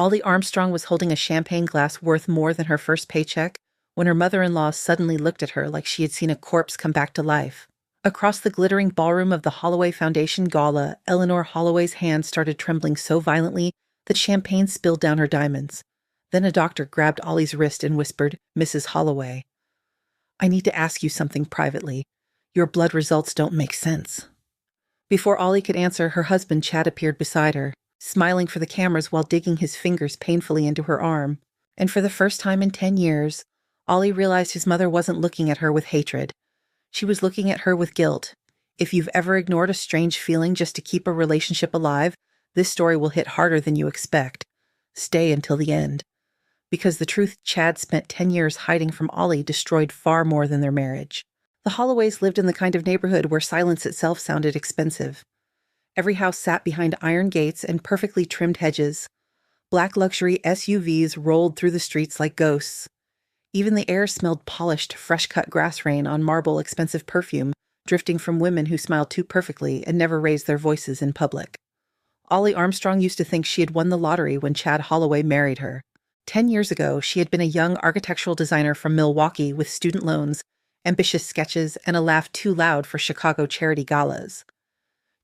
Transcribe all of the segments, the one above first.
Ollie Armstrong was holding a champagne glass worth more than her first paycheck when her mother-in-law suddenly looked at her like she had seen a corpse come back to life. Across the glittering ballroom of the Holloway Foundation gala, Eleanor Holloway's hand started trembling so violently that champagne spilled down her diamonds. Then a doctor grabbed Ollie's wrist and whispered, "Mrs. Holloway, I need to ask you something privately. Your blood results don't make sense." Before Ollie could answer, her husband Chad appeared beside her, smiling for the cameras while digging his fingers painfully into her arm. And for the first time in 10 years, Ollie realized his mother wasn't looking at her with hatred. She was looking at her with guilt. If you've ever ignored a strange feeling just to keep a relationship alive, this story will hit harder than you expect. Stay until the end. Because the truth Chad spent 10 years hiding from Ollie destroyed far more than their marriage. The Holloways lived in the kind of neighborhood where silence itself sounded expensive. Every house sat behind iron gates and perfectly trimmed hedges. Black luxury SUVs rolled through the streets like ghosts. Even the air smelled polished, fresh-cut grass rain on marble expensive perfume, drifting from women who smiled too perfectly and never raised their voices in public. Ollie Armstrong used to think she had won the lottery when Chad Holloway married her. 10 years ago, she had been a young architectural designer from Milwaukee with student loans, ambitious sketches, and a laugh too loud for Chicago charity galas.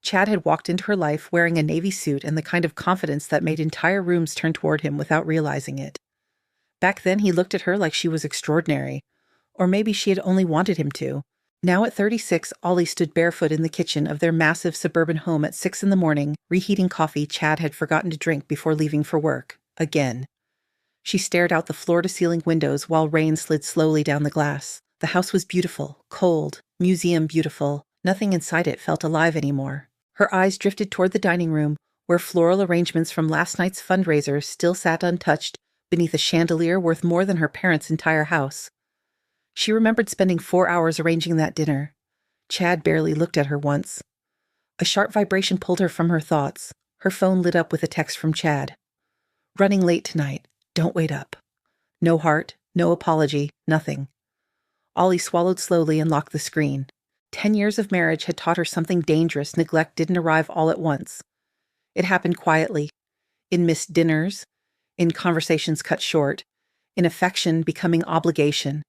Chad had walked into her life wearing a navy suit and the kind of confidence that made entire rooms turn toward him without realizing it. Back then, he looked at her like she was extraordinary. Or maybe she had only wanted him to. Now at 36, Ollie stood barefoot in the kitchen of their massive suburban home at 6 in the morning, reheating coffee Chad had forgotten to drink before leaving for work. Again. She stared out the floor-to-ceiling windows while rain slid slowly down the glass. The house was beautiful, cold, museum beautiful. Nothing inside it felt alive anymore. Her eyes drifted toward the dining room, where floral arrangements from last night's fundraiser still sat untouched beneath a chandelier worth more than her parents' entire house. She remembered spending 4 hours arranging that dinner. Chad barely looked at her once. A sharp vibration pulled her from her thoughts. Her phone lit up with a text from Chad. "Running late tonight. Don't wait up." No heart, no apology, nothing. Ollie swallowed slowly and locked the screen. 10 years of marriage had taught her something dangerous neglect didn't arrive all at once. It happened quietly, in missed dinners, in conversations cut short, in affection becoming obligation,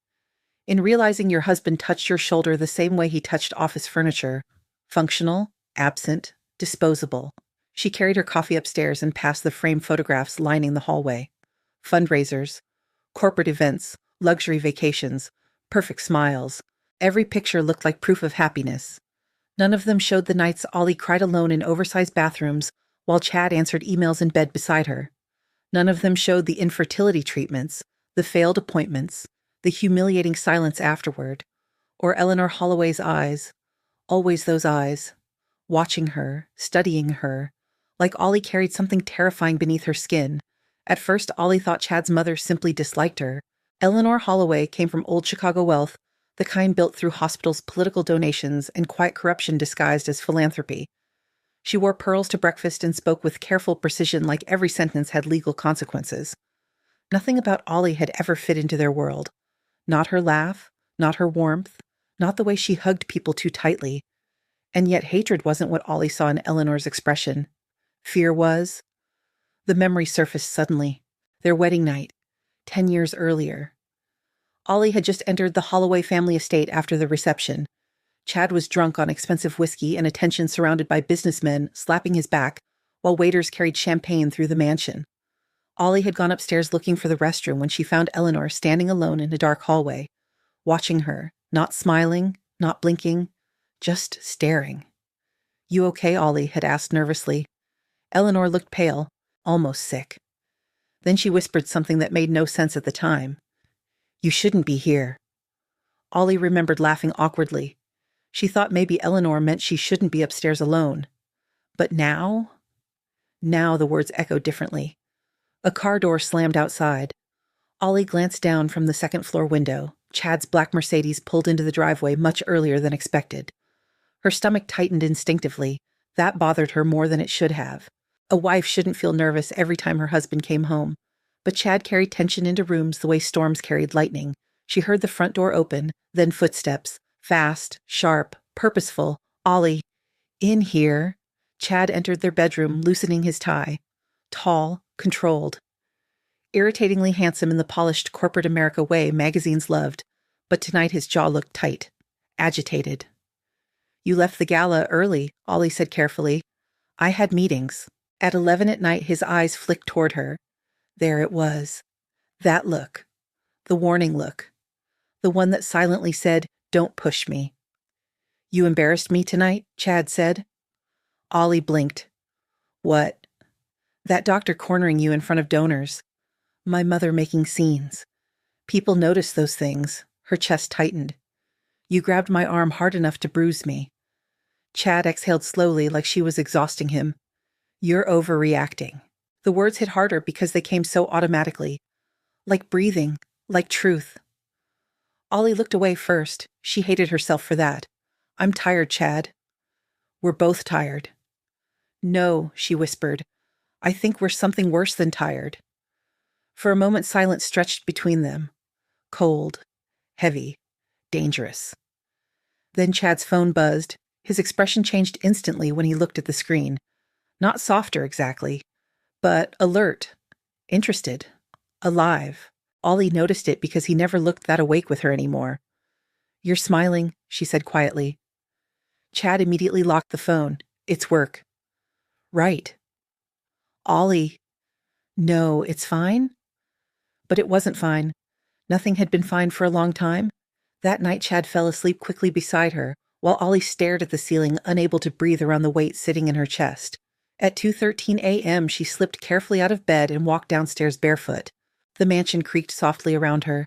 in realizing your husband touched your shoulder the same way he touched office furniture, functional, absent, disposable. She carried her coffee upstairs and passed the framed photographs lining the hallway. Fundraisers, corporate events, luxury vacations, perfect smiles. Every picture looked like proof of happiness. None of them showed the nights Ollie cried alone in oversized bathrooms while Chad answered emails in bed beside her. None of them showed the infertility treatments, the failed appointments, the humiliating silence afterward, or Eleanor Holloway's eyes, always those eyes, watching her, studying her, like Ollie carried something terrifying beneath her skin. At first, Ollie thought Chad's mother simply disliked her. Eleanor Holloway came from old Chicago wealth, the kind built through hospitals' political donations and quiet corruption disguised as philanthropy. She wore pearls to breakfast and spoke with careful precision like every sentence had legal consequences. Nothing about Ollie had ever fit into their world. Not her laugh, not her warmth, not the way she hugged people too tightly. And yet hatred wasn't what Ollie saw in Eleanor's expression. Fear was. The memory surfaced suddenly. Their wedding night, 10 years earlier. Ollie had just entered the Holloway family estate after the reception. Chad was drunk on expensive whiskey and attention surrounded by businessmen slapping his back, while waiters carried champagne through the mansion. Ollie had gone upstairs looking for the restroom when she found Eleanor standing alone in a dark hallway, watching her, not smiling, not blinking, just staring. "You okay, Ollie?" had asked nervously. Eleanor looked pale, almost sick. Then she whispered something that made no sense at the time. "You shouldn't be here." Ollie remembered laughing awkwardly. She thought maybe Eleanor meant she shouldn't be upstairs alone. But now? Now the words echoed differently. A car door slammed outside. Ollie glanced down from the second-floor window. Chad's black Mercedes pulled into the driveway much earlier than expected. Her stomach tightened instinctively. That bothered her more than it should have. A wife shouldn't feel nervous every time her husband came home. But Chad carried tension into rooms the way storms carried lightning. She heard the front door open, then footsteps. Fast, sharp, purposeful. Ollie. In here. Chad entered their bedroom, loosening his tie. Tall, controlled. Irritatingly handsome in the polished corporate America way magazines loved, but tonight his jaw looked tight, agitated. "You left the gala early," Ollie said carefully. "I had meetings." At 11 at night, his eyes flicked toward her. There it was. That look. The warning look. The one that silently said, "Don't push me." "You embarrassed me tonight," Chad said. Ollie blinked. "What?" "That doctor cornering you in front of donors. My mother making scenes. People notice those things." Her chest tightened. "You grabbed my arm hard enough to bruise me." Chad exhaled slowly like she was exhausting him. "You're overreacting." The words hit harder because they came so automatically. Like breathing, like truth. Ollie looked away first. She hated herself for that. "I'm tired, Chad." "We're both tired." "No," she whispered. "I think we're something worse than tired." For a moment silence stretched between them. Cold, heavy, dangerous. Then Chad's phone buzzed. His expression changed instantly when he looked at the screen. Not softer exactly, but alert, interested, alive. Ollie noticed it because he never looked that awake with her anymore. "You're smiling," she said quietly. Chad immediately locked the phone. "It's work." "Right." "Ollie." "No, it's fine." But it wasn't fine. Nothing had been fine for a long time. That night Chad fell asleep quickly beside her, while Ollie stared at the ceiling, unable to breathe around the weight sitting in her chest. At 2:13 a.m., she slipped carefully out of bed and walked downstairs barefoot. The mansion creaked softly around her.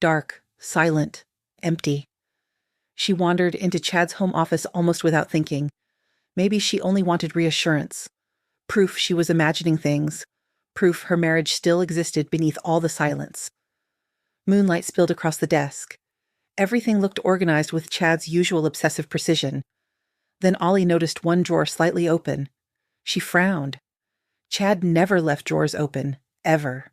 Dark, silent, empty. She wandered into Chad's home office almost without thinking. Maybe she only wanted reassurance. Proof she was imagining things. Proof her marriage still existed beneath all the silence. Moonlight spilled across the desk. Everything looked organized with Chad's usual obsessive precision. Then Ollie noticed one drawer slightly open. She frowned. Chad never left drawers open, ever.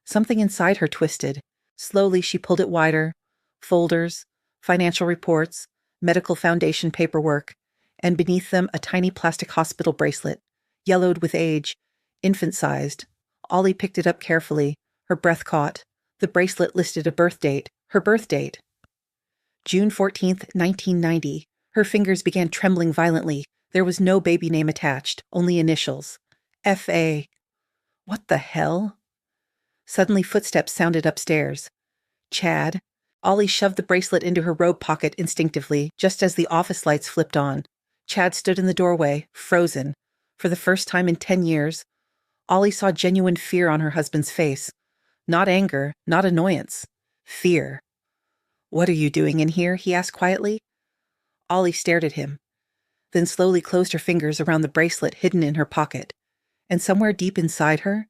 Something inside her twisted. Slowly she pulled it wider. Folders, financial reports, medical foundation paperwork, and beneath them a tiny plastic hospital bracelet, yellowed with age, infant-sized. Ollie picked it up carefully. Her breath caught. The bracelet listed a birth date, her birth date. June 14th, 1990. Her fingers began trembling violently. There was no baby name attached, only initials. F.A. What the hell? Suddenly footsteps sounded upstairs. Chad. Ollie shoved the bracelet into her robe pocket instinctively, just as the office lights flipped on. Chad stood in the doorway, frozen. For the first time in 10 years, Ollie saw genuine fear on her husband's face. Not anger, not annoyance. Fear. "What are you doing in here?" he asked quietly. Ollie stared at him, then slowly closed her fingers around the bracelet hidden in her pocket. And somewhere deep inside her,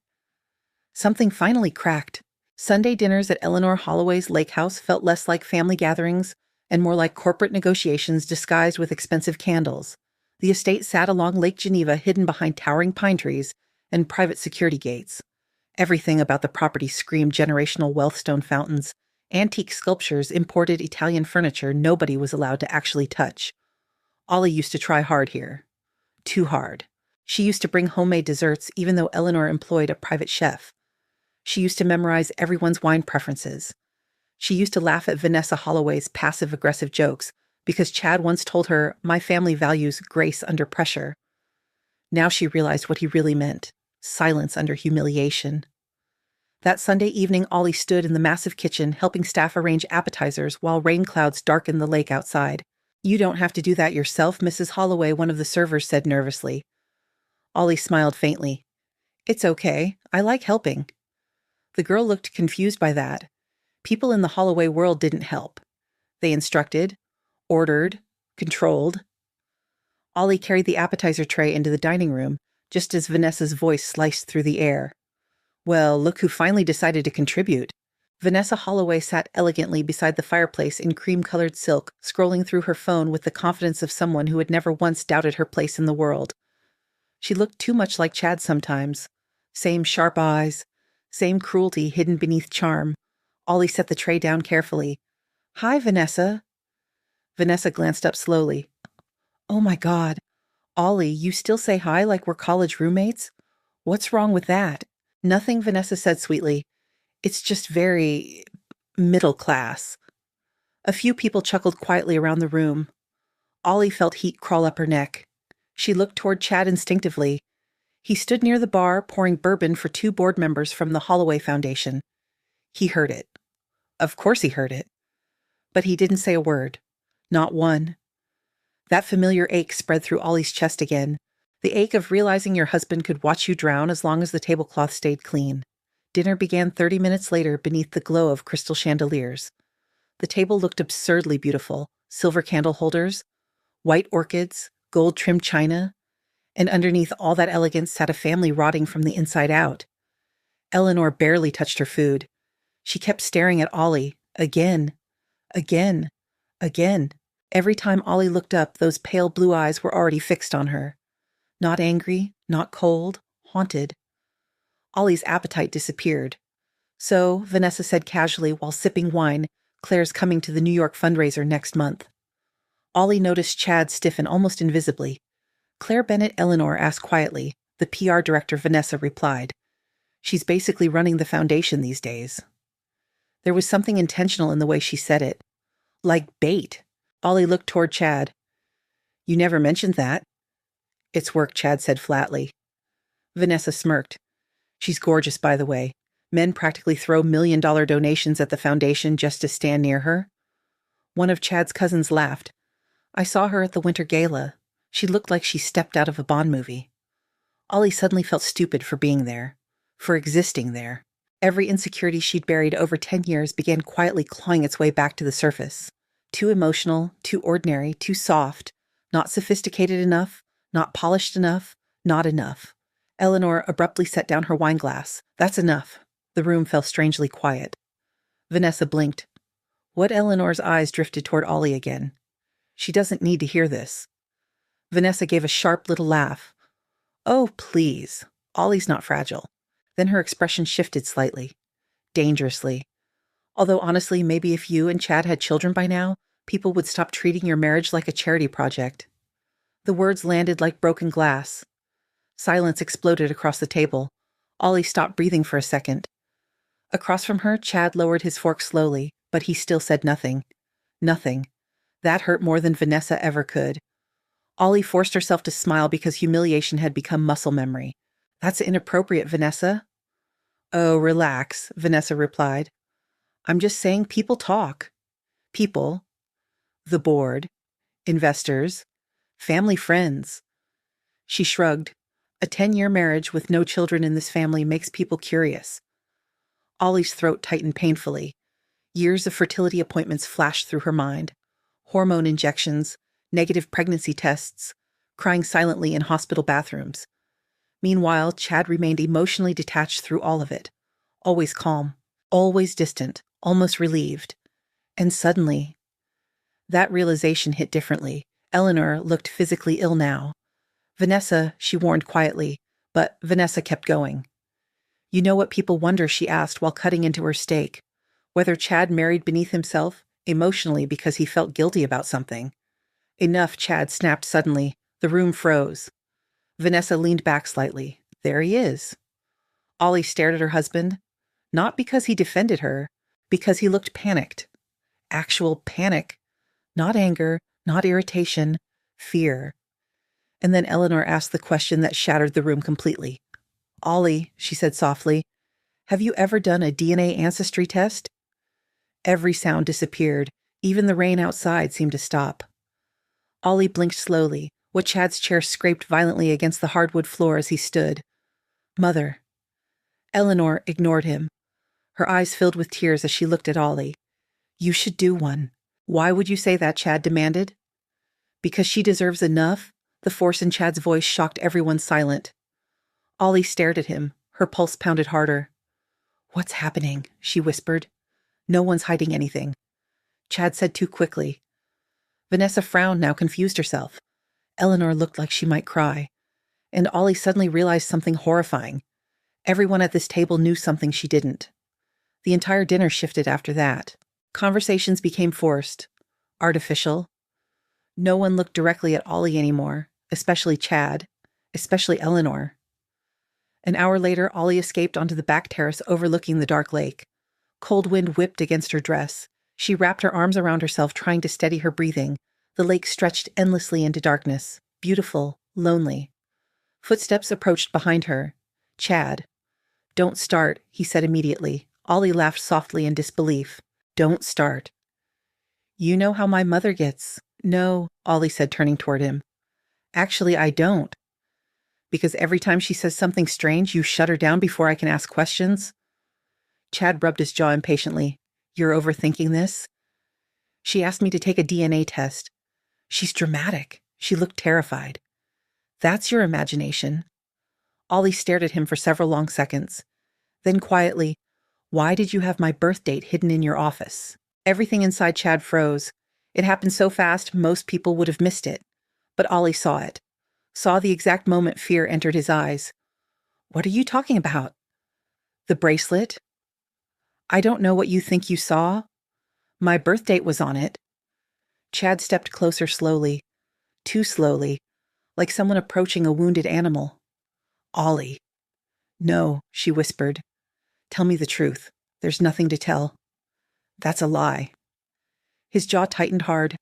something finally cracked. Sunday dinners at Eleanor Holloway's lake house felt less like family gatherings and more like corporate negotiations disguised with expensive candles. The estate sat along Lake Geneva, hidden behind towering pine trees and private security gates. Everything about the property screamed generational wealthstone fountains, antique sculptures, imported Italian furniture nobody was allowed to actually touch. Ollie used to try hard here. Too hard. She used to bring homemade desserts even though Eleanor employed a private chef. She used to memorize everyone's wine preferences. She used to laugh at Vanessa Holloway's passive-aggressive jokes because Chad once told her, "My family values grace under pressure." Now she realized what he really meant. Silence under humiliation. That Sunday evening, Ollie stood in the massive kitchen helping staff arrange appetizers while rain clouds darkened the lake outside. "You don't have to do that yourself, Mrs. Holloway," one of the servers said nervously. Ollie smiled faintly. "It's okay. I like helping." The girl looked confused by that. People in the Holloway world didn't help. They instructed, ordered, controlled. Ollie carried the appetizer tray into the dining room, just as Vanessa's voice sliced through the air. "Well, look who finally decided to contribute." Vanessa Holloway sat elegantly beside the fireplace in cream-colored silk, scrolling through her phone with the confidence of someone who had never once doubted her place in the world. She looked too much like Chad sometimes. Same sharp eyes, same cruelty hidden beneath charm. Ollie set the tray down carefully. "Hi, Vanessa." Vanessa glanced up slowly. "Oh my God. Ollie, you still say hi like we're college roommates? What's wrong with that?" Nothing, Vanessa said sweetly. It's just very middle class. A few people chuckled quietly around the room. Ollie felt heat crawl up her neck. She looked toward Chad instinctively. He stood near the bar, pouring bourbon for two board members from the Holloway Foundation. He heard it. Of course he heard it. But he didn't say a word. Not one. That familiar ache spread through Ollie's chest again. The ache of realizing your husband could watch you drown as long as the tablecloth stayed clean. Dinner began 30 minutes later beneath the glow of crystal chandeliers. The table looked absurdly beautiful. Silver candle holders, white orchids, gold-trimmed china, and underneath all that elegance sat a family rotting from the inside out. Eleanor barely touched her food. She kept staring at Ollie, again, again, again. Every time Ollie looked up, those pale blue eyes were already fixed on her. Not angry, not cold, haunted. Ollie's appetite disappeared. So, Vanessa said casually while sipping wine, Claire's coming to the New York fundraiser next month. Ollie noticed Chad stiffen almost invisibly. Claire Bennett Eleanor asked quietly. The PR director Vanessa replied. She's basically running the foundation these days. There was something intentional in the way she said it. Like bait. Ollie looked toward Chad. You never mentioned that. It's work, Chad said flatly. Vanessa smirked. She's gorgeous, by the way. Men practically throw $1 million donations at the foundation just to stand near her. One of Chad's cousins laughed. I saw her at the winter gala. She looked like she stepped out of a Bond movie. Ollie suddenly felt stupid for being there, for existing there. Every insecurity she'd buried over 10 years began quietly clawing its way back to the surface. Too emotional, too ordinary, too soft, not sophisticated enough, not polished enough, not enough. Eleanor abruptly set down her wineglass. That's enough. The room fell strangely quiet. Vanessa blinked. What? Eleanor's eyes drifted toward Ollie again. She doesn't need to hear this. Vanessa gave a sharp little laugh. Oh, please. Ollie's not fragile. Then her expression shifted slightly. Dangerously. Although honestly, maybe if you and Chad had children by now, people would stop treating your marriage like a charity project. The words landed like broken glass. Silence exploded across the table. Ollie stopped breathing for a second. Across from her, Chad lowered his fork slowly, but he still said nothing. Nothing. That hurt more than Vanessa ever could. Ollie forced herself to smile because humiliation had become muscle memory. That's inappropriate, Vanessa. Oh, relax, Vanessa replied. I'm just saying people talk. People. The board. Investors. Family friends. She shrugged. A 10-year marriage with no children in this family makes people curious. Ollie's throat tightened painfully. Years of fertility appointments flashed through her mind. Hormone injections, negative pregnancy tests, crying silently in hospital bathrooms. Meanwhile, Chad remained emotionally detached through all of it. Always calm, always distant, almost relieved. And suddenly, that realization hit differently. Eleanor looked physically ill now. Vanessa, she warned quietly, but Vanessa kept going. You know what people wonder, she asked while cutting into her steak. Whether Chad married beneath himself, emotionally because he felt guilty about something. Enough, Chad snapped suddenly. The room froze. Vanessa leaned back slightly. There he is. Ollie stared at her husband. Not because he defended her, because he looked panicked. Actual panic. Not anger, not irritation, fear. And then Eleanor asked the question that shattered the room completely. Ollie, she said softly, have you ever done a DNA ancestry test? Every sound disappeared. Even the rain outside seemed to stop. Ollie blinked slowly. What Chad's chair scraped violently against the hardwood floor as he stood. Mother. Eleanor ignored him. Her eyes filled with tears as she looked at Ollie. You should do one. Why would you say that? Chad demanded. Because she deserves enough? The force in Chad's voice shocked everyone silent. Ollie stared at him. Her pulse pounded harder. What's happening? She whispered. No one's hiding anything. Chad said too quickly. Vanessa frowned now, confused herself. Eleanor looked like she might cry. And Ollie suddenly realized something horrifying. Everyone at this table knew something she didn't. The entire dinner shifted after that. Conversations became forced, artificial. No one looked directly at Ollie anymore, especially Chad, especially Eleanor. An hour later, Ollie escaped onto the back terrace overlooking the dark lake. Cold wind whipped against her dress. She wrapped her arms around herself, trying to steady her breathing. The lake stretched endlessly into darkness, beautiful, lonely. Footsteps approached behind her. Chad. "Don't start," he said immediately. Ollie laughed softly in disbelief. "Don't start." "You know how my mother gets." "No," Ollie said, turning toward him. "Actually, I don't." "Because every time she says something strange, you shut her down before I can ask questions?" Chad rubbed his jaw impatiently. "You're overthinking this?" "She asked me to take a DNA test. She's dramatic." She looked terrified. "That's your imagination." Ollie stared at him for several long seconds. Then quietly, "Why did you have my birth date hidden in your office?" Everything inside Chad froze. It happened so fast, most people would have missed it. But Ollie saw it. Saw the exact moment fear entered his eyes. "What are you talking about?" "The bracelet." "I don't know what you think you saw. My birth date was on it." Chad stepped closer slowly. Too slowly, like someone approaching a wounded animal. "Ollie." "No," she whispered. "Tell me the truth. There's nothing to tell." "That's a lie." His jaw tightened hard.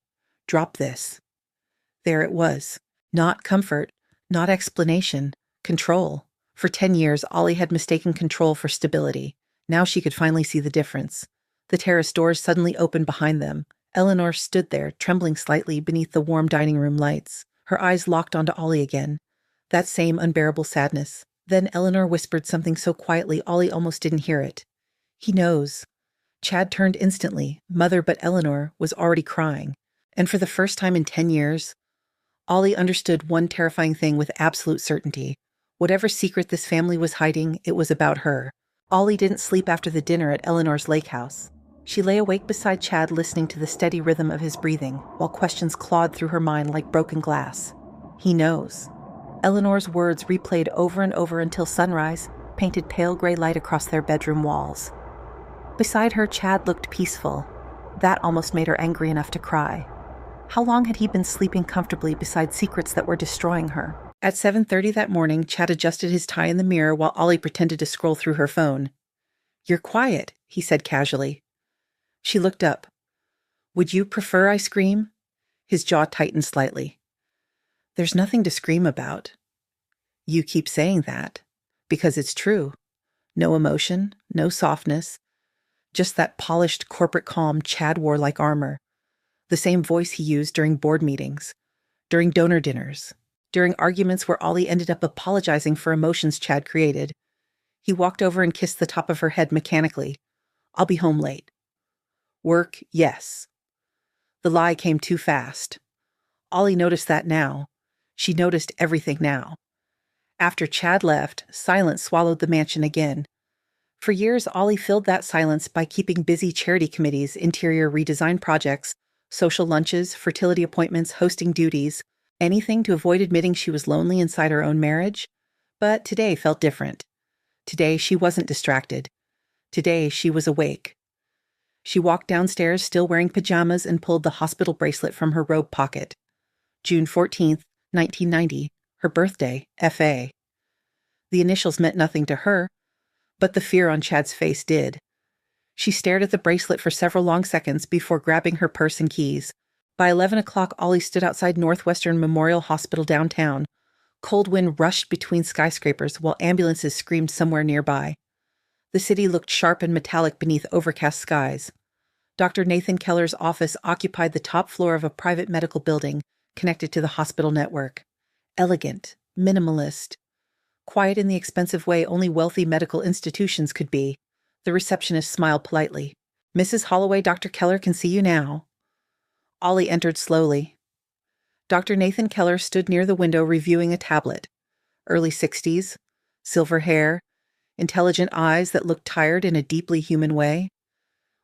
"Drop this." There it was. Not comfort, not explanation, control. For 10 years, Ollie had mistaken control for stability. Now she could finally see the difference. The terrace doors suddenly opened behind them. Eleanor stood there, trembling slightly beneath the warm dining room lights. Her eyes locked onto Ollie again. That same unbearable sadness. Then Eleanor whispered something so quietly Ollie almost didn't hear it. "He knows." Chad turned instantly. Mother, but Eleanor, was already crying. And for the first time in 10 years, Ollie understood one terrifying thing with absolute certainty. Whatever secret this family was hiding, it was about her. Ollie didn't sleep after the dinner at Eleanor's lake house. She lay awake beside Chad, listening to the steady rhythm of his breathing, while questions clawed through her mind like broken glass. He knows. Eleanor's words, replayed over and over until sunrise, painted pale gray light across their bedroom walls. Beside her, Chad looked peaceful. That almost made her angry enough to cry. How long had he been sleeping comfortably beside secrets that were destroying her? At 7:30 that morning, Chad adjusted his tie in the mirror while Ollie pretended to scroll through her phone. "You're quiet," he said casually. She looked up. "Would you prefer I scream?" His jaw tightened slightly. "There's nothing to scream about." "You keep saying that. Because it's true. No emotion, no softness. Just that polished corporate calm Chad wore like armor. The same voice he used during board meetings, during donor dinners, during arguments where Ollie ended up apologizing for emotions Chad created. He walked over and kissed the top of her head mechanically. "I'll be home late." "Work, yes." The lie came too fast. Ollie noticed that now. She noticed everything now. After Chad left, silence swallowed the mansion again. For years, Ollie filled that silence by keeping busy charity committees, interior redesign projects, social lunches, fertility appointments, hosting duties, anything to avoid admitting she was lonely inside her own marriage. But today felt different. Today she wasn't distracted. Today she was awake. She walked downstairs still wearing pajamas and pulled the hospital bracelet from her robe pocket. June 14th, 1990, her birthday, F.A. The initials meant nothing to her, but the fear on Chad's face did. She stared at the bracelet for several long seconds before grabbing her purse and keys. By 11 o'clock, Ollie stood outside Northwestern Memorial Hospital downtown. Cold wind rushed between skyscrapers while ambulances screamed somewhere nearby. The city looked sharp and metallic beneath overcast skies. Dr. Nathan Keller's office occupied the top floor of a private medical building connected to the hospital network. Elegant, minimalist, quiet in the expensive way only wealthy medical institutions could be. The receptionist smiled politely. "Mrs. Holloway, Dr. Keller can see you now." Ollie entered slowly. Dr. Nathan Keller stood near the window reviewing a tablet. Early 60s, silver hair, intelligent eyes that looked tired in a deeply human way.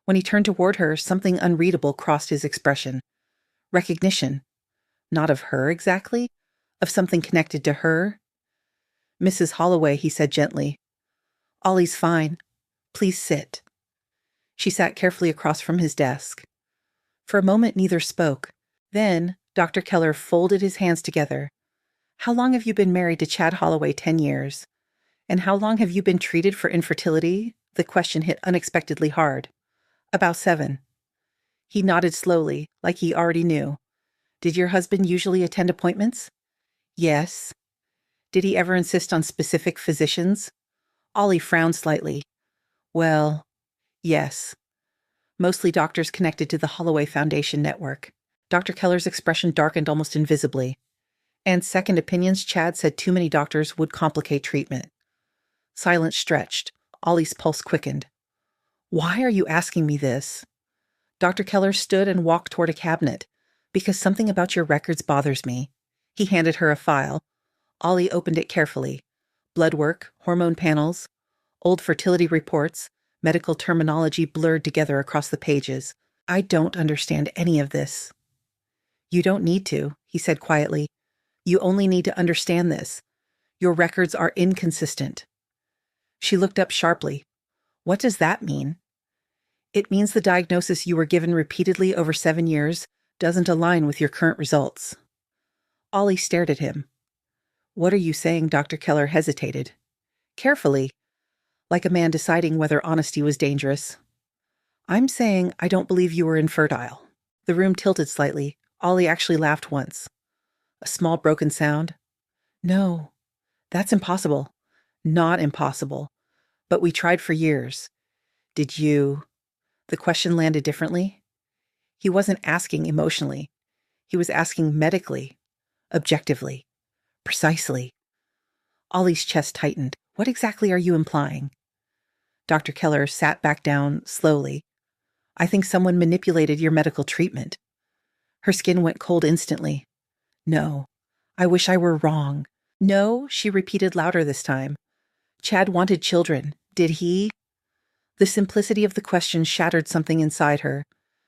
When he turned toward her, something unreadable crossed his expression. Recognition. Not of her exactly, of something connected to her. "Mrs. Holloway," he said gently. "Ollie's fine. Please sit." She sat carefully across from his desk. For a moment, neither spoke. Then, Dr. Keller folded his hands together. "How long have you been married to Chad Holloway? 10 years. And how long have you been treated for infertility? The question hit unexpectedly hard. About 7. He nodded slowly, like he already knew. Did your husband usually attend appointments? Yes. Did he ever insist on specific physicians? Ollie frowned slightly. Well, yes. Mostly doctors connected to the Holloway Foundation network. Dr. Keller's expression darkened almost invisibly. And second opinions, Chad said too many doctors would complicate treatment. Silence stretched. Ollie's pulse quickened. Why are you asking me this? Dr. Keller stood and walked toward a cabinet. Because something about your records bothers me. He handed her a file. Ollie opened it carefully. Blood work, hormone panels, old fertility reports, medical terminology blurred together across the pages. I don't understand any of this. You don't need to, he said quietly. You only need to understand this. Your records are inconsistent. She looked up sharply. What does that mean? It means the diagnosis you were given repeatedly over 7 years doesn't align with your current results. Ollie stared at him. What are you saying? Dr. Keller hesitated. Carefully, like a man deciding whether honesty was dangerous. I'm saying I don't believe you were infertile. The room tilted slightly. Ollie actually laughed once. A small broken sound. No, that's impossible. Not impossible. But we tried for years. Did you? The question landed differently. He wasn't asking emotionally. He was asking medically, objectively, precisely. Ollie's chest tightened. What exactly are you implying? Dr. Keller sat back down slowly. I think someone manipulated your medical treatment. Her skin went cold instantly. No, I wish I were wrong. No, she repeated louder this time. Chad wanted children. Did he? The simplicity of the question shattered something inside her,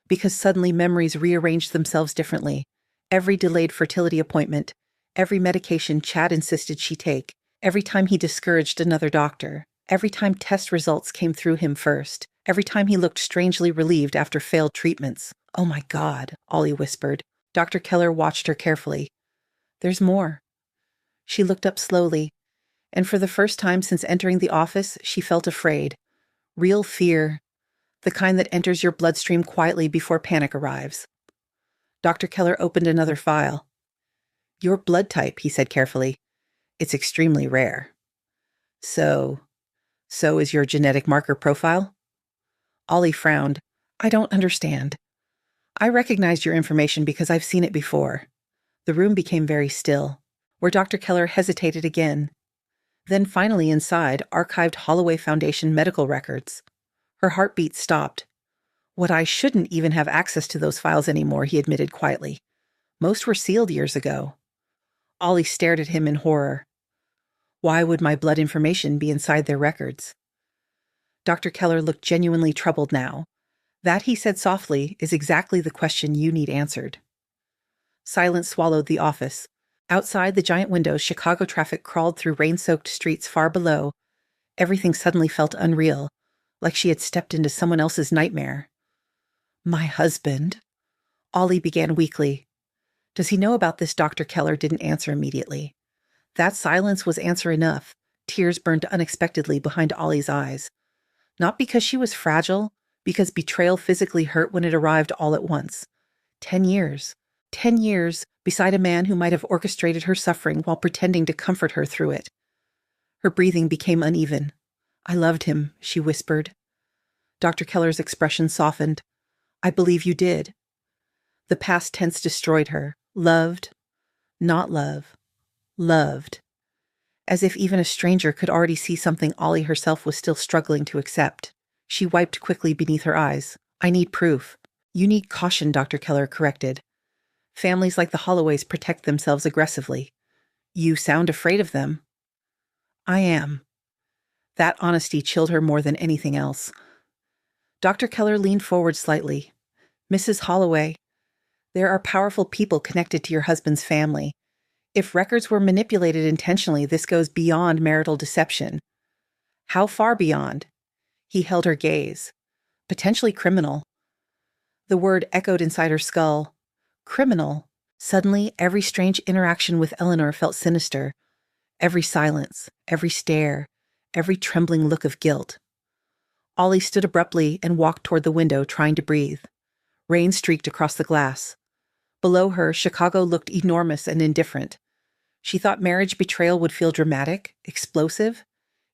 because suddenly memories rearranged themselves differently. Every delayed fertility appointment, every medication Chad insisted she take, every time he discouraged another doctor, every time test results came through him first, every time he looked strangely relieved after failed treatments. Oh my God, Ollie whispered. Dr. Keller watched her carefully. There's more. She looked up slowly, and for the first time since entering the office, she felt afraid. Real fear, the kind that enters your bloodstream quietly before panic arrives. Dr. Keller opened another file. Your blood type, he said carefully. It's extremely rare. So is your genetic marker profile? Ollie frowned. I don't understand. I recognized your information because I've seen it before. The room became very still, where Dr. Keller hesitated again. Then finally inside, archived Holloway Foundation medical records. Her heartbeat stopped. What I shouldn't even have access to those files anymore, he admitted quietly. Most were sealed years ago. Ollie stared at him in horror. Why would my blood information be inside their records? Dr. Keller looked genuinely troubled now. That, he said softly, is exactly the question you need answered. Silence swallowed the office. Outside the giant windows, Chicago traffic crawled through rain-soaked streets far below. Everything suddenly felt unreal, like she had stepped into someone else's nightmare. My husband? Ollie began weakly. Does he know about this? Dr. Keller didn't answer immediately. That silence was answer enough. Tears burned unexpectedly behind Ollie's eyes. Not because she was fragile, because betrayal physically hurt when it arrived all at once. 10 years. 10 years beside a man who might have orchestrated her suffering while pretending to comfort her through it. Her breathing became uneven. I loved him, she whispered. Dr. Keller's expression softened. I believe you did. The past tense destroyed her. Loved, not love. Loved. As if even a stranger could already see something Ollie herself was still struggling to accept. She wiped quickly beneath her eyes. I need proof. You need caution, Dr. Keller corrected. Families like the Holloways protect themselves aggressively. You sound afraid of them. I am. That honesty chilled her more than anything else. Dr. Keller leaned forward slightly. Mrs. Holloway, there are powerful people connected to your husband's family. If records were manipulated intentionally, this goes beyond marital deception. How far beyond? He held her gaze. Potentially criminal. The word echoed inside her skull. Criminal. Suddenly, every strange interaction with Eleanor felt sinister. Every silence, every stare, every trembling look of guilt. Ollie stood abruptly and walked toward the window, trying to breathe. Rain streaked across the glass. Below her, Chicago looked enormous and indifferent. She thought marriage betrayal would feel dramatic, explosive.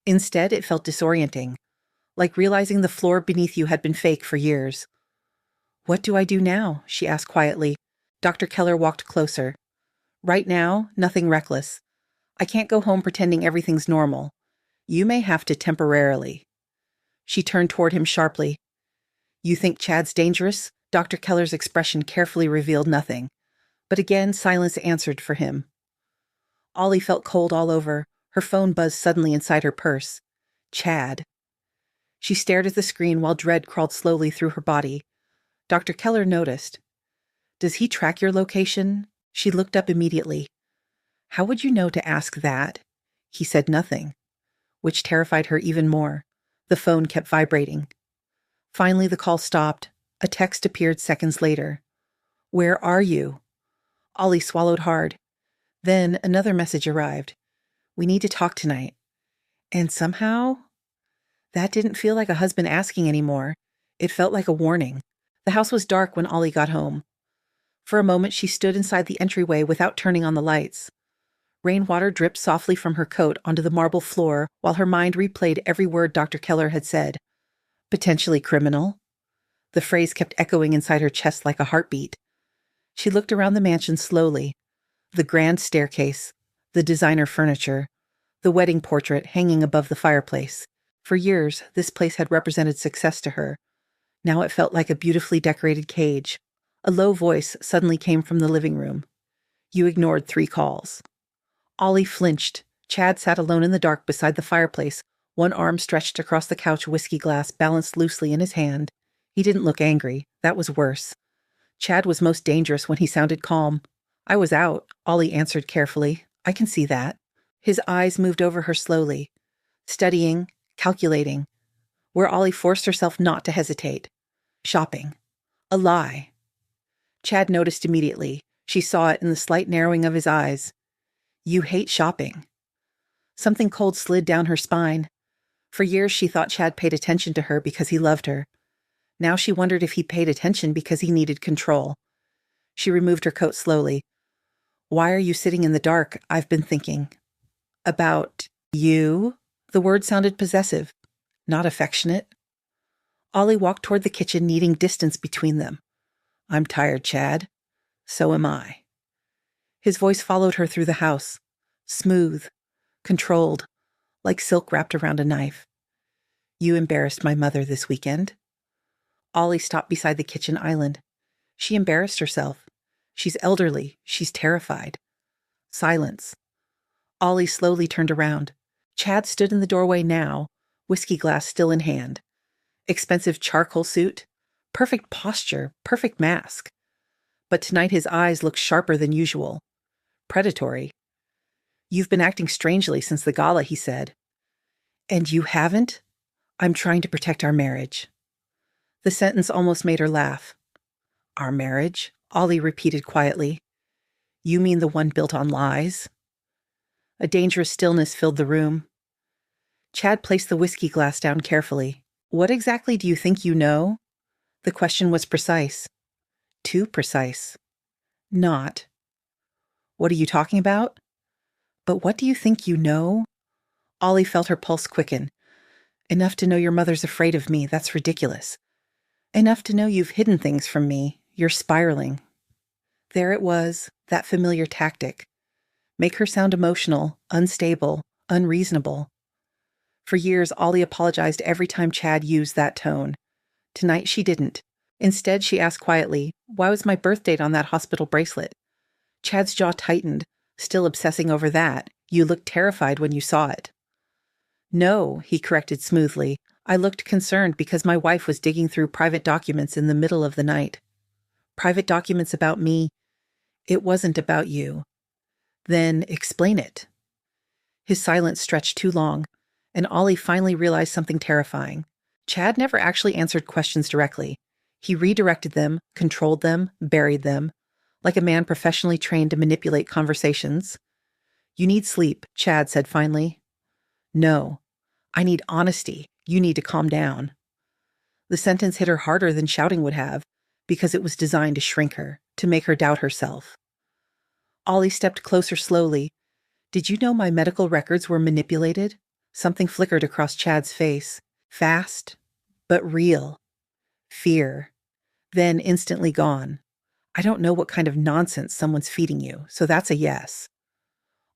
Instead, it felt disorienting, like realizing the floor beneath you had been fake for years. "What do I do now?" she asked quietly. Dr. Keller walked closer. "Right now, nothing reckless. I can't go home pretending everything's normal. You may have to temporarily." She turned toward him sharply. "You think Chad's dangerous?" Dr. Keller's expression carefully revealed nothing. But again, silence answered for him. Ollie felt cold all over. Her phone buzzed suddenly inside her purse. Chad. She stared at the screen while dread crawled slowly through her body. Dr. Keller noticed. "Does he track your location?" She looked up immediately. "How would you know to ask that?" He said nothing, which terrified her even more. The phone kept vibrating. Finally, the call stopped. A text appeared seconds later. "Where are you?" Ollie swallowed hard. Then another message arrived. "We need to talk tonight." And somehow, that didn't feel like a husband asking anymore. It felt like a warning. The house was dark when Ollie got home. For a moment, she stood inside the entryway without turning on the lights. Rainwater dripped softly from her coat onto the marble floor while her mind replayed every word Dr. Keller had said. Potentially criminal. The phrase kept echoing inside her chest like a heartbeat. She looked around the mansion slowly. The grand staircase, the designer furniture, the wedding portrait hanging above the fireplace. For years, this place had represented success to her. Now it felt like a beautifully decorated cage. A low voice suddenly came from the living room. "You ignored 3 calls." Ollie flinched. Chad sat alone in the dark beside the fireplace, one arm stretched across the couch, whiskey glass balanced loosely in his hand. He didn't look angry. That was worse. Chad was most dangerous when he sounded calm. "I was out," Ollie answered carefully. "I can see that." His eyes moved over her slowly, studying, calculating, where Ollie forced herself not to hesitate. Shopping. A lie. Chad noticed immediately. She saw it in the slight narrowing of his eyes. "You hate shopping." Something cold slid down her spine. For years she thought Chad paid attention to her because he loved her. Now she wondered if he paid attention because he needed control. She removed her coat slowly. "Why are you sitting in the dark? I've been thinking." "About you?" The word sounded possessive, not affectionate. Ollie walked toward the kitchen, needing distance between them. "I'm tired, Chad. So am I." His voice followed her through the house. Smooth, controlled, like silk wrapped around a knife. "You embarrassed my mother this weekend." Ollie stopped beside the kitchen island. She embarrassed herself. She's elderly. She's terrified. Silence. Ollie slowly turned around. Chad stood in the doorway now, whiskey glass still in hand. Expensive charcoal suit. Perfect posture. Perfect mask. But tonight his eyes looked sharper than usual. Predatory. "You've been acting strangely since the gala," he said. "And you haven't?" "I'm trying to protect our marriage." The sentence almost made her laugh. "Our marriage?" Ollie repeated quietly. "You mean the one built on lies?" A dangerous stillness filled the room. Chad placed the whiskey glass down carefully. "What exactly do you think you know?" The question was precise. Too precise. Not. "What are you talking about?" "But what do you think you know?" Ollie felt her pulse quicken. "Enough to know your mother's afraid of me. That's ridiculous. Enough to know you've hidden things from me. You're spiraling." There it was, that familiar tactic. Make her sound emotional, unstable, unreasonable. For years, Ollie apologized every time Chad used that tone. Tonight she didn't. Instead, she asked quietly, "Why was my birth date on that hospital bracelet?" Chad's jaw tightened, still obsessing over that. "You looked terrified when you saw it." "No," he corrected smoothly. "I looked concerned because my wife was digging through private documents in the middle of the night." "Private documents about me?" "It wasn't about you." "Then explain it." His silence stretched too long, and Ollie finally realized something terrifying. Chad never actually answered questions directly. He redirected them, controlled them, buried them, like a man professionally trained to manipulate conversations. "You need sleep," Chad said finally. "No, I need honesty. You need to calm down. The sentence hit her harder than shouting would have, because it was designed to shrink her, to make her doubt herself. Ollie stepped closer slowly. Did you know my medical records were manipulated? Something flickered across Chad's face. Fast, but real. Fear. Then instantly gone. I don't know what kind of nonsense someone's feeding you, so that's a yes.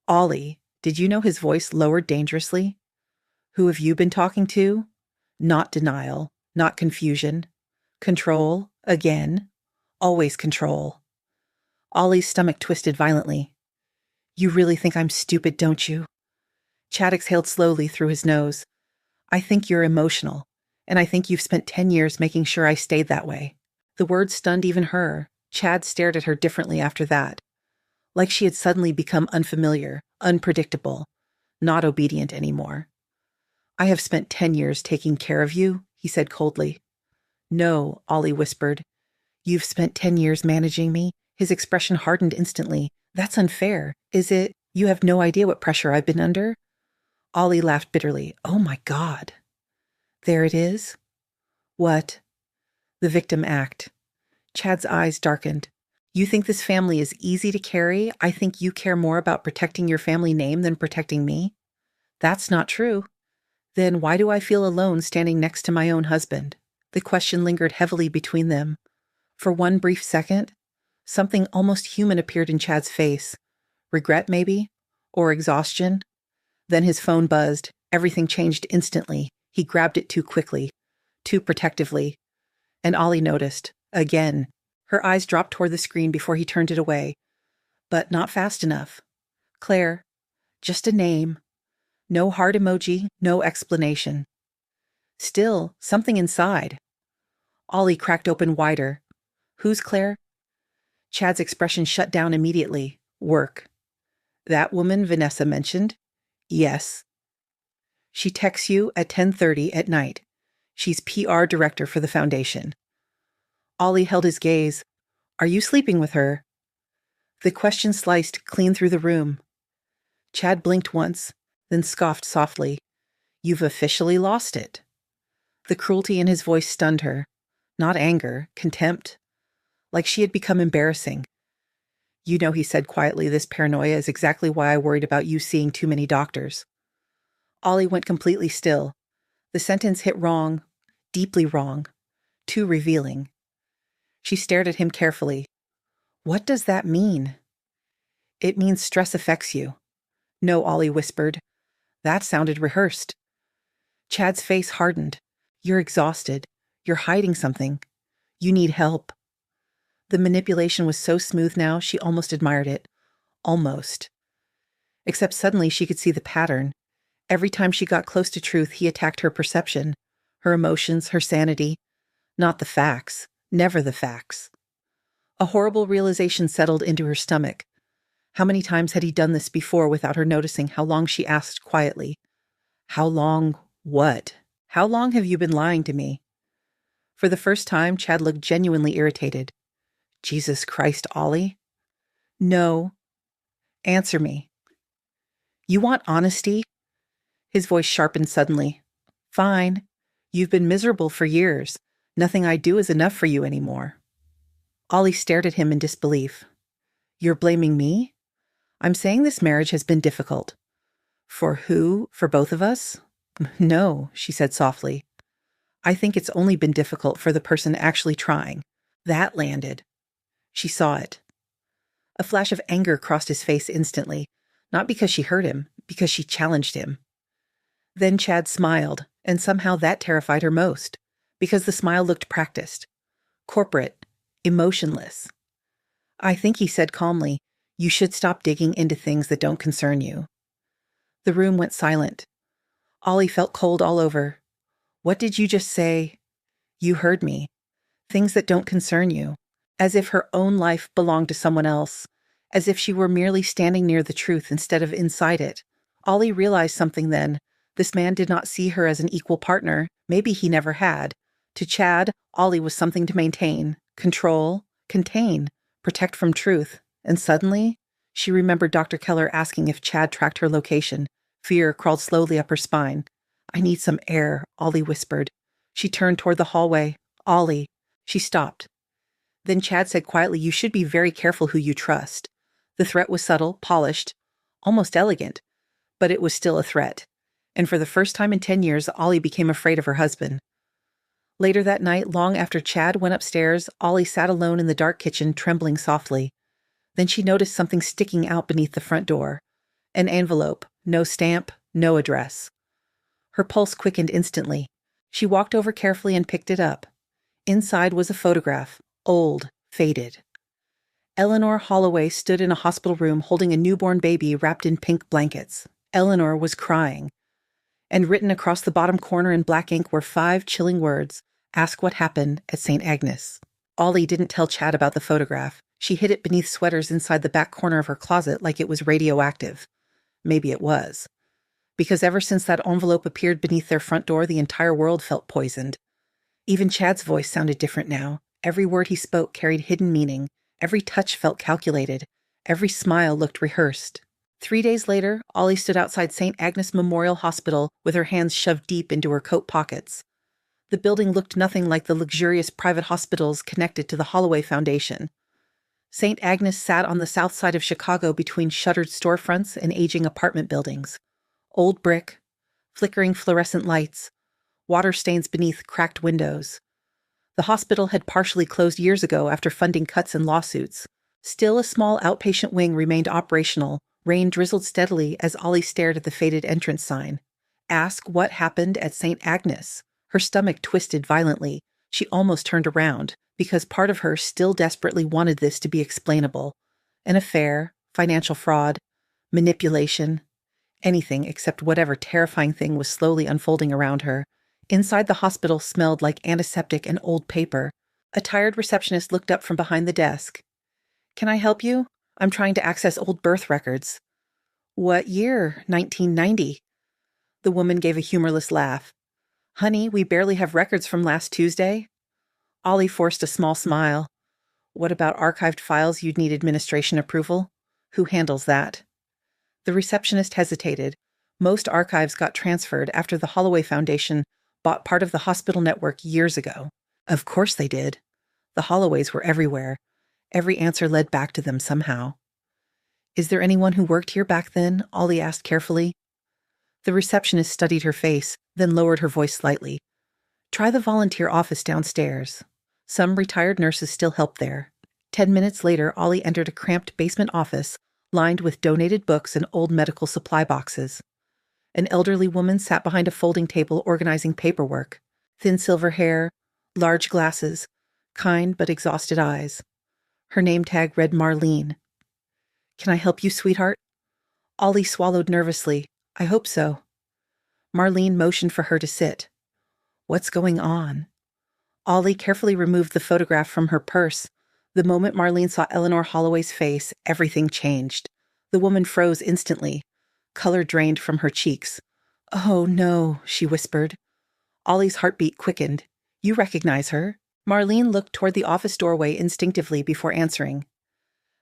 Ollie, did you know his voice lowered dangerously? Who have you been talking to? Not denial, not confusion. Control, again. Always control. Ollie's stomach twisted violently. You really think I'm stupid, don't you? Chad exhaled slowly through his nose. I think you're emotional, and I think you've spent 10 years making sure I stayed that way. The words stunned even her. Chad stared at her differently after that, like she had suddenly become unfamiliar, unpredictable, not obedient anymore. I have spent 10 years taking care of you, he said coldly. No, Ollie whispered. You've spent 10 years managing me? His expression hardened instantly. That's unfair. Is it? You have no idea what pressure I've been under? Ollie laughed bitterly. Oh my God. There it is. What? The victim act. Chad's eyes darkened. You think this family is easy to carry? I think you care more about protecting your family name than protecting me. That's not true. Then why do I feel alone standing next to my own husband? The question lingered heavily between them. For one brief second, something almost human appeared in Chad's face. Regret, maybe? Or exhaustion? Then his phone buzzed. Everything changed instantly. He grabbed it too quickly, too protectively. And Ollie noticed. Again. Her eyes dropped toward the screen before he turned it away. But not fast enough. Claire. Just a name. No heart emoji, no explanation. Still, something inside. Ollie cracked open wider. Who's Claire? Chad's expression shut down immediately. Work. That woman Vanessa mentioned? Yes. She texts you at 10:30 at night. She's PR director for the foundation. Ollie held his gaze. Are you sleeping with her? The question sliced clean through the room. Chad blinked once, then scoffed softly. You've officially lost it. The cruelty in his voice stunned her. Not anger, contempt. Like she had become embarrassing. You know, he said quietly, this paranoia is exactly why I worried about you seeing too many doctors. Ollie went completely still. The sentence hit wrong, deeply wrong, too revealing. She stared at him carefully. What does that mean? It means stress affects you. No, Ollie whispered. That sounded rehearsed. Chad's face hardened. You're exhausted. You're hiding something. You need help. The manipulation was so smooth now, she almost admired it. Almost. Except suddenly she could see the pattern. Every time she got close to truth, he attacked her perception, her emotions, her sanity. Not the facts. Never the facts. A horrible realization settled into her stomach. How many times had he done this before without her noticing? How long, she asked quietly. How long what? How long have you been lying to me? For the first time, Chad looked genuinely irritated. Jesus Christ, Ollie? No. Answer me. You want honesty? His voice sharpened suddenly. Fine. You've been miserable for years. Nothing I do is enough for you anymore. Ollie stared at him in disbelief. You're blaming me? I'm saying this marriage has been difficult. For who? For both of us? No, she said softly. I think it's only been difficult for the person actually trying. That landed. She saw it. A flash of anger crossed his face instantly, not because she hurt him, because she challenged him. Then Chad smiled, and somehow that terrified her most, because the smile looked practiced, corporate, emotionless. I think he said calmly, you should stop digging into things that don't concern you. The room went silent. Ollie felt cold all over. What did you just say? You heard me. Things that don't concern you. As if her own life belonged to someone else. As if she were merely standing near the truth instead of inside it. Ollie realized something then. This man did not see her as an equal partner. Maybe he never had. To Chad, Ollie was something to maintain, control, contain, protect from truth. And suddenly, she remembered Dr. Keller asking if Chad tracked her location. Fear crawled slowly up her spine. I need some air, Ollie whispered. She turned toward the hallway. Ollie. She stopped. Then Chad said quietly, you should be very careful who you trust. The threat was subtle, polished, almost elegant, but it was still a threat. And for the first time in 10 years, Ollie became afraid of her husband. Later that night, long after Chad went upstairs, Ollie sat alone in the dark kitchen, trembling softly. Then she noticed something sticking out beneath the front door. An envelope, no stamp, no address. Her pulse quickened instantly. She walked over carefully and picked it up. Inside was a photograph, old, faded. Eleanor Holloway stood in a hospital room holding a newborn baby wrapped in pink blankets. Eleanor was crying. And written across the bottom corner in black ink were 5 chilling words, ask what happened at St. Agnes. Ollie didn't tell Chad about the photograph. She hid it beneath sweaters inside the back corner of her closet like it was radioactive. Maybe it was. Because ever since that envelope appeared beneath their front door, the entire world felt poisoned. Even Chad's voice sounded different now. Every word he spoke carried hidden meaning. Every touch felt calculated. Every smile looked rehearsed. 3 days later, Ollie stood outside St. Agnes Memorial Hospital with her hands shoved deep into her coat pockets. The building looked nothing like the luxurious private hospitals connected to the Holloway Foundation. St. Agnes sat on the south side of Chicago between shuttered storefronts and aging apartment buildings. Old brick, flickering fluorescent lights, water stains beneath cracked windows. The hospital had partially closed years ago after funding cuts and lawsuits. Still, a small outpatient wing remained operational. Rain drizzled steadily as Ollie stared at the faded entrance sign. Ask what happened at St. Agnes. Her stomach twisted violently. She almost turned around, because part of her still desperately wanted this to be explainable. An affair, financial fraud, manipulation, anything except whatever terrifying thing was slowly unfolding around her. Inside the hospital smelled like antiseptic and old paper. A tired receptionist looked up from behind the desk. Can I help you? I'm trying to access old birth records. What year? 1990. The woman gave a humorless laugh. Honey, we barely have records from last Tuesday. Ollie forced a small smile. What about archived files you'd need administration approval? Who handles that? The receptionist hesitated. Most archives got transferred after the Holloway Foundation bought part of the hospital network years ago. Of course they did. The Holloways were everywhere. Every answer led back to them somehow. Is there anyone who worked here back then? Ollie asked carefully. The receptionist studied her face, then lowered her voice slightly. Try the volunteer office downstairs. Some retired nurses still help there. 10 minutes later, Ollie entered a cramped basement office lined with donated books and old medical supply boxes. An elderly woman sat behind a folding table organizing paperwork. Thin silver hair, large glasses, kind but exhausted eyes. Her name tag read Marlene. Can I help you, sweetheart? Ollie swallowed nervously. I hope so. Marlene motioned for her to sit. What's going on? Ollie carefully removed the photograph from her purse. The moment Marlene saw Eleanor Holloway's face, everything changed. The woman froze instantly. Color drained from her cheeks. Oh, no, she whispered. Ollie's heartbeat quickened. You recognize her? Marlene looked toward the office doorway instinctively before answering.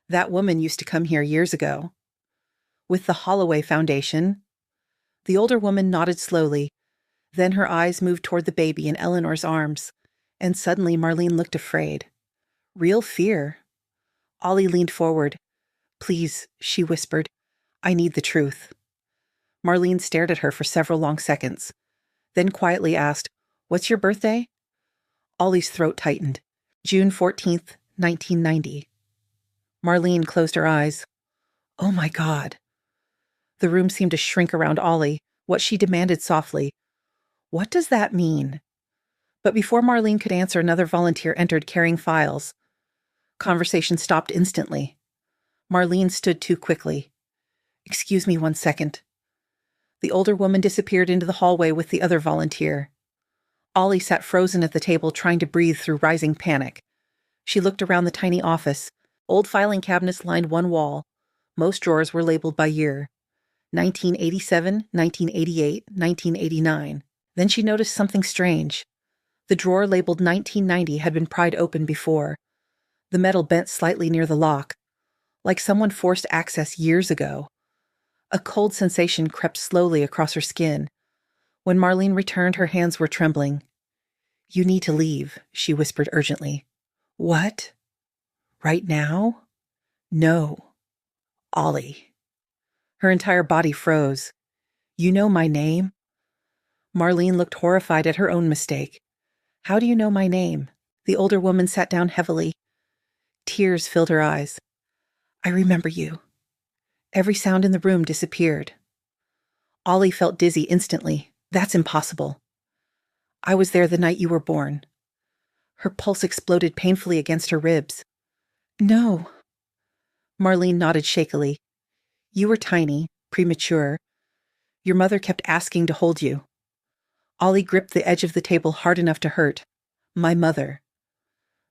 That woman used to come here years ago. With the Holloway Foundation. The older woman nodded slowly. Then her eyes moved toward the baby in Eleanor's arms. And suddenly Marlene looked afraid. Real fear. Ollie leaned forward. Please, she whispered. I need the truth. Marlene stared at her for several long seconds. Then quietly asked, What's your birthday? Ollie's throat tightened. June 14th, 1990. Marlene closed her eyes. Oh my God. The room seemed to shrink around Ollie. What she demanded softly. What does that mean? But before Marlene could answer, another volunteer entered carrying files. Conversation stopped instantly. Marlene stood too quickly. Excuse me 1 second. The older woman disappeared into the hallway with the other volunteer. Ollie sat frozen at the table, trying to breathe through rising panic. She looked around the tiny office. Old filing cabinets lined one wall. Most drawers were labeled by year. 1987, 1988, 1989. Then she noticed something strange. The drawer labeled 1990 had been pried open before. The metal bent slightly near the lock, like someone forced access years ago. A cold sensation crept slowly across her skin. When Marlene returned, her hands were trembling. "You need to leave," she whispered urgently. "What? Right now?" "No. Ollie." Her entire body froze. "You know my name?" Marlene looked horrified at her own mistake. "How do you know my name?" The older woman sat down heavily. Tears filled her eyes. "I remember you." Every sound in the room disappeared. Ollie felt dizzy instantly. "That's impossible." "I was there the night you were born." Her pulse exploded painfully against her ribs. "No." Marlene nodded shakily. "You were tiny, premature. Your mother kept asking to hold you." Ollie gripped the edge of the table hard enough to hurt. "My mother."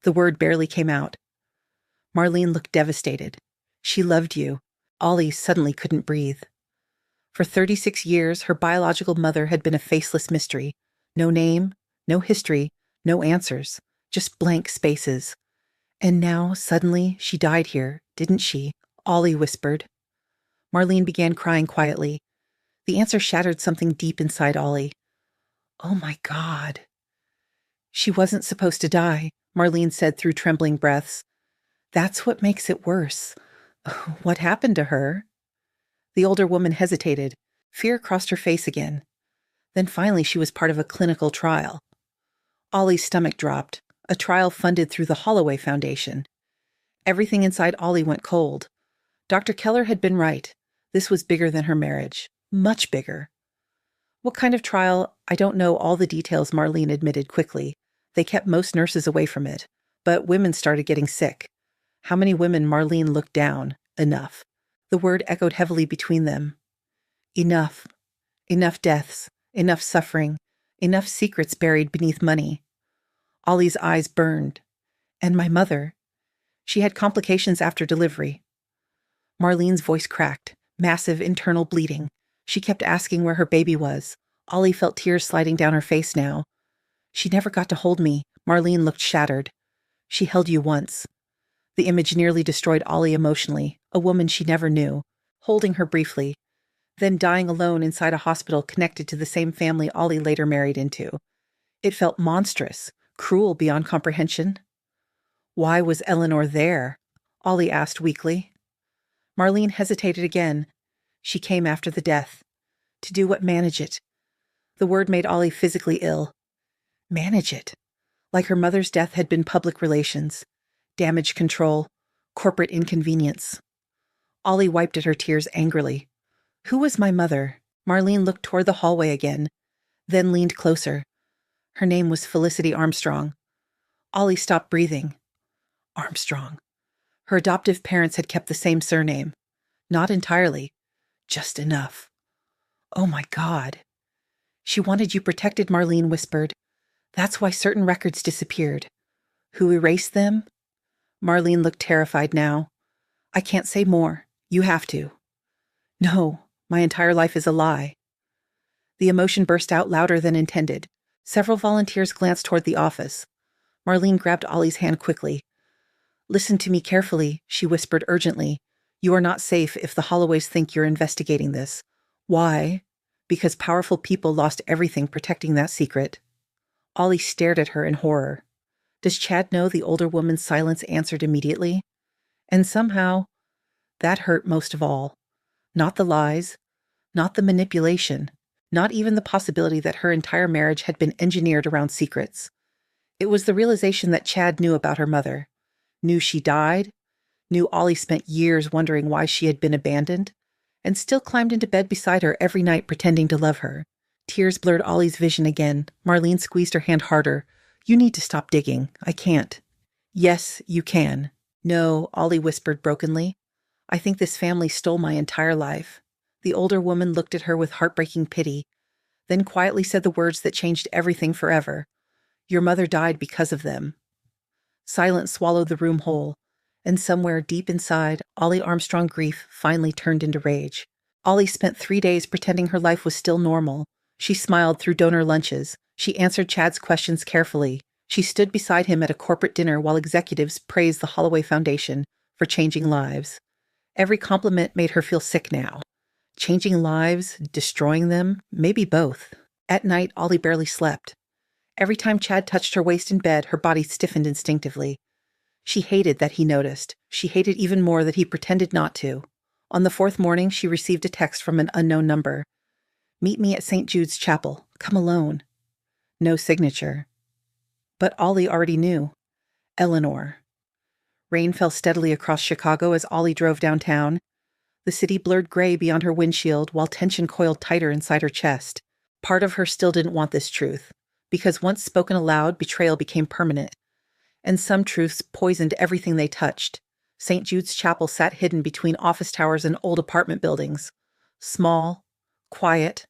The word barely came out. Marlene looked devastated. "She loved you." Ollie suddenly couldn't breathe. For 36 years, her biological mother had been a faceless mystery. No name, no history, no answers, just blank spaces. And now, suddenly, she died here, didn't she? Ollie whispered. Marlene began crying quietly. The answer shattered something deep inside Ollie. "Oh my God." "She wasn't supposed to die," Marlene said through trembling breaths. "That's what makes it worse." "What happened to her?" The older woman hesitated. Fear crossed her face again. Then finally she was part of a clinical trial. Ollie's stomach dropped. A trial funded through the Holloway Foundation. Everything inside Ollie went cold. Dr. Keller had been right. This was bigger than her marriage. Much bigger. "What kind of trial? I don't know all the details," Marlene admitted quickly. They kept most nurses away from it. But women started getting sick. How many women? Marlene looked down. Enough. The word echoed heavily between them. Enough. Enough deaths. Enough suffering. Enough secrets buried beneath money. Ollie's eyes burned. And my mother. She had complications after delivery. Marlene's voice cracked. Massive internal bleeding. She kept asking where her baby was. Ollie felt tears sliding down her face now. "She never got to hold me." Marlene looked shattered. "She held you once." The image nearly destroyed Ollie emotionally, a woman she never knew, holding her briefly, then dying alone inside a hospital connected to the same family Ollie later married into. It felt monstrous, cruel beyond comprehension. "Why was Eleanor there?" Ollie asked weakly. Marlene hesitated again. "She came after the death. To do what? Manage it." The word made Ollie physically ill. Manage it. Like her mother's death had been public relations. Damage control. Corporate inconvenience. Ollie wiped at her tears angrily. "Who was my mother?" Marlene looked toward the hallway again, then leaned closer. Her name was Felicity Armstrong. Ollie stopped breathing. Armstrong. Her adoptive parents had kept the same surname. Not entirely. Just enough. "Oh my God." "She wanted you protected," Marlene whispered. "That's why certain records disappeared." "Who erased them?" Marlene looked terrified now. "I can't say more. You have to." "No, my entire life is a lie." The emotion burst out louder than intended. Several volunteers glanced toward the office. Marlene grabbed Ollie's hand quickly. "Listen to me carefully," she whispered urgently. "You are not safe if the Holloways think you're investigating this." "Why?" "Because powerful people lost everything protecting that secret." Ollie stared at her in horror. Does Chad know? The older woman's silence answered immediately. And somehow, that hurt most of all. Not the lies, not the manipulation, not even the possibility that her entire marriage had been engineered around secrets. It was the realization that Chad knew about her mother, knew she died, knew Ollie spent years wondering why she had been abandoned, and still climbed into bed beside her every night pretending to love her. Tears blurred Ollie's vision again. Marlene squeezed her hand harder. "You need to stop digging. I can't." "Yes, you can." "No," Ollie whispered brokenly. "I think this family stole my entire life." The older woman looked at her with heartbreaking pity, then quietly said the words that changed everything forever. "Your mother died because of them." Silence swallowed the room whole, and somewhere deep inside, Ollie Armstrong grief finally turned into rage. Ollie spent 3 days pretending her life was still normal. She smiled through donor lunches. She answered Chad's questions carefully. She stood beside him at a corporate dinner while executives praised the Holloway Foundation for changing lives. Every compliment made her feel sick now. Changing lives, destroying them, maybe both. At night, Ollie barely slept. Every time Chad touched her waist in bed, her body stiffened instinctively. She hated that he noticed. She hated even more that he pretended not to. On the fourth morning, she received a text from an unknown number. "Meet me at St. Jude's Chapel. Come alone." No signature. But Ollie already knew. Eleanor. Rain fell steadily across Chicago as Ollie drove downtown. The city blurred gray beyond her windshield while tension coiled tighter inside her chest. Part of her still didn't want this truth, because once spoken aloud, betrayal became permanent. And some truths poisoned everything they touched. St. Jude's Chapel sat hidden between office towers and old apartment buildings. Small, quiet,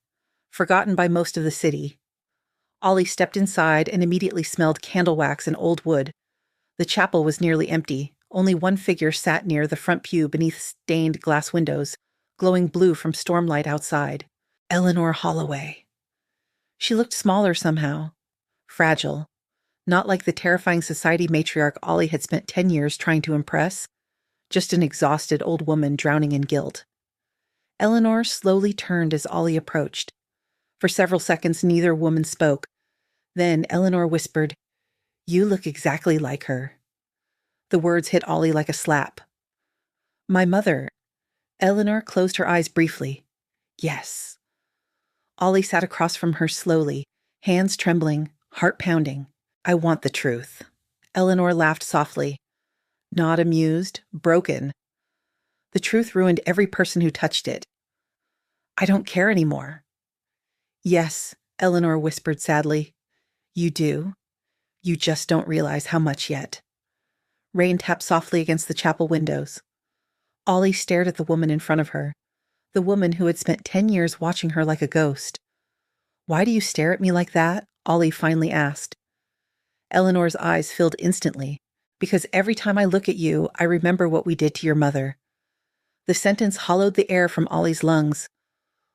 forgotten by most of the city. Ollie stepped inside and immediately smelled candle wax and old wood. The chapel was nearly empty. Only one figure sat near the front pew beneath stained glass windows, glowing blue from stormlight outside. Eleanor Holloway. She looked smaller somehow. Fragile. Not like the terrifying society matriarch Ollie had spent 10 years trying to impress. Just an exhausted old woman drowning in guilt. Eleanor slowly turned as Ollie approached. For several seconds, neither woman spoke. Then Eleanor whispered, "You look exactly like her." The words hit Ollie like a slap. "My mother." Eleanor closed her eyes briefly. "Yes." Ollie sat across from her slowly, hands trembling, heart pounding. "I want the truth." Eleanor laughed softly. Not amused, broken. The truth ruined every person who touched it. "I don't care anymore." "Yes," Eleanor whispered sadly. "You do. You just don't realize how much yet." Rain tapped softly against the chapel windows. Ollie stared at the woman in front of her, the woman who had spent 10 years watching her like a ghost. "Why do you stare at me like that?" Ollie finally asked. Eleanor's eyes filled instantly. "Because every time I look at you, I remember what we did to your mother." The sentence hollowed the air from Ollie's lungs.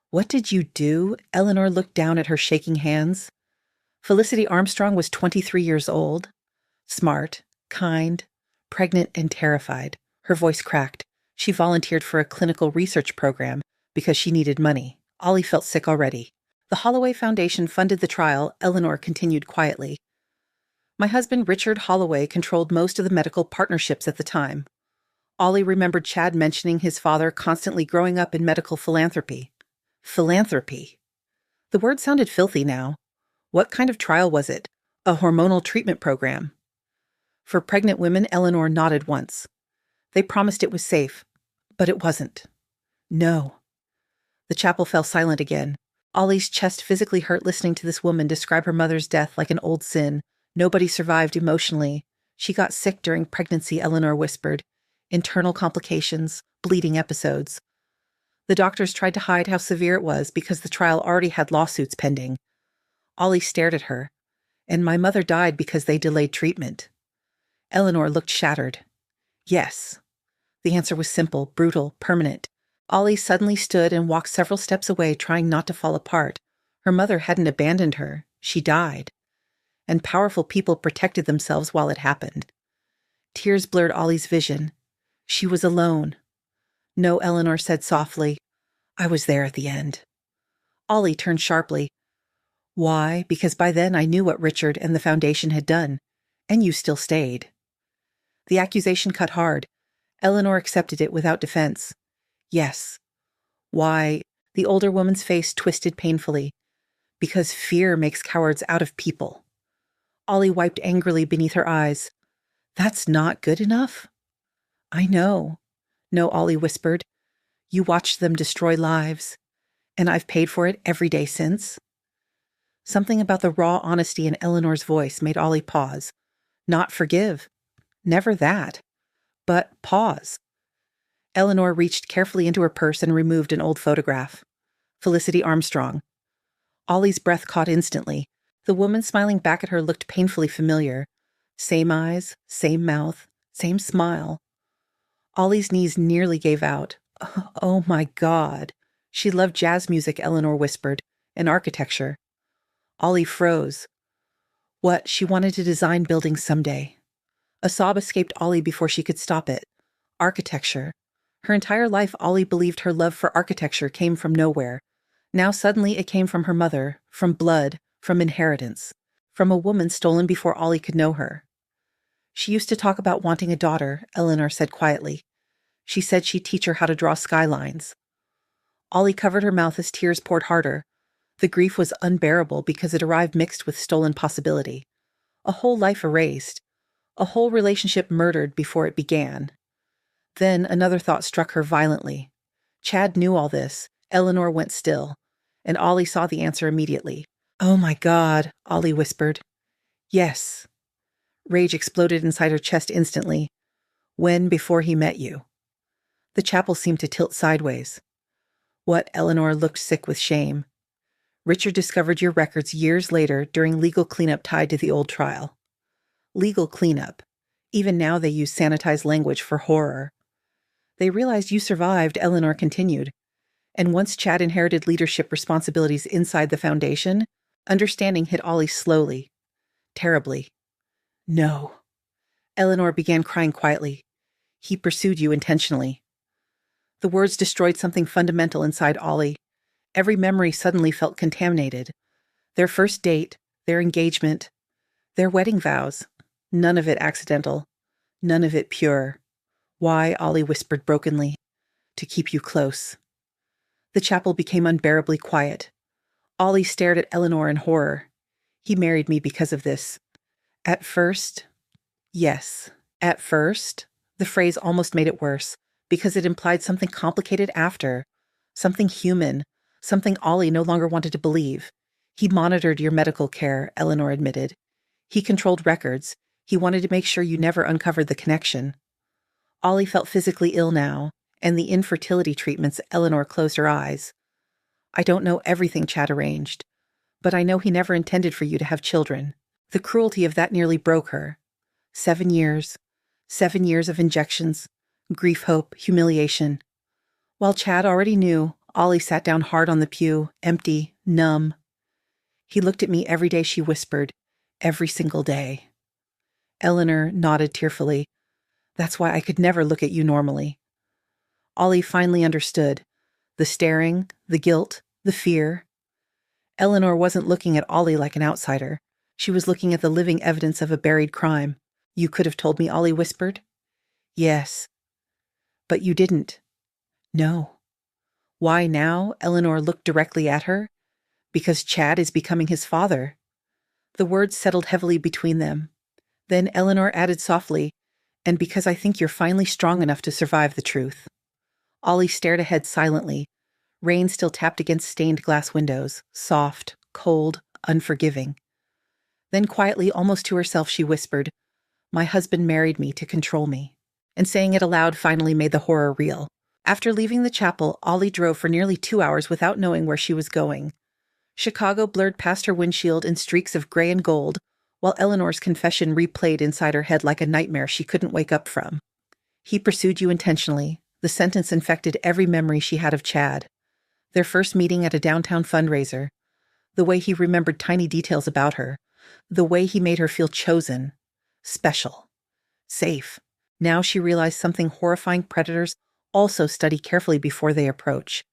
"What did you do?" Eleanor looked down at her shaking hands. Felicity Armstrong was 23 years old. Smart, kind, pregnant and terrified. Her voice cracked. She volunteered for a clinical research program because she needed money. Ollie felt sick already. "The Holloway Foundation funded the trial," Eleanor continued quietly. "My husband, Richard Holloway, controlled most of the medical partnerships at the time." Ollie remembered Chad mentioning his father constantly growing up in medical philanthropy. Philanthropy. The word sounded filthy now. What kind of trial was it? A hormonal treatment program? For pregnant women, Eleanor nodded once. They promised it was safe, but it wasn't. No. The chapel fell silent again. Ollie's chest physically hurt listening to this woman describe her mother's death like an old sin. Nobody survived emotionally. She got sick during pregnancy, Eleanor whispered. Internal complications, bleeding episodes. The doctors tried to hide how severe it was because the trial already had lawsuits pending. Ollie stared at her. "And my mother died because they delayed treatment." Eleanor looked shattered. "Yes." The answer was simple, brutal, permanent. Ollie suddenly stood and walked several steps away, trying not to fall apart. Her mother hadn't abandoned her. She died. And powerful people protected themselves while it happened. Tears blurred Ollie's vision. She was alone. "No," Eleanor said softly. "I was there at the end." Ollie turned sharply. "Why?" "Because by then I knew what Richard and the foundation had done. And you still stayed." The accusation cut hard. Eleanor accepted it without defense. "Yes." "Why?" The older woman's face twisted painfully. "Because fear makes cowards out of people." Ollie wiped angrily beneath her eyes. "That's not good enough?" "I know." "No," Ollie whispered. "You watched them destroy lives. And I've paid for it every day since." Something about the raw honesty in Eleanor's voice made Ollie pause. Not forgive. Never that. But pause. Eleanor reached carefully into her purse and removed an old photograph. Felicity Armstrong. Ollie's breath caught instantly. The woman smiling back at her looked painfully familiar. Same eyes, same mouth, same smile. Ollie's knees nearly gave out. "Oh my God." "She loved jazz music," Eleanor whispered, "and architecture." Ollie froze. "What? She wanted to design buildings someday." A sob escaped Ollie before she could stop it. Architecture. Her entire life, Ollie believed her love for architecture came from nowhere. Now suddenly it came from her mother, from blood, from inheritance, from a woman stolen before Ollie could know her. She used to talk about wanting a daughter, Eleanor said quietly. She said she'd teach her how to draw skylines. Ollie covered her mouth as tears poured harder. The grief was unbearable because it arrived mixed with stolen possibility. A whole life erased. A whole relationship murdered before it began. Then another thought struck her violently. Chad knew all this. Eleanor went still, and Ollie saw the answer immediately. "Oh my God," Ollie whispered. "Yes." Rage exploded inside her chest instantly. "When before he met you?" The chapel seemed to tilt sideways. "What?" Eleanor looked sick with shame. "Richard discovered your records years later during legal cleanup tied to the old trial." Legal cleanup. Even now they use sanitized language for horror. "They realized you survived," Eleanor continued. "And once Chad inherited leadership responsibilities inside the foundation, understanding hit Ollie slowly. Terribly." "No." Eleanor began crying quietly. "He pursued you intentionally." The words destroyed something fundamental inside Ollie. Every memory suddenly felt contaminated. Their first date, their engagement, their wedding vows. None of it accidental. None of it pure. "Why?" Ollie whispered brokenly. "To keep you close." The chapel became unbearably quiet. Ollie stared at Eleanor in horror. "He married me because of this." "At first?" "Yes. At first?" The phrase almost made it worse, because it implied something complicated after. Something human. Something Ollie no longer wanted to believe. "He monitored your medical care," Eleanor admitted. "He controlled records. He wanted to make sure you never uncovered the connection." Ollie felt physically ill now, and the infertility treatments. Eleanor closed her eyes. "I don't know everything Chad arranged, but I know he never intended for you to have children." The cruelty of that nearly broke her. 7 years. 7 years of injections, grief, hope, humiliation. While Chad already knew, Ollie sat down hard on the pew, empty, numb. "He looked at me every day," she whispered. "Every single day." Eleanor nodded tearfully. "That's why I could never look at you normally." Ollie finally understood. The staring, the guilt, the fear. Eleanor wasn't looking at Ollie like an outsider. She was looking at the living evidence of a buried crime. "You could have told me," Ollie whispered. "Yes." "But you didn't." "No." "Why now?" Eleanor looked directly at her. "Because Chad is becoming his father." The words settled heavily between them. Then Eleanor added softly, "And because I think you're finally strong enough to survive the truth." Ollie stared ahead silently. Rain still tapped against stained glass windows, soft, cold, unforgiving. Then quietly, almost to herself, she whispered, "My husband married me to control me." And saying it aloud finally made the horror real. After leaving the chapel, Ollie drove for nearly 2 hours without knowing where she was going. Chicago blurred past her windshield in streaks of gray and gold, while Eleanor's confession replayed inside her head like a nightmare she couldn't wake up from. "He pursued you intentionally." The sentence infected every memory she had of Chad. Their first meeting at a downtown fundraiser. The way he remembered tiny details about her. The way he made her feel chosen. Special. Safe. Now she realized something horrifying predators also study carefully before they approach.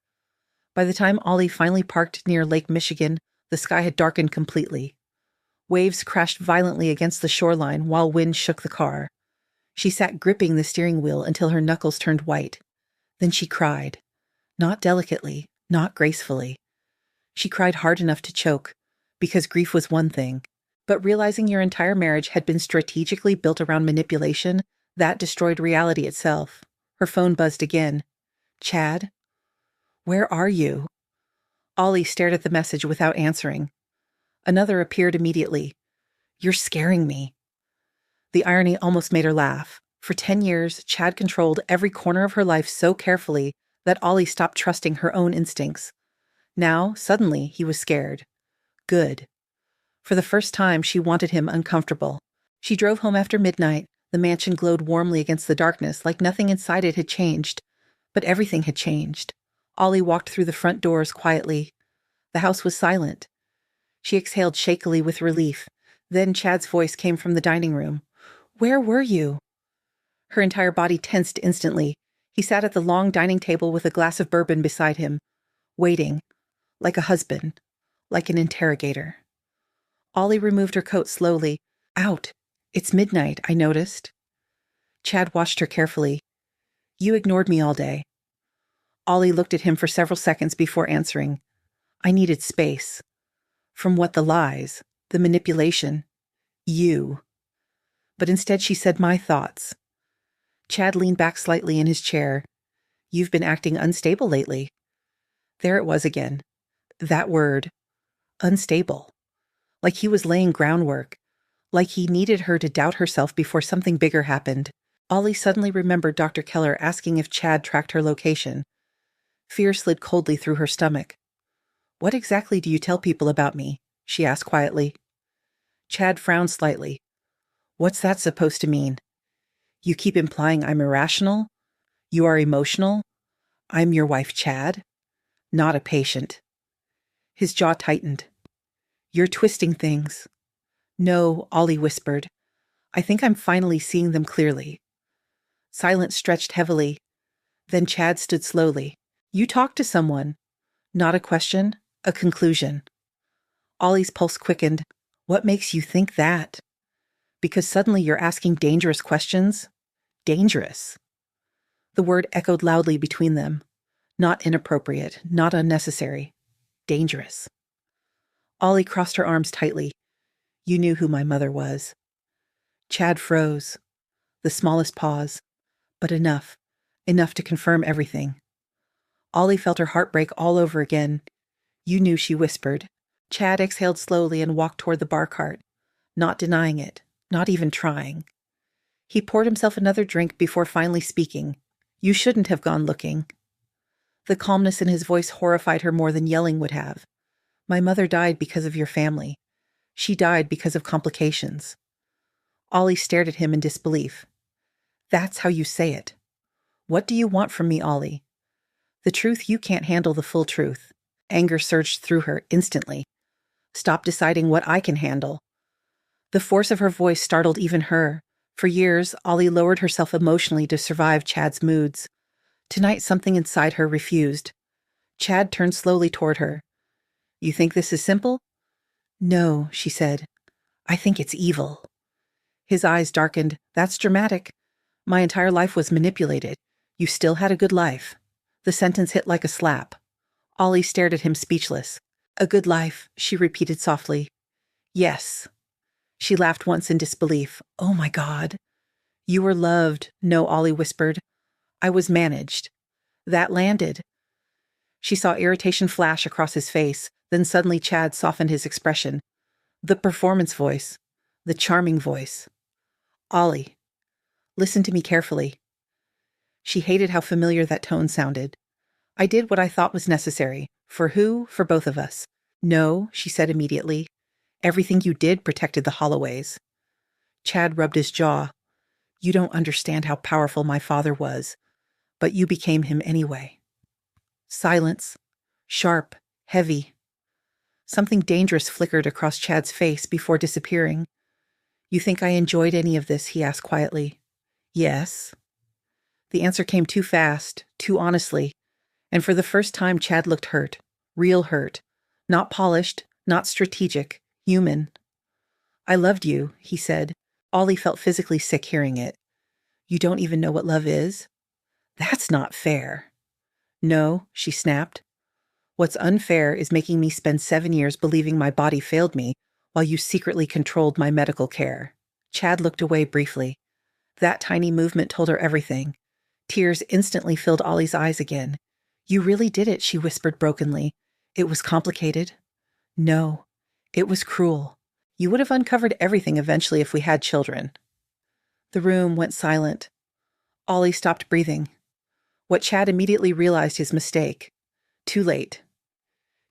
By the time Ollie finally parked near Lake Michigan, the sky had darkened completely. Waves crashed violently against the shoreline while wind shook the car. She sat gripping the steering wheel until her knuckles turned white. Then she cried. Not delicately, not gracefully. She cried hard enough to choke, because grief was one thing. But realizing your entire marriage had been strategically built around manipulation, that destroyed reality itself. Her phone buzzed again. "Chad? Where are you?" Ollie stared at the message without answering. Another appeared immediately. "You're scaring me." The irony almost made her laugh. For 10 years, Chad controlled every corner of her life so carefully that Ollie stopped trusting her own instincts. Now, suddenly, he was scared. Good. For the first time, she wanted him uncomfortable. She drove home after midnight. The mansion glowed warmly against the darkness, like nothing inside it had changed. But everything had changed. Ollie walked through the front doors quietly. The house was silent. She exhaled shakily with relief. Then Chad's voice came from the dining room. "Where were you?" Her entire body tensed instantly. He sat at the long dining table with a glass of bourbon beside him, waiting. like a husband, like an interrogator. Ollie removed her coat slowly. Out. It's midnight, I noticed. Chad watched her carefully. You ignored me all day. Ollie looked at him for several seconds before answering. I needed space. From what? The lies, the manipulation. You. But instead she said my thoughts. Chad leaned back slightly in his chair. You've been acting unstable lately. There it was again. That word. Unstable. Like he was laying groundwork. Like he needed her to doubt herself before something bigger happened. Ollie suddenly remembered Dr. Keller asking if Chad tracked her location. Fear slid coldly through her stomach. What exactly do you tell people about me? She asked quietly. Chad frowned slightly. What's that supposed to mean? You keep implying I'm irrational? You are emotional? I'm your wife, Chad? Not a patient. His jaw tightened. You're twisting things. No, Ollie whispered. I think I'm finally seeing them clearly. Silence stretched heavily. Then Chad stood slowly. You talked to someone. Not a question, a conclusion. Ollie's pulse quickened. What makes you think that? Because suddenly you're asking dangerous questions? Dangerous. The word echoed loudly between them. Not inappropriate, not unnecessary. Dangerous. Ollie crossed her arms tightly. You knew who my mother was. Chad froze. The smallest pause. But enough. Enough to confirm everything. Ollie felt her heart break all over again. You knew, she whispered. Chad exhaled slowly and walked toward the bar cart, not denying it, not even trying. He poured himself another drink before finally speaking. You shouldn't have gone looking. The calmness in his voice horrified her more than yelling would have. My mother died because of your family. She died because of complications. Ollie stared at him in disbelief. That's how you say it. What do you want from me, Ollie? The truth, you can't handle the full truth. Anger surged through her instantly. Stop deciding what I can handle. The force of her voice startled even her. For years, Ollie lowered herself emotionally to survive Chad's moods. Tonight, something inside her refused. Chad turned slowly toward her. You think this is simple? No, she said. I think it's evil. His eyes darkened. That's dramatic. My entire life was manipulated. You still had a good life. The sentence hit like a slap. Ollie stared at him speechless. A good life, she repeated softly. Yes. She laughed once in disbelief. Oh my God. You were loved. No, Ollie whispered. I was managed. That landed. She saw irritation flash across his face. Then suddenly Chad softened his expression. The performance voice. The charming voice. Ollie. Listen to me carefully. She hated how familiar that tone sounded. I did what I thought was necessary. For who? For both of us. No, she said immediately. Everything you did protected the Holloways. Chad rubbed his jaw. You don't understand how powerful my father was, but you became him anyway. Silence. Sharp. Heavy. Something dangerous flickered across Chad's face before disappearing. You think I enjoyed any of this? He asked quietly. Yes. The answer came too fast, too honestly, and for the first time Chad looked hurt. Real hurt. Not polished, not strategic, human. I loved you, he said. Ollie felt physically sick hearing it. You don't even know what love is? That's not fair. No, she snapped. What's unfair is making me spend 7 years believing my body failed me while you secretly controlled my medical care. Chad looked away briefly. That tiny movement told her everything. Tears instantly filled Ollie's eyes again. You really did it, she whispered brokenly. It was complicated. No, it was cruel. You would have uncovered everything eventually if we had children. The room went silent. Ollie stopped breathing. What Chad immediately realized his mistake. Too late.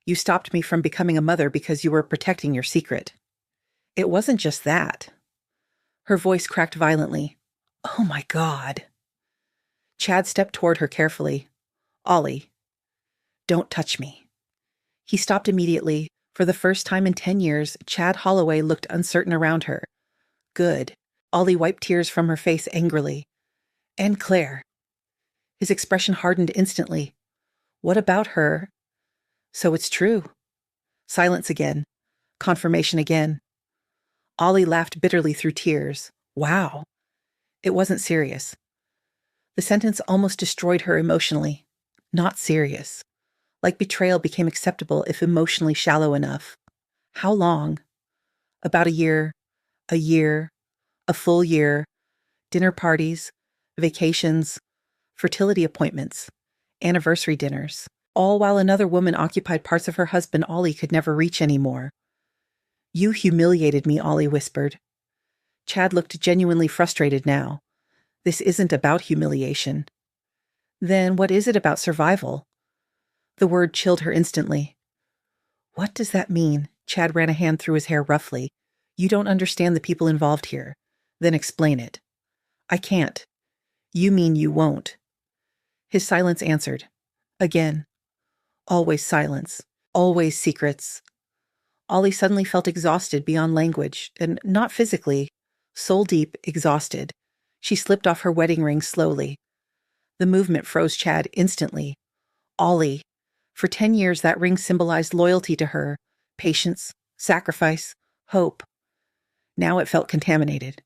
You stopped me from becoming a mother because you were protecting your secret. It wasn't just that. Her voice cracked violently. Oh my God. Chad stepped toward her carefully. Ollie, don't touch me. He stopped immediately. For the first time in 10 years, Chad Holloway looked uncertain around her. Good. Ollie wiped tears from her face angrily. And Claire. His expression hardened instantly. What about her? So it's true. Silence again. Confirmation again. Ollie laughed bitterly through tears. Wow. It wasn't serious. The sentence almost destroyed her emotionally. Not serious. Like betrayal became acceptable if emotionally shallow enough. How long? About a year, a full year, dinner parties, vacations, fertility appointments, anniversary dinners, all while another woman occupied parts of her husband Ollie could never reach anymore. You humiliated me, Ollie whispered. Chad looked genuinely frustrated now. This isn't about humiliation. Then what is it about survival? The word chilled her instantly. What does that mean? Chad ran a hand through his hair roughly. You don't understand the people involved here. Then explain it. I can't. You mean you won't. His silence answered. Again. Always silence. Always secrets. Ollie suddenly felt exhausted beyond language, and not physically, soul-deep exhausted. She slipped off her wedding ring slowly. The movement froze Chad instantly. Ollie. For 10 years that ring symbolized loyalty to her, patience, sacrifice, hope. Now it felt contaminated.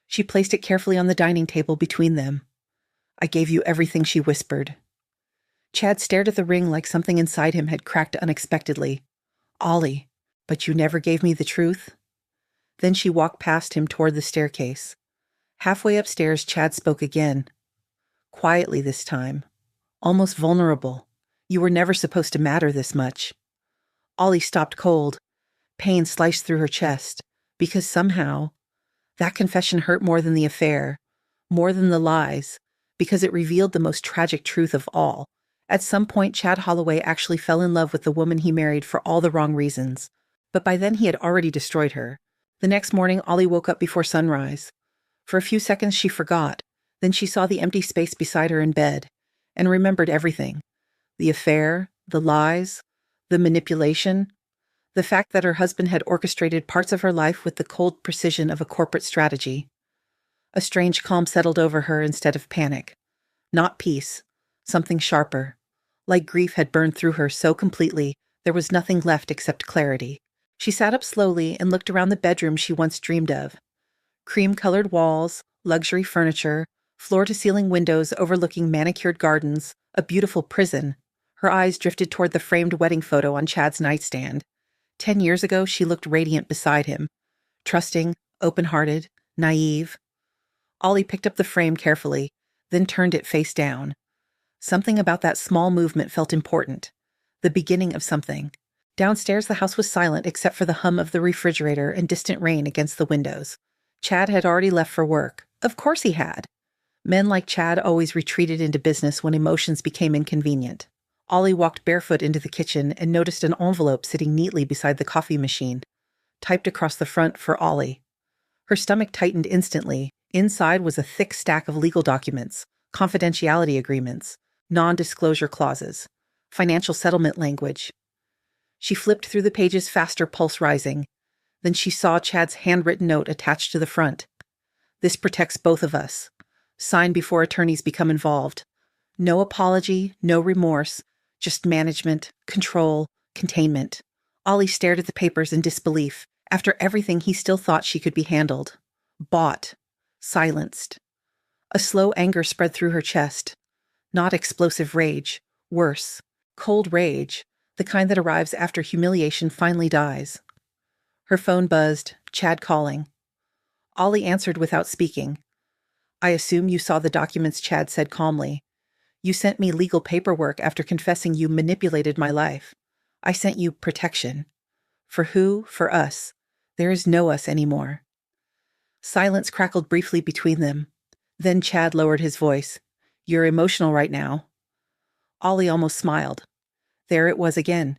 She placed it carefully on the dining table between them. I gave you everything, she whispered. Chad stared at the ring like something inside him had cracked unexpectedly. Ollie, but you never gave me the truth? Then she walked past him toward the staircase. Halfway upstairs, Chad spoke again. Quietly this time. Almost vulnerable. You were never supposed to matter this much. Ollie stopped cold. Pain sliced through her chest. Because somehow, that confession hurt more than the affair, more than the lies, because it revealed the most tragic truth of all. At some point, Chad Holloway actually fell in love with the woman he married for all the wrong reasons. But by then he had already destroyed her. The next morning, Ollie woke up before sunrise. For a few seconds she forgot. Then she saw the empty space beside her in bed, and remembered everything. The affair, the lies, the manipulation, the fact that her husband had orchestrated parts of her life with the cold precision of a corporate strategy. A strange calm settled over her instead of panic. Not peace, something sharper. Like grief had burned through her so completely, there was nothing left except clarity. She sat up slowly and looked around the bedroom she once dreamed of. Cream-colored walls, luxury furniture, floor-to-ceiling windows overlooking manicured gardens, a beautiful prison. Her eyes drifted toward the framed wedding photo on Chad's nightstand. 10 years ago, she looked radiant beside him. Trusting, open-hearted, naive. Ollie picked up the frame carefully, then turned it face down. Something about that small movement felt important. The beginning of something. Downstairs, the house was silent except for the hum of the refrigerator and distant rain against the windows. Chad had already left for work. Of course he had. Men like Chad always retreated into business when emotions became inconvenient. Ollie walked barefoot into the kitchen and noticed an envelope sitting neatly beside the coffee machine, typed across the front for Ollie. Her stomach tightened instantly. Inside was a thick stack of legal documents, confidentiality agreements, non-disclosure clauses, financial settlement language. She flipped through the pages faster, pulse rising. Then she saw Chad's handwritten note attached to the front. This protects both of us. Sign before attorneys become involved. No apology, no remorse, just management, control, containment. Ollie stared at the papers in disbelief. After everything, he still thought she could be handled. Bought. Silenced. A slow anger spread through her chest. Not explosive rage. Worse. Cold rage. The kind that arrives after humiliation finally dies. Her phone buzzed. Chad calling. Ollie answered without speaking. I assume you saw the documents, Chad said calmly. You sent me legal paperwork after confessing you manipulated my life. I sent you protection. For who? For us. There is no us anymore. Silence crackled briefly between them. Then Chad lowered his voice. You're emotional right now. Ollie almost smiled. There it was again.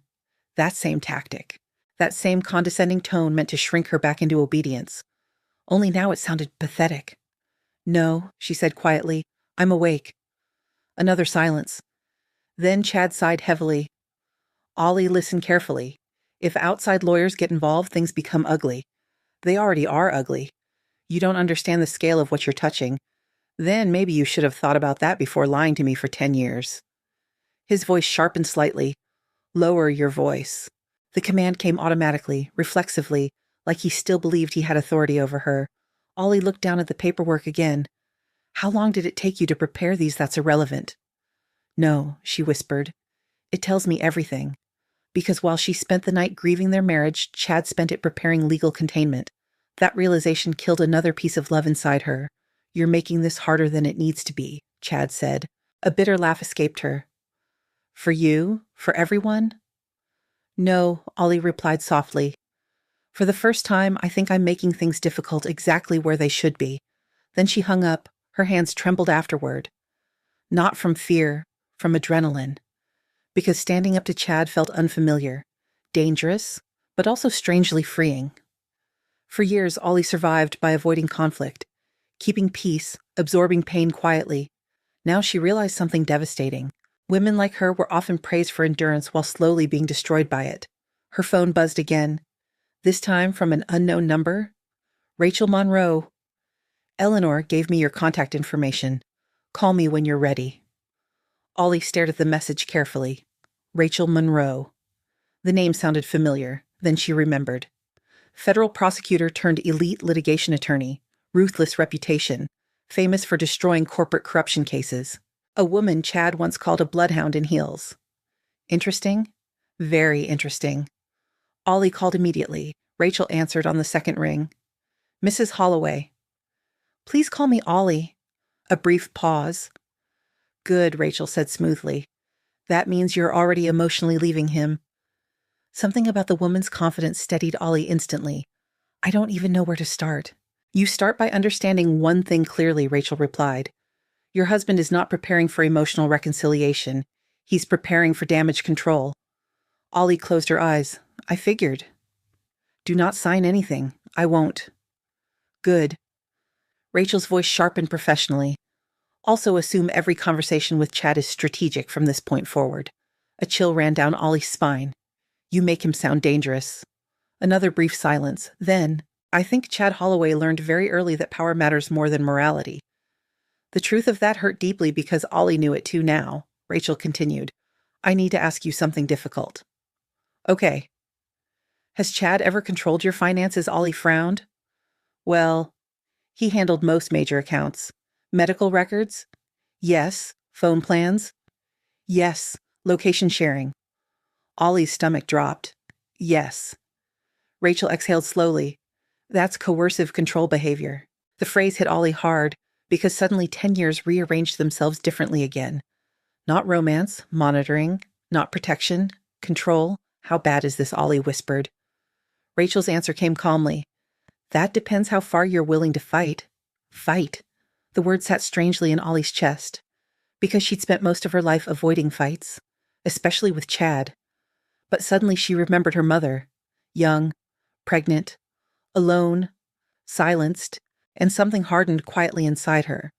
That same tactic. That same condescending tone meant to shrink her back into obedience. Only now it sounded pathetic. No, she said quietly. I'm awake. Another silence. Then Chad sighed heavily. Ollie, listen carefully. If outside lawyers get involved, things become ugly. They already are ugly. You don't understand the scale of what you're touching. Then maybe you should have thought about that before lying to me for 10 years. His voice sharpened slightly. Lower your voice. The command came automatically, reflexively, like he still believed he had authority over her. Ollie looked down at the paperwork again. How long did it take you to prepare these? That's irrelevant. No, she whispered. It tells me everything. Because while she spent the night grieving their marriage, Chad spent it preparing legal containment. That realization killed another piece of love inside her. You're making this harder than it needs to be, Chad said. A bitter laugh escaped her. For you? For everyone? No, Ollie replied softly. For the first time, I think I'm making things difficult exactly where they should be. Then she hung up. Her hands trembled afterward. Not from fear, from adrenaline. Because standing up to Chad felt unfamiliar, dangerous, but also strangely freeing. For years, Ollie survived by avoiding conflict, keeping peace, absorbing pain quietly. Now she realized something devastating. Women like her were often praised for endurance while slowly being destroyed by it. Her phone buzzed again, this time from an unknown number. Rachel Monroe. Eleanor gave me your contact information. Call me when you're ready. Ollie stared at the message carefully. Rachel Monroe. The name sounded familiar, then she remembered. Federal prosecutor turned elite litigation attorney, ruthless reputation, famous for destroying corporate corruption cases. A woman Chad once called a bloodhound in heels. Interesting? Very interesting. Ollie called immediately. Rachel answered on the second ring. Mrs. Holloway. Please call me Ollie. A brief pause. Good, Rachel said smoothly. That means you're already emotionally leaving him. Something about the woman's confidence steadied Ollie instantly. I don't even know where to start. You start by understanding one thing clearly, Rachel replied. Your husband is not preparing for emotional reconciliation. He's preparing for damage control. Ollie closed her eyes. I figured. Do not sign anything. I won't. Good. Rachel's voice sharpened professionally. Also assume every conversation with Chad is strategic from this point forward. A chill ran down Ollie's spine. You make him sound dangerous. Another brief silence. Then, I think Chad Holloway learned very early that power matters more than morality. The truth of that hurt deeply because Ollie knew it too now. Rachel continued. I need to ask you something difficult. Okay. Has Chad ever controlled your finances? Ollie frowned. Well, he handled most major accounts. Medical records? Yes. Phone plans? Yes. Location sharing? Ollie's stomach dropped. Yes. Rachel exhaled slowly. That's coercive control behavior. The phrase hit Ollie hard because suddenly 10 years rearranged themselves differently again. Not romance, monitoring, not protection, control. How bad is this? Ollie whispered. Rachel's answer came calmly. That depends how far you're willing to fight. Fight. The word sat strangely in Ollie's chest. Because she'd spent most of her life avoiding fights, especially with Chad. But suddenly she remembered her mother. Young, pregnant, alone, silenced, and something hardened quietly inside her.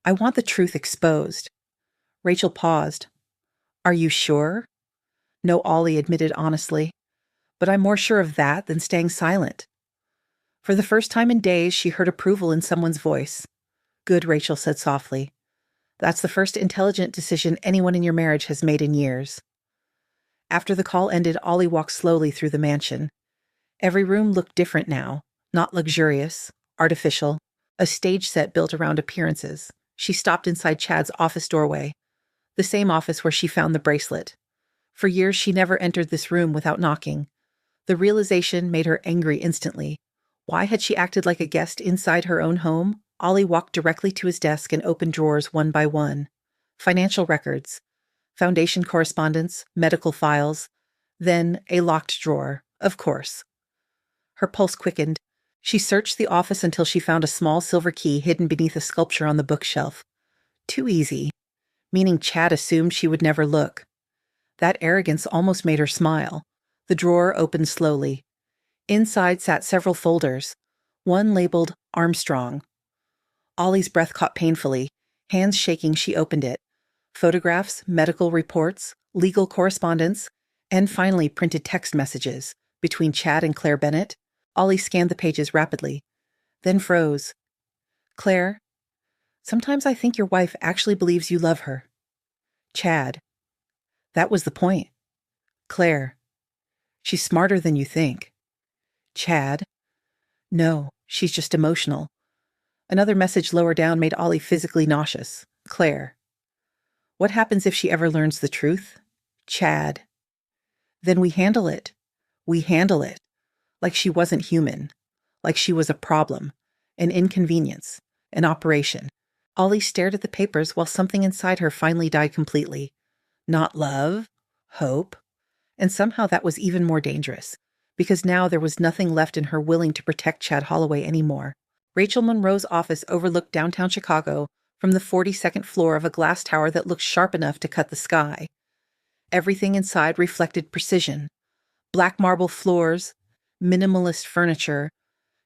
I want the truth exposed. Rachel paused. Are you sure? No, Ollie admitted honestly. But I'm more sure of that than staying silent. For the first time in days, she heard approval in someone's voice. Good, Rachel said softly. That's the first intelligent decision anyone in your marriage has made in years. After the call ended, Ollie walked slowly through the mansion. Every room looked different now, not luxurious, artificial, a stage set built around appearances. She stopped inside Chad's office doorway, the same office where she found the bracelet. For years, she never entered this room without knocking. The realization made her angry instantly. Why had she acted like a guest inside her own home? Ollie walked directly to his desk and opened drawers one by one. Financial records, foundation correspondence, medical files, then a locked drawer, of course. Her pulse quickened. She searched the office until she found a small silver key hidden beneath a sculpture on the bookshelf. Too easy, meaning Chad assumed she would never look. That arrogance almost made her smile. The drawer opened slowly. Inside sat several folders, one labeled Armstrong. Ollie's breath caught painfully. Hands shaking, she opened it. Photographs, medical reports, legal correspondence, and finally printed text messages between Chad and Claire Bennett. Ollie scanned the pages rapidly, then froze. Claire, sometimes I think your wife actually believes you love her. Chad. That was the point. Claire. She's smarter than you think. Chad. No, she's just emotional. Another message lower down made Ollie physically nauseous. Claire. What happens if she ever learns the truth? Chad. Then we handle it. We handle it. Like she wasn't human. Like she was a problem. An inconvenience. An operation. Ollie stared at the papers while something inside her finally died completely. Not love. Hope. And somehow that was even more dangerous. Because now there was nothing left in her willing to protect Chad Holloway anymore. Rachel Monroe's office overlooked downtown Chicago from the 42nd floor of a glass tower that looked sharp enough to cut the sky. Everything inside reflected precision. Black marble floors, minimalist furniture,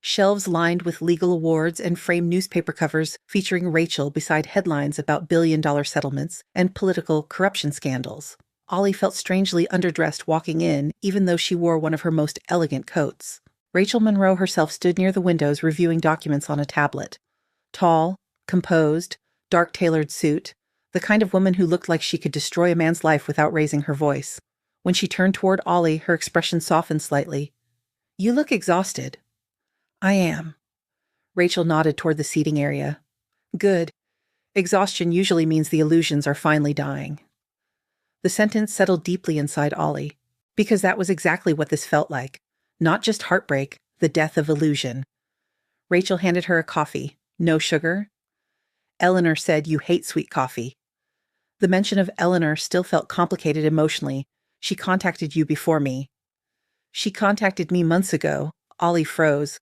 shelves lined with legal awards and framed newspaper covers featuring Rachel beside headlines about billion-dollar settlements and political corruption scandals. Ollie felt strangely underdressed walking in, even though she wore one of her most elegant coats. Rachel Monroe herself stood near the windows reviewing documents on a tablet. Tall, composed, dark-tailored suit, the kind of woman who looked like she could destroy a man's life without raising her voice. When she turned toward Ollie, her expression softened slightly. "You look exhausted." "I am." Rachel nodded toward the seating area. "Good. Exhaustion usually means the illusions are finally dying." The sentence settled deeply inside Ollie, because that was exactly what this felt like. Not just heartbreak, the death of illusion. Rachel handed her a coffee. No sugar? Eleanor said you hate sweet coffee. The mention of Eleanor still felt complicated emotionally. She contacted you before me. She contacted me months ago. Ollie froze.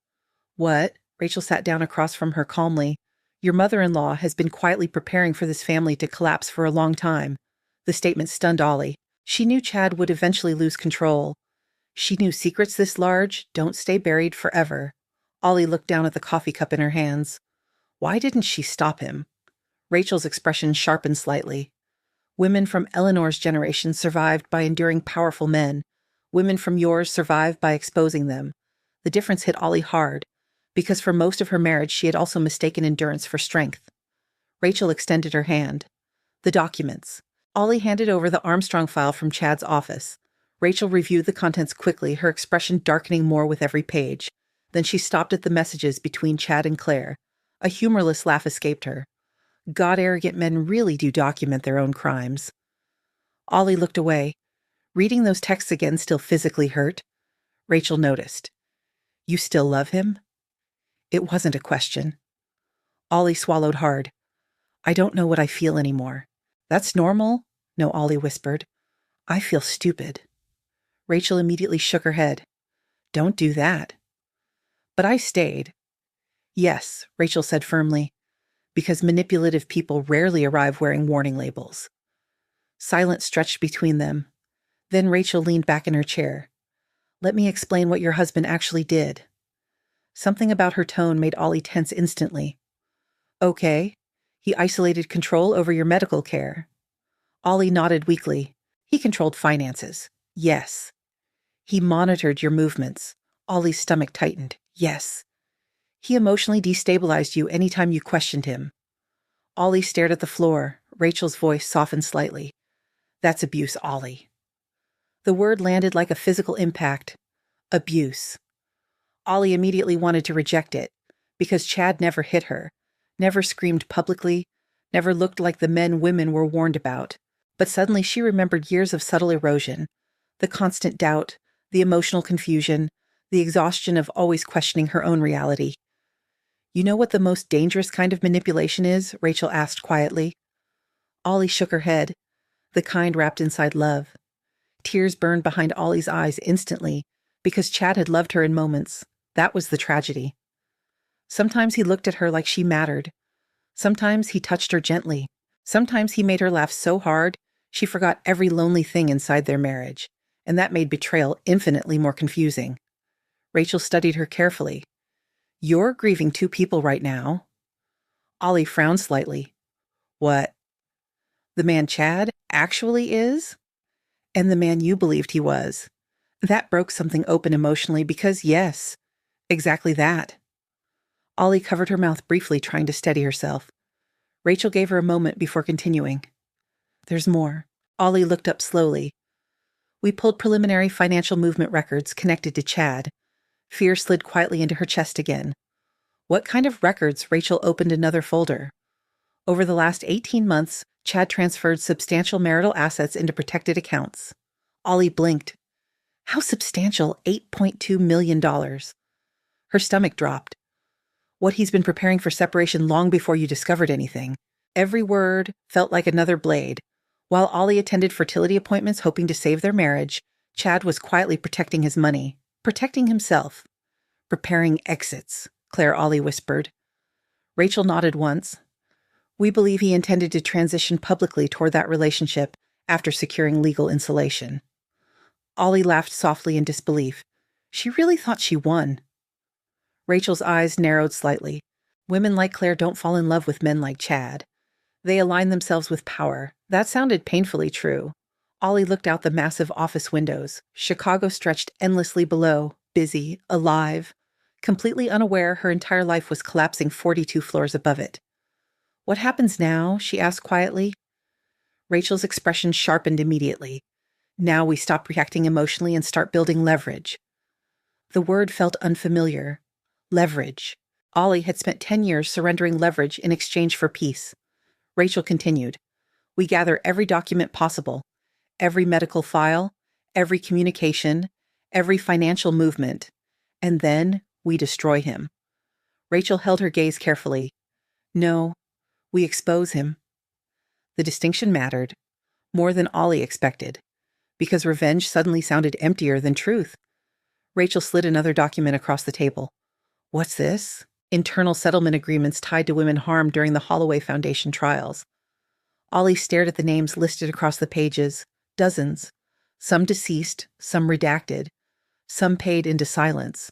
What? Rachel sat down across from her calmly. Your mother-in-law has been quietly preparing for this family to collapse for a long time. The statement stunned Ollie. She knew Chad would eventually lose control. She knew secrets this large don't stay buried forever. Ollie looked down at the coffee cup in her hands. Why didn't she stop him? Rachel's expression sharpened slightly. Women from Eleanor's generation survived by enduring powerful men. Women from yours survived by exposing them. The difference hit Ollie hard, because for most of her marriage she had also mistaken endurance for strength. Rachel extended her hand. The documents. Ollie handed over the Armstrong file from Chad's office. Rachel reviewed the contents quickly, her expression darkening more with every page. Then she stopped at the messages between Chad and Claire. A humorless laugh escaped her. God, arrogant men really do document their own crimes. Ollie looked away. Reading those texts again still physically hurt. Rachel noticed. You still love him? It wasn't a question. Ollie swallowed hard. I don't know what I feel anymore. That's normal? No, Ollie whispered. I feel stupid. Rachel immediately shook her head. Don't do that. But I stayed. Yes, Rachel said firmly, because manipulative people rarely arrive wearing warning labels. Silence stretched between them. Then Rachel leaned back in her chair. Let me explain what your husband actually did. Something about her tone made Ollie tense instantly. Okay. He isolated control over your medical care. Ollie nodded weakly. He controlled finances. Yes. He monitored your movements. Ollie's stomach tightened. Yes. He emotionally destabilized you anytime you questioned him. Ollie stared at the floor. Rachel's voice softened slightly. That's abuse, Ollie. The word landed like a physical impact. Abuse. Ollie immediately wanted to reject it, because Chad never hit her, never screamed publicly, never looked like the men women were warned about. But suddenly she remembered years of subtle erosion, the constant doubt, the emotional confusion, the exhaustion of always questioning her own reality. You know what the most dangerous kind of manipulation is? Rachel asked quietly. Ollie shook her head, the kind wrapped inside love. Tears burned behind Ollie's eyes instantly, because Chad had loved her in moments. That was the tragedy. Sometimes he looked at her like she mattered. Sometimes he touched her gently. Sometimes he made her laugh so hard she forgot every lonely thing inside their marriage, and that made betrayal infinitely more confusing. Rachel studied her carefully. You're grieving two people right now. Ollie frowned slightly. What? The man Chad actually is? And the man you believed he was. That broke something open emotionally because, yes, exactly that. Ollie covered her mouth briefly, trying to steady herself. Rachel gave her a moment before continuing. There's more. Ollie looked up slowly. We pulled preliminary financial movement records connected to Chad. Fear slid quietly into her chest again. What kind of records? Rachel opened another folder. Over the last 18 months, Chad transferred substantial marital assets into protected accounts. Ollie blinked. How substantial? $8.2 million. Her stomach dropped. What, he's been preparing for separation long before you discovered anything. Every word felt like another blade. While Ollie attended fertility appointments hoping to save their marriage, Chad was quietly protecting his money, protecting himself. Preparing exits, Claire Ollie whispered. Rachel nodded once. We believe he intended to transition publicly toward that relationship after securing legal insulation. Ollie laughed softly in disbelief. She really thought she won. Rachel's eyes narrowed slightly. Women like Claire don't fall in love with men like Chad. They align themselves with power. That sounded painfully true. Ollie looked out the massive office windows. Chicago stretched endlessly below, busy, alive. Completely unaware her entire life was collapsing 42 floors above it. What happens now? She asked quietly. Rachel's expression sharpened immediately. Now we stop reacting emotionally and start building leverage. The word felt unfamiliar. Leverage. Ollie had spent 10 years surrendering leverage in exchange for peace. Rachel continued. We gather every document possible, every medical file, every communication, every financial movement, and then we destroy him. Rachel held her gaze carefully. No, we expose him. The distinction mattered, more than Ollie expected, because revenge suddenly sounded emptier than truth. Rachel slid another document across the table. What's this? Internal settlement agreements tied to women harmed during the Holloway Foundation trials. Ollie stared at the names listed across the pages. Dozens. Some deceased, some redacted, some paid into silence.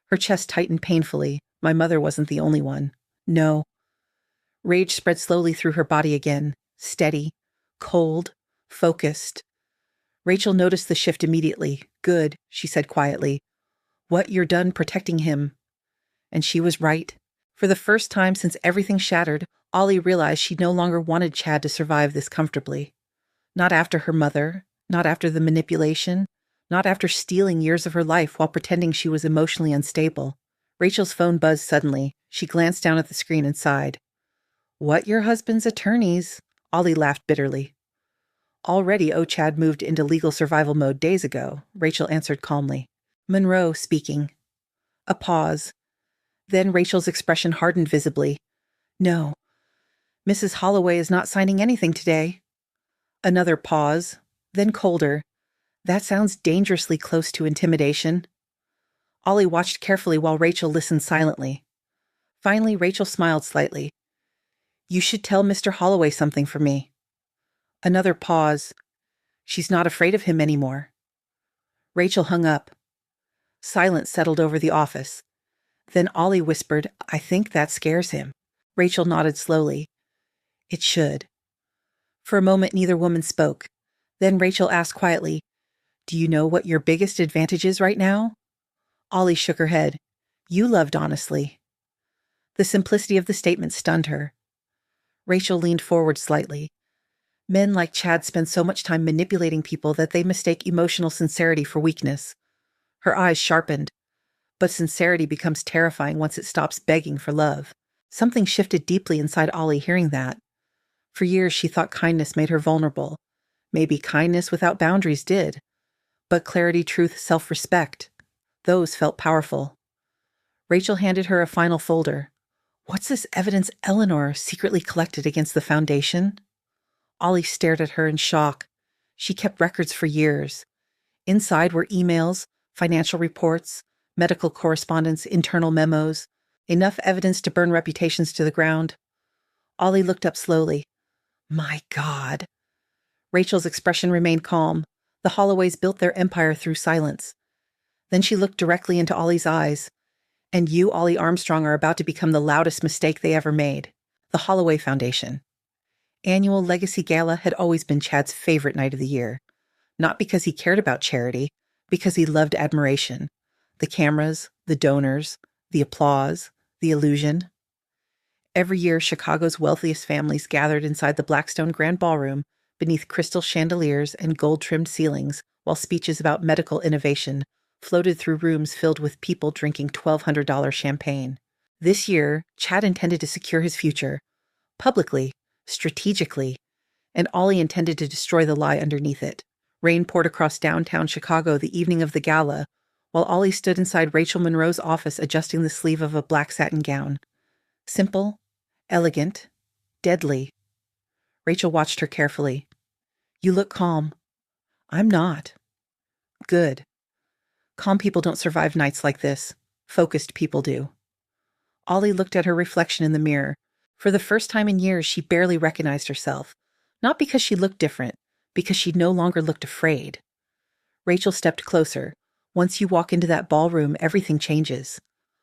Her chest tightened painfully. My mother wasn't the only one. No. Rage spread slowly through her body again, steady, cold, focused. Rachel noticed the shift immediately. Good, she said quietly. What, you're done protecting him? And she was right. For the first time since everything shattered, Ollie realized she no longer wanted Chad to survive this comfortably. Not after her mother, not after the manipulation, not after stealing years of her life while pretending she was emotionally unstable. Rachel's phone buzzed suddenly. She glanced down at the screen and sighed. What, your husband's attorneys? Ollie laughed bitterly. Already, Chad moved into legal survival mode days ago, Rachel answered calmly. Monroe speaking. A pause. Then Rachel's expression hardened visibly. No. Mrs. Holloway is not signing anything today. Another pause, then colder. That sounds dangerously close to intimidation. Ollie watched carefully while Rachel listened silently. Finally, Rachel smiled slightly. You should tell Mr. Holloway something for me. Another pause. She's not afraid of him anymore. Rachel hung up. Silence settled over the office. Then Ollie whispered, I think that scares him. Rachel nodded slowly. It should. For a moment, neither woman spoke. Then Rachel asked quietly, Do you know what your biggest advantage is right now? Ollie shook her head. You loved honestly. The simplicity of the statement stunned her. Rachel leaned forward slightly. Men like Chad spend so much time manipulating people that they mistake emotional sincerity for weakness. Her eyes sharpened. But sincerity becomes terrifying once it stops begging for love. Something shifted deeply inside Ollie hearing that. For years she thought kindness made her vulnerable. Maybe kindness without boundaries did. But clarity, truth, self-respect, those felt powerful. Rachel handed her a final folder. What's this evidence Eleanor secretly collected against the foundation? Ollie stared at her in shock. She kept records for years. Inside were emails, financial reports, medical correspondence, internal memos, enough evidence to burn reputations to the ground. Ollie looked up slowly. My God. Rachel's expression remained calm. The Holloways built their empire through silence. Then she looked directly into Ollie's eyes. And you, Ollie Armstrong, are about to become the loudest mistake they ever made. The Holloway Foundation. Annual Legacy Gala had always been Chad's favorite night of the year. Not because he cared about charity, because he loved admiration. The cameras, the donors, the applause, the illusion. Every year, Chicago's wealthiest families gathered inside the Blackstone Grand Ballroom beneath crystal chandeliers and gold-trimmed ceilings, while speeches about medical innovation floated through rooms filled with people drinking $1,200 champagne. This year, Chad intended to secure his future, publicly, strategically, and Ollie intended to destroy the lie underneath it. Rain poured across downtown Chicago the evening of the gala, while Ollie stood inside Rachel Monroe's office adjusting the sleeve of a black satin gown. Simple, elegant, deadly. Rachel watched her carefully. "You look calm." "I'm not." "Good. Calm people don't survive nights like this. Focused people do." Ollie looked at her reflection in the mirror. For the first time in years, she barely recognized herself. Not because she looked different, because she no longer looked afraid. Rachel stepped closer. "Once you walk into that ballroom, everything changes."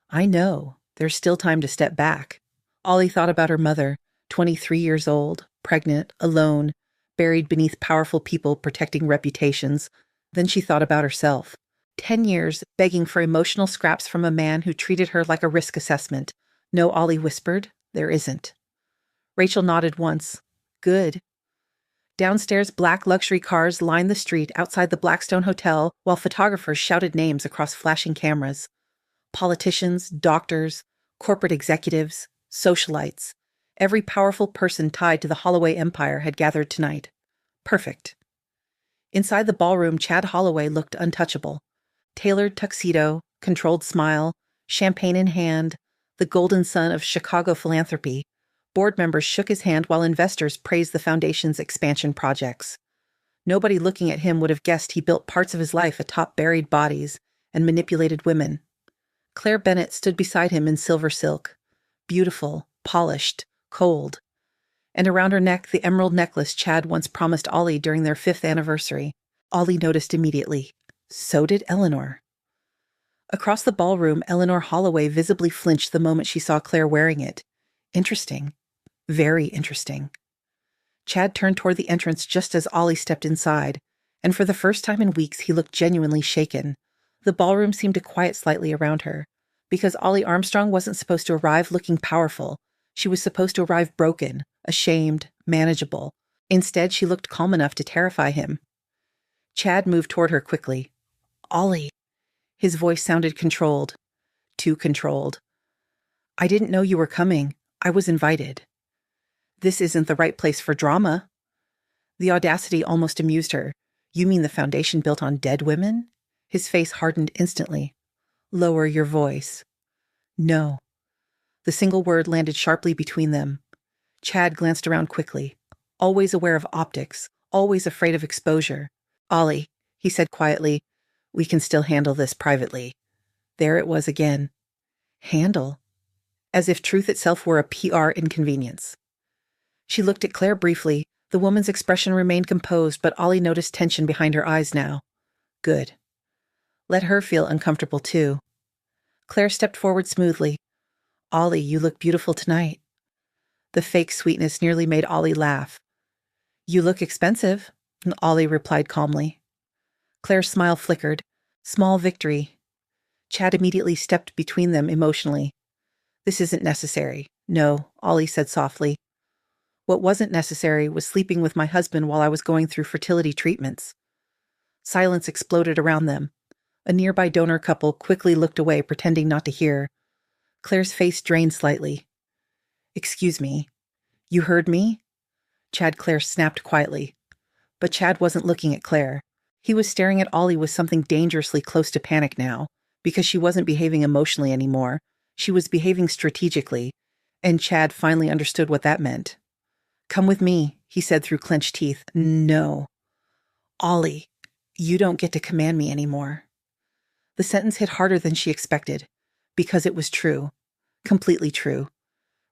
"I know. There's still time to step back." Ollie thought about her mother, 23 years old, pregnant, alone, buried beneath powerful people protecting reputations. Then she thought about herself. 10 years begging for emotional scraps from a man who treated her like a risk assessment. "No," Ollie whispered, "there isn't." Rachel nodded once. "Good." Downstairs, black luxury cars lined the street outside the Blackstone Hotel while photographers shouted names across flashing cameras. Politicians, doctors, corporate executives, socialites. Every powerful person tied to the Holloway empire had gathered tonight. Perfect. Inside the ballroom, Chad Holloway looked untouchable. Tailored tuxedo, controlled smile, champagne in hand, the golden son of Chicago philanthropy. Board members shook his hand while investors praised the foundation's expansion projects. Nobody looking at him would have guessed he built parts of his life atop buried bodies and manipulated women. Claire Bennett stood beside him in silver silk. Beautiful, polished, cold. And around her neck, the emerald necklace Chad once promised Ollie during their 5th anniversary. Ollie noticed immediately. So did Eleanor. Across the ballroom, Eleanor Holloway visibly flinched the moment she saw Claire wearing it. Interesting. Very interesting. Chad turned toward the entrance just as Ollie stepped inside, and for the first time in weeks he looked genuinely shaken. The ballroom seemed to quiet slightly around her. Because Ollie Armstrong wasn't supposed to arrive looking powerful. She was supposed to arrive broken, ashamed, manageable. Instead, she looked calm enough to terrify him. Chad moved toward her quickly. "Ollie." His voice sounded controlled. Too controlled. "I didn't know you were coming. I was invited." "This isn't the right place for drama." The audacity almost amused her. "You mean the foundation built on dead women?" His face hardened instantly. "Lower your voice." "No." The single word landed sharply between them. Chad glanced around quickly, always aware of optics, always afraid of exposure. "Ollie," he said quietly, "we can still handle this privately." There it was again. Handle. As if truth itself were a PR inconvenience. She looked at Claire briefly. The woman's expression remained composed, but Ollie noticed tension behind her eyes now. Good. Let her feel uncomfortable too. Claire stepped forward smoothly. "Ollie, you look beautiful tonight." The fake sweetness nearly made Ollie laugh. "You look expensive," Ollie replied calmly. Claire's smile flickered. Small victory. Chad immediately stepped between them emotionally. "This isn't necessary." "No," Ollie said softly. "What wasn't necessary was sleeping with my husband while I was going through fertility treatments." Silence exploded around them. A nearby donor couple quickly looked away, pretending not to hear. Claire's face drained slightly. "Excuse me. You heard me?" Claire snapped quietly. But Chad wasn't looking at Claire. He was staring at Ollie with something dangerously close to panic now, because she wasn't behaving emotionally anymore. She was behaving strategically, and Chad finally understood what that meant. "Come with me," he said through clenched teeth. "No." "Ollie, you don't get to command me anymore." The sentence hit harder than she expected, because it was true. Completely true.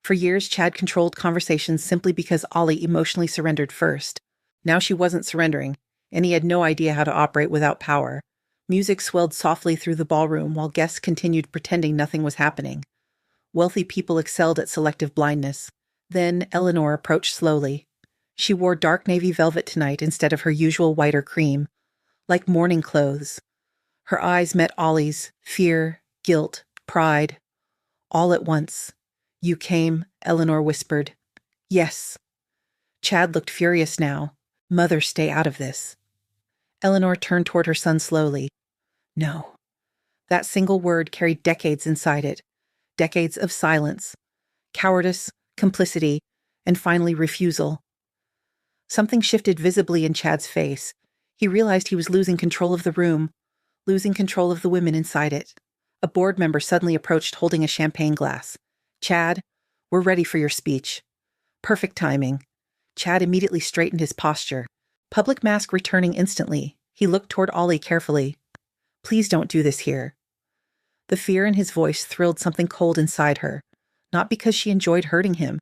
For years, Chad controlled conversations simply because Ollie emotionally surrendered first. Now she wasn't surrendering, and he had no idea how to operate without power. Music swelled softly through the ballroom while guests continued pretending nothing was happening. Wealthy people excelled at selective blindness. Then Eleanor approached slowly. She wore dark navy velvet tonight instead of her usual white or cream, like mourning clothes. Her eyes met Ollie's, fear, guilt, pride. All at once. "You came," Eleanor whispered. "Yes." Chad looked furious now. "Mother, stay out of this." Eleanor turned toward her son slowly. No. That single word carried decades inside it. Decades of silence, cowardice, complicity, and finally refusal. Something shifted visibly in Chad's face. He realized he was losing control of the room, losing control of the women inside it. A board member suddenly approached holding a champagne glass. Chad, we're ready for your speech. Perfect timing. Chad immediately straightened his posture. Public mask returning instantly, he looked toward Ollie carefully. Please don't do this here. The fear in his voice thrilled something cold inside her, not because she enjoyed hurting him,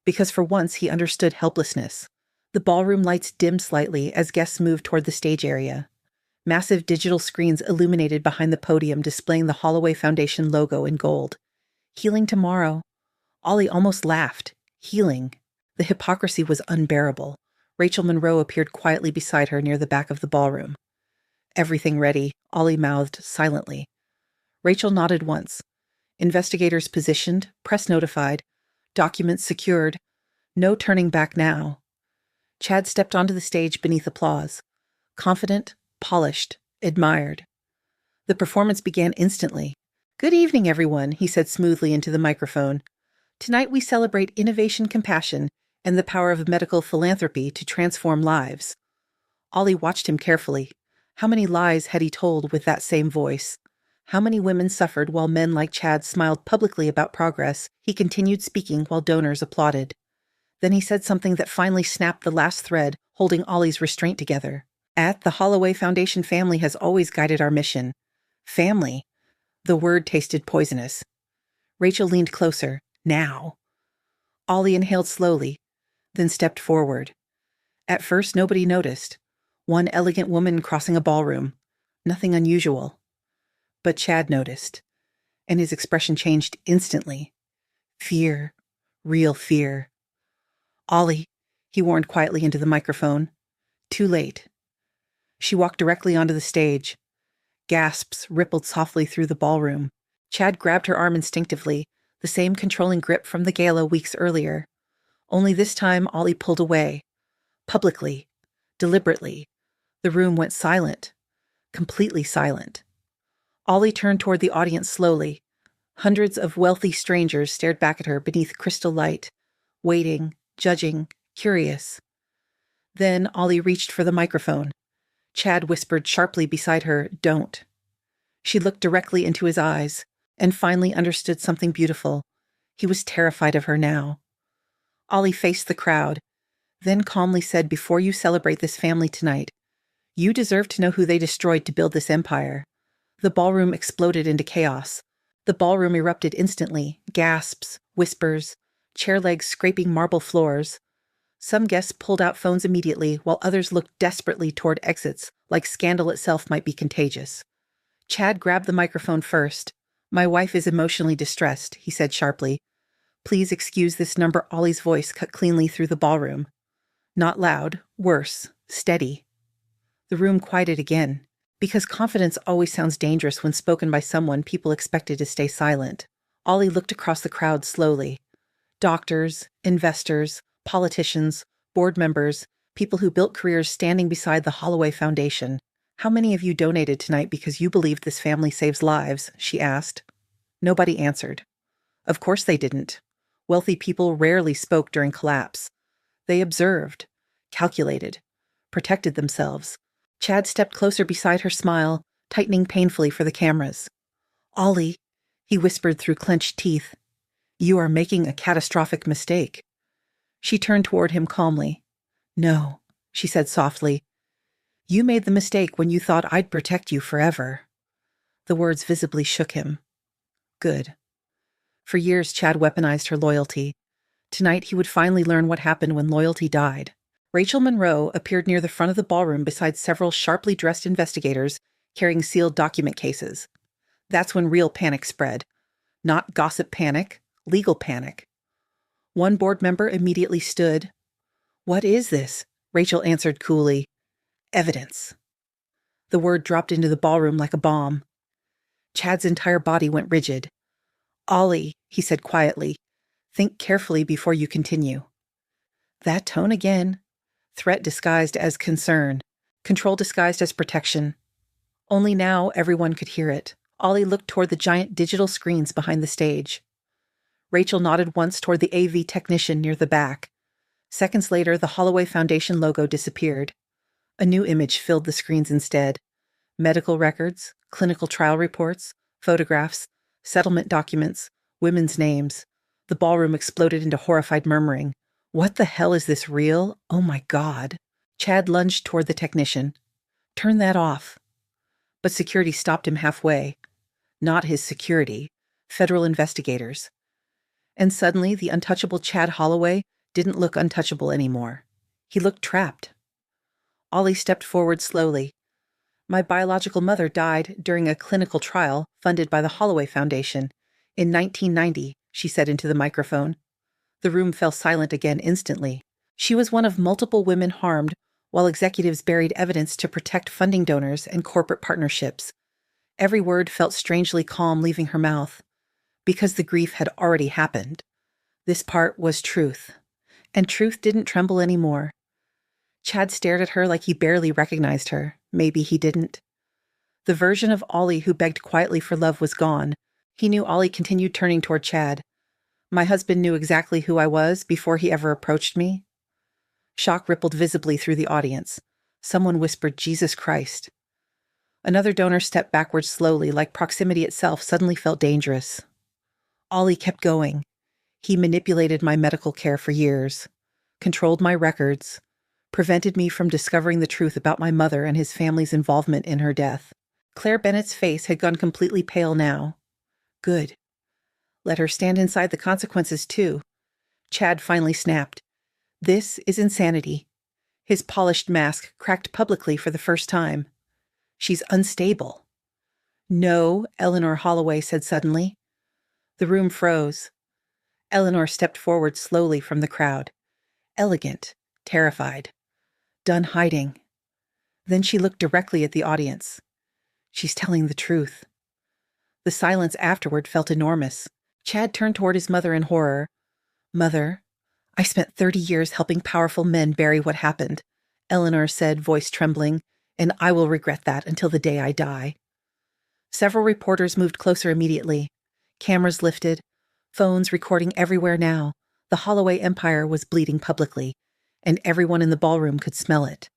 because for once he understood helplessness. The ballroom lights dimmed slightly as guests moved toward the stage area. Massive digital screens illuminated behind the podium displaying the Holloway Foundation logo in gold. Healing tomorrow. Ollie almost laughed. Healing. The hypocrisy was unbearable. Rachel Monroe appeared quietly beside her near the back of the ballroom. Everything ready, Ollie mouthed silently. Rachel nodded once. Investigators positioned, press notified, documents secured. No turning back now. Chad stepped onto the stage beneath applause. Confident, polished, admired. The performance began instantly. Good evening, everyone, he said smoothly into the microphone. Tonight we celebrate innovation, compassion, and the power of medical philanthropy to transform lives. Ollie watched him carefully. How many lies had he told with that same voice? How many women suffered while men like Chad smiled publicly about progress? He continued speaking while donors applauded. Then he said something that finally snapped the last thread, holding Ollie's restraint together. At the Holloway Foundation, family has always guided our mission. Family. The word tasted poisonous. Rachel leaned closer. Now. Ollie inhaled slowly, then stepped forward. At first, nobody noticed. One elegant woman crossing a ballroom. Nothing unusual. But Chad noticed, and his expression changed instantly. Fear. Real fear. Ollie, he warned quietly into the microphone. Too late. She walked directly onto the stage. Gasps rippled softly through the ballroom. Chad grabbed her arm instinctively, the same controlling grip from the gala weeks earlier. Only this time, Ollie pulled away. Publicly. Deliberately. The room went silent. Completely silent. Ollie turned toward the audience slowly. Hundreds of wealthy strangers stared back at her beneath crystal light, waiting, judging, curious. Then Ollie reached for the microphone. Chad whispered sharply beside her, "Don't." She looked directly into his eyes, and finally understood something beautiful. He was terrified of her now. Ollie faced the crowd, then calmly said, "Before you celebrate this family tonight, you deserve to know who they destroyed to build this empire." The ballroom exploded into chaos. The ballroom erupted instantly, gasps, whispers, chair legs scraping marble floors. Some guests pulled out phones immediately, while others looked desperately toward exits, like scandal itself might be contagious. Chad grabbed the microphone first. "My wife is emotionally distressed," he said sharply. "Please excuse this number." Ollie's voice cut cleanly through the ballroom. Not loud, worse, steady. The room quieted again, because confidence always sounds dangerous when spoken by someone people expected to stay silent. Ollie looked across the crowd slowly. Doctors, investors, politicians, board members, people who built careers standing beside the Holloway Foundation. "How many of you donated tonight because you believed this family saves lives?" she asked. Nobody answered. Of course they didn't. Wealthy people rarely spoke during collapse. They observed, calculated, protected themselves. Chad stepped closer beside her, smile tightening painfully for the cameras. "Ollie," he whispered through clenched teeth, "you are making a catastrophic mistake." She turned toward him calmly. "No," she said softly. "You made the mistake when you thought I'd protect you forever." The words visibly shook him. Good. For years, Chad weaponized her loyalty. Tonight, he would finally learn what happened when loyalty died. Rachel Monroe appeared near the front of the ballroom beside several sharply dressed investigators carrying sealed document cases. That's when real panic spread. Not gossip panic, legal panic. One board member immediately stood. "What is this?" Rachel answered coolly. "Evidence." The word dropped into the ballroom like a bomb. Chad's entire body went rigid. "Ollie," he said quietly, "think carefully before you continue." That tone again. Threat disguised as concern. Control disguised as protection. Only now everyone could hear it. Ollie looked toward the giant digital screens behind the stage. Rachel nodded once toward the AV technician near the back. Seconds later, the Holloway Foundation logo disappeared. A new image filled the screens instead. Medical records, clinical trial reports, photographs, settlement documents, women's names. The ballroom exploded into horrified murmuring. What the hell is this real? Oh my God. Chad lunged toward the technician. Turn that off. But security stopped him halfway. Not his security. Federal investigators. And suddenly, the untouchable Chad Holloway didn't look untouchable anymore. He looked trapped. Ollie stepped forward slowly. My biological mother died during a clinical trial funded by the Holloway Foundation. In 1990, she said into the microphone. The room fell silent again instantly. She was one of multiple women harmed while executives buried evidence to protect funding donors and corporate partnerships. Every word felt strangely calm leaving her mouth, because the grief had already happened. This part was truth, and truth didn't tremble anymore. Chad stared at her like he barely recognized her. Maybe he didn't. The version of Ollie who begged quietly for love was gone. He knew Ollie continued turning toward Chad. My husband knew exactly who I was before he ever approached me. Shock rippled visibly through the audience. Someone whispered, Jesus Christ. Another donor stepped backwards slowly, like proximity itself suddenly felt dangerous. Ollie kept going. He manipulated my medical care for years, controlled my records, prevented me from discovering the truth about my mother and his family's involvement in her death. Claire Bennett's face had gone completely pale now. Good. Let her stand inside the consequences, too. Chad finally snapped. This is insanity. His polished mask cracked publicly for the first time. She's unstable. No, Eleanor Holloway said suddenly. The room froze. Eleanor stepped forward slowly from the crowd. Elegant, terrified, done hiding. Then she looked directly at the audience. She's telling the truth. The silence afterward felt enormous. Chad turned toward his mother in horror. Mother, I spent 30 years helping powerful men bury what happened, Eleanor said, voice trembling, and I will regret that until the day I die. Several reporters moved closer immediately. Cameras lifted, phones recording everywhere now. The Holloway empire was bleeding publicly, and everyone in the ballroom could smell it.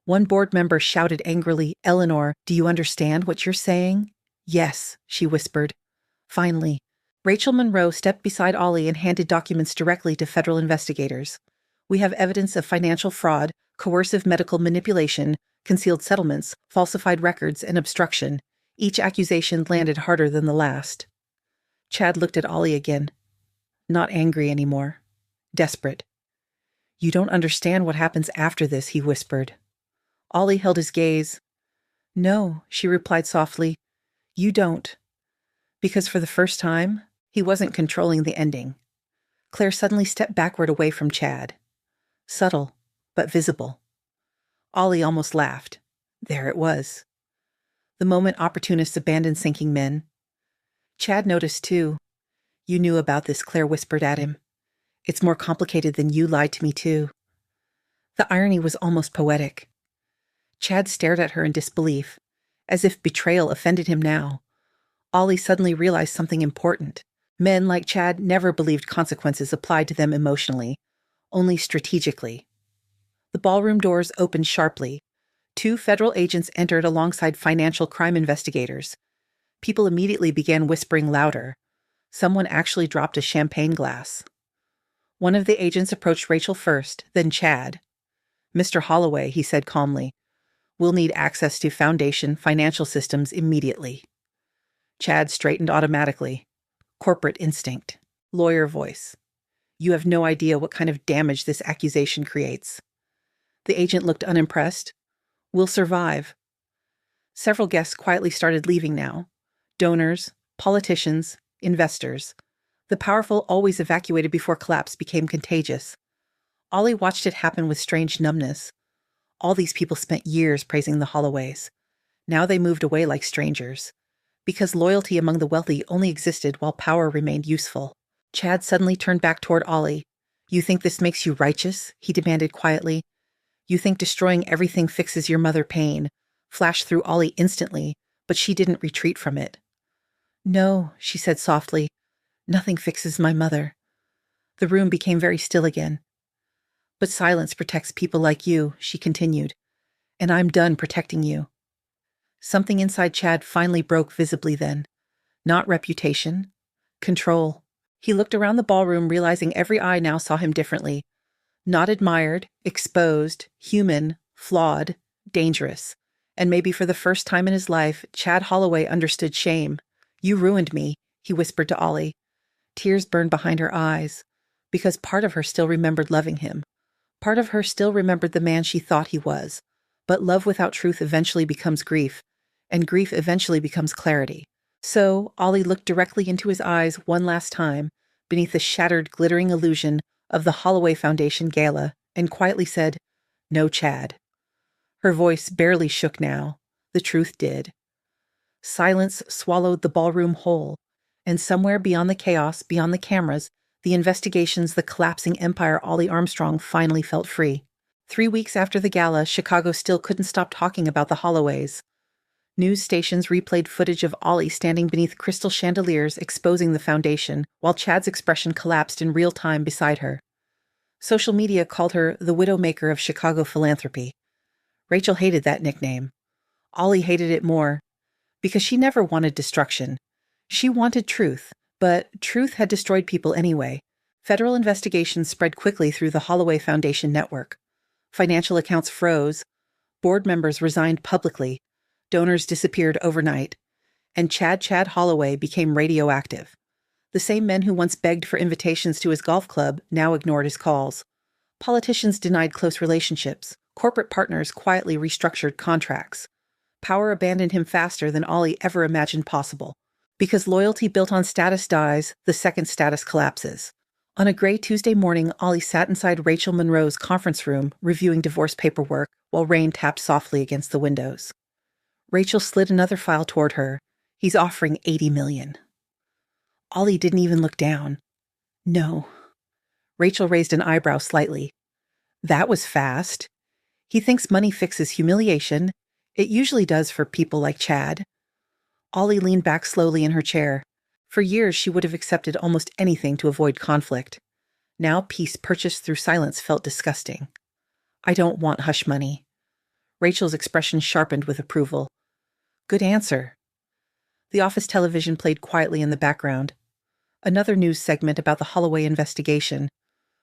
One board member shouted angrily, Eleanor, do you understand what you're saying? Yes, she whispered. Finally, Rachel Monroe stepped beside Ollie and handed documents directly to federal investigators. We have evidence of financial fraud, coercive medical manipulation, concealed settlements, falsified records, and obstruction. Each accusation landed harder than the last. Chad looked at Ollie again. Not angry anymore. Desperate. You don't understand what happens after this, he whispered. Ollie held his gaze. No, she replied softly. You don't. Because for the first time, he wasn't controlling the ending. Claire suddenly stepped backward away from Chad. Subtle, but visible. Ollie almost laughed. There it was. The moment opportunists abandon sinking men. Chad noticed too. You knew about this, Claire whispered at him. It's more complicated than you lied to me too. The irony was almost poetic. Chad stared at her in disbelief, as if betrayal offended him now. Ollie suddenly realized something important. Men like Chad never believed consequences applied to them emotionally, only strategically. The ballroom doors opened sharply. 2 federal agents entered alongside financial crime investigators. People immediately began whispering louder. Someone actually dropped a champagne glass. One of the agents approached Rachel first, then Chad. Mr. Holloway, he said calmly, we'll need access to Foundation financial systems immediately. Chad straightened automatically. Corporate instinct. Lawyer voice. You have no idea what kind of damage this accusation creates. The agent looked unimpressed. We'll survive. Several guests quietly started leaving now. Donors, politicians, investors. The powerful always evacuated before collapse became contagious. Ollie watched it happen with strange numbness. All these people spent years praising the Holloways. Now they moved away like strangers. Because loyalty among the wealthy only existed while power remained useful. Chad suddenly turned back toward Ollie. You think this makes you righteous? He demanded quietly. You think destroying everything fixes your mother pain, flashed through Ollie instantly, but she didn't retreat from it. No, she said softly. Nothing fixes my mother. The room became very still again. But silence protects people like you, she continued. And I'm done protecting you. Something inside Chad finally broke visibly then. Not reputation. Control. He looked around the ballroom, realizing every eye now saw him differently. Not admired, exposed, human, flawed, dangerous. And maybe for the first time in his life, Chad Holloway understood shame. You ruined me, he whispered to Ollie. Tears burned behind her eyes, because part of her still remembered loving him. Part of her still remembered the man she thought he was. But love without truth eventually becomes grief, and grief eventually becomes clarity. So, Ollie looked directly into his eyes one last time, beneath the shattered, glittering illusion of the Holloway Foundation gala, and quietly said, "No, Chad." Her voice barely shook now. The truth did. Silence swallowed the ballroom whole, and somewhere beyond the chaos, beyond the cameras, the investigations, the collapsing empire Ollie Armstrong finally felt free. 3 weeks after the gala, Chicago still couldn't stop talking about the Holloways. News stations replayed footage of Ollie standing beneath crystal chandeliers exposing the foundation, while Chad's expression collapsed in real time beside her. Social media called her the Widowmaker of Chicago philanthropy. Rachel hated that nickname. Ollie hated it more, because she never wanted destruction. She wanted truth, but truth had destroyed people anyway. Federal investigations spread quickly through the Holloway Foundation network. Financial accounts froze, board members resigned publicly, donors disappeared overnight, and Chad Holloway became radioactive. The same men who once begged for invitations to his golf club now ignored his calls. Politicians denied close relationships. Corporate partners quietly restructured contracts. Power abandoned him faster than Ollie ever imagined possible. Because loyalty built on status dies, the second status collapses. On a gray Tuesday morning, Ollie sat inside Rachel Monroe's conference room, reviewing divorce paperwork, while rain tapped softly against the windows. Rachel slid another file toward her. He's offering $80 million. Ollie didn't even look down. No. Rachel raised an eyebrow slightly. That was fast. He thinks money fixes humiliation. It usually does for people like Chad. Ollie leaned back slowly in her chair. For years, she would have accepted almost anything to avoid conflict. Now, peace purchased through silence felt disgusting. I don't want hush money. Rachel's expression sharpened with approval. Good answer. The office television played quietly in the background. Another news segment about the Holloway investigation.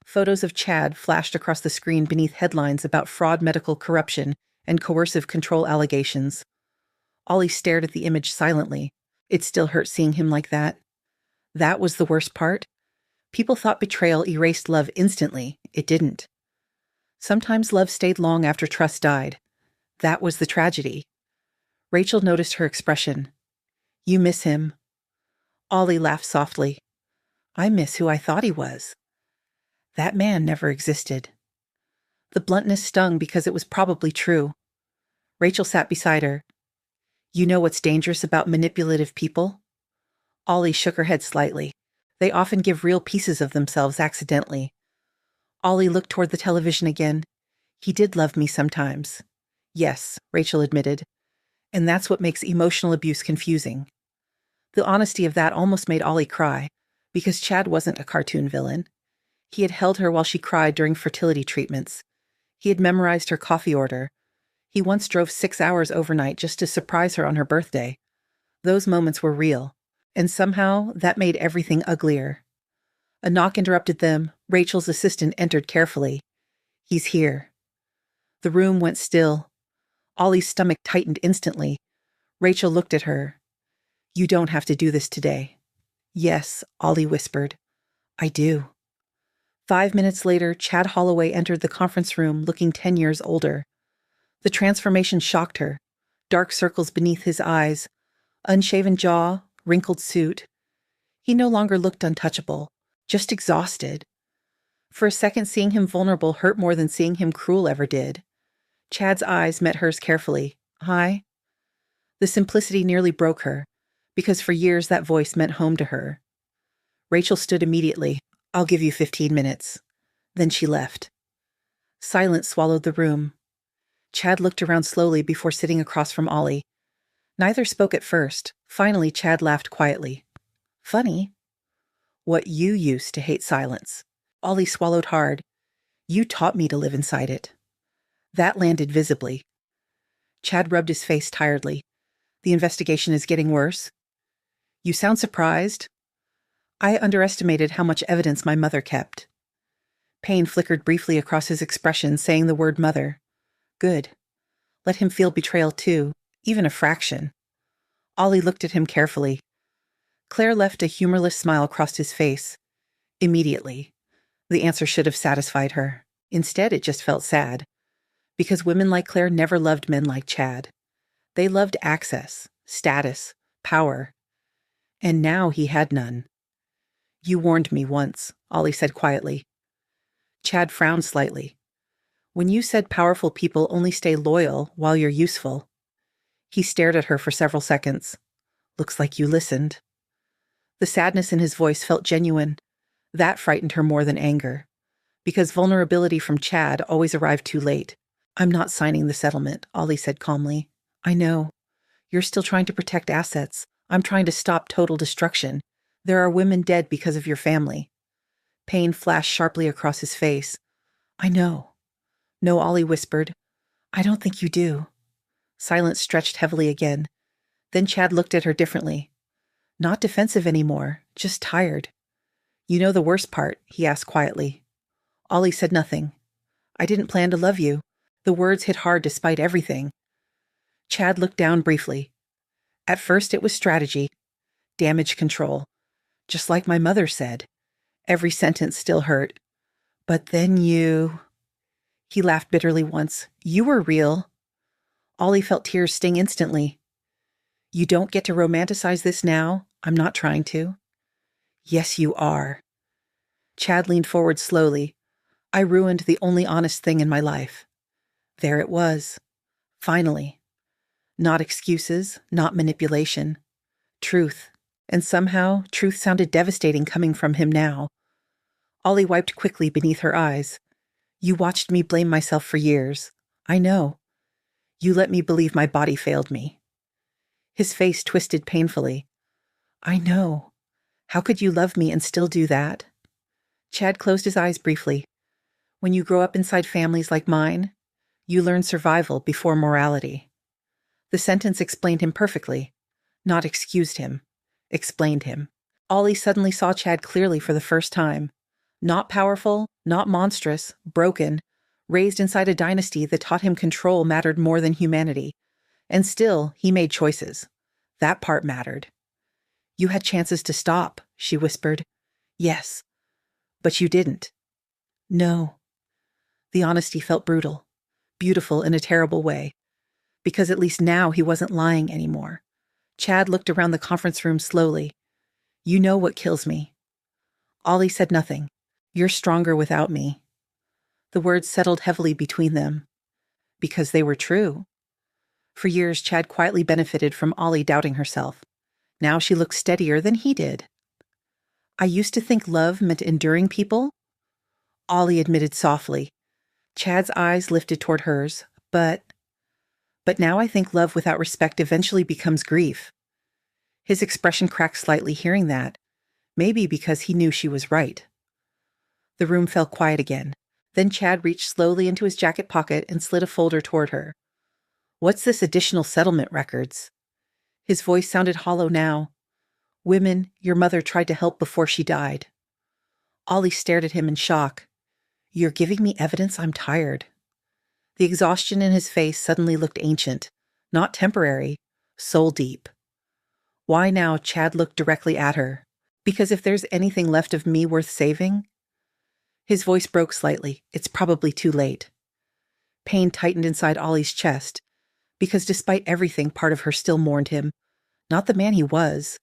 Photos of Chad flashed across the screen beneath headlines about fraud, medical corruption, and coercive control allegations. Ollie stared at the image silently. It still hurt seeing him like that. That was the worst part. People thought betrayal erased love instantly. It didn't. Sometimes love stayed long after trust died. That was the tragedy. Rachel noticed her expression. You miss him. Ollie laughed softly. I miss who I thought he was. That man never existed. The bluntness stung because it was probably true. Rachel sat beside her. You know what's dangerous about manipulative people? Ollie shook her head slightly. They often give real pieces of themselves accidentally. Ollie looked toward the television again. He did love me sometimes. Yes, Rachel admitted. And that's what makes emotional abuse confusing. The honesty of that almost made Ollie cry, because Chad wasn't a cartoon villain. He had held her while she cried during fertility treatments. He had memorized her coffee order. He once drove 6 hours overnight just to surprise her on her birthday. Those moments were real, and somehow that made everything uglier. A knock interrupted them. Rachel's assistant entered carefully. He's here. The room went still. Ollie's stomach tightened instantly. Rachel looked at her. You don't have to do this today. Yes, Ollie whispered. I do. 5 minutes later, Chad Holloway entered the conference room looking 10 years older. The transformation shocked her. Dark circles beneath his eyes, unshaven jaw, wrinkled suit. He no longer looked untouchable, just exhausted. For a second, seeing him vulnerable hurt more than seeing him cruel ever did. Chad's eyes met hers carefully. Hi? The simplicity nearly broke her, because for years that voice meant home to her. Rachel stood immediately. I'll give you 15 minutes. Then she left. Silence swallowed the room. Chad looked around slowly before sitting across from Ollie. Neither spoke at first. Finally, Chad laughed quietly. Funny. What you used to hate silence. Ollie swallowed hard. You taught me to live inside it. That landed visibly. Chad rubbed his face tiredly. The investigation is getting worse. You sound surprised. I underestimated how much evidence my mother kept. Pain flickered briefly across his expression, saying the word mother. Good. Let him feel betrayal too, even a fraction. Ollie looked at him carefully. Claire left a humorless smile across his face. Immediately. The answer should have satisfied her. Instead, it just felt sad. Because women like Claire never loved men like Chad. They loved access, status, power. And now he had none. You warned me once, Ollie said quietly. Chad frowned slightly. When you said powerful people only stay loyal while you're useful. He stared at her for several seconds. Looks like you listened. The sadness in his voice felt genuine. That frightened her more than anger. Because vulnerability from Chad always arrived too late. I'm not signing the settlement, Ollie said calmly. I know. You're still trying to protect assets. I'm trying to stop total destruction. There are women dead because of your family. Pain flashed sharply across his face. I know. No, Ollie whispered. I don't think you do. Silence stretched heavily again. Then Chad looked at her differently. Not defensive anymore, just tired. You know the worst part, he asked quietly. Ollie said nothing. I didn't plan to love you. The words hit hard despite everything. Chad looked down briefly. At first it was strategy. Damage control. Just like my mother said. Every sentence still hurt. But then you... He laughed bitterly once. You were real. Ollie felt tears sting instantly. You don't get to romanticize this now. I'm not trying to. Yes, you are. Chad leaned forward slowly. I ruined the only honest thing in my life. There it was. Finally. Not excuses, not manipulation. Truth. And somehow, truth sounded devastating coming from him now. Ollie wiped quickly beneath her eyes. You watched me blame myself for years. I know. You let me believe my body failed me. His face twisted painfully. I know. How could you love me and still do that? Chad closed his eyes briefly. When you grow up inside families like mine, you learn survival before morality. The sentence explained him perfectly. Not excused him. Explained him. Ollie suddenly saw Chad clearly for the first time. Not powerful, not monstrous, broken, raised inside a dynasty that taught him control mattered more than humanity. And still, he made choices. That part mattered. You had chances to stop, she whispered. Yes. But you didn't. No. The honesty felt brutal. Beautiful in a terrible way. Because at least now he wasn't lying anymore. Chad looked around the conference room slowly. You know what kills me. Ollie said nothing. You're stronger without me. The words settled heavily between them. Because they were true. For years, Chad quietly benefited from Ollie doubting herself. Now she looked steadier than he did. I used to think love meant enduring people. Ollie admitted softly. Chad's eyes lifted toward hers. But now I think love without respect eventually becomes grief. His expression cracked slightly hearing that. Maybe because he knew she was right. The room fell quiet again. Then Chad reached slowly into his jacket pocket and slid a folder toward her. What's this additional settlement records? His voice sounded hollow now. Women your mother tried to help before she died. Ollie stared at him in shock. You're giving me evidence I'm tired. The exhaustion in his face suddenly looked ancient, not temporary, soul deep. Why now? Chad looked directly at her. Because if there's anything left of me worth saving... His voice broke slightly. It's probably too late. Pain tightened inside Ollie's chest, because despite everything, part of her still mourned him. Not the man he was,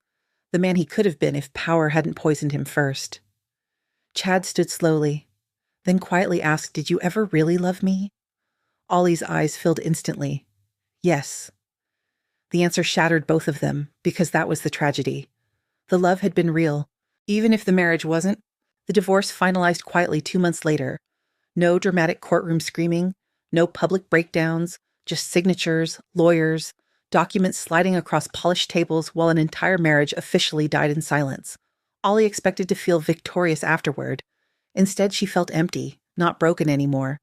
the man he could have been if power hadn't poisoned him first. Chad stood slowly, then quietly asked, Did you ever really love me? Ollie's eyes filled instantly. Yes. The answer shattered both of them, because that was the tragedy. The love had been real, even if the marriage wasn't. The divorce finalized quietly 2 months later. No dramatic courtroom screaming, no public breakdowns, just signatures, lawyers, documents sliding across polished tables while an entire marriage officially died in silence. Ollie expected to feel victorious afterward. Instead, she felt empty, not broken anymore.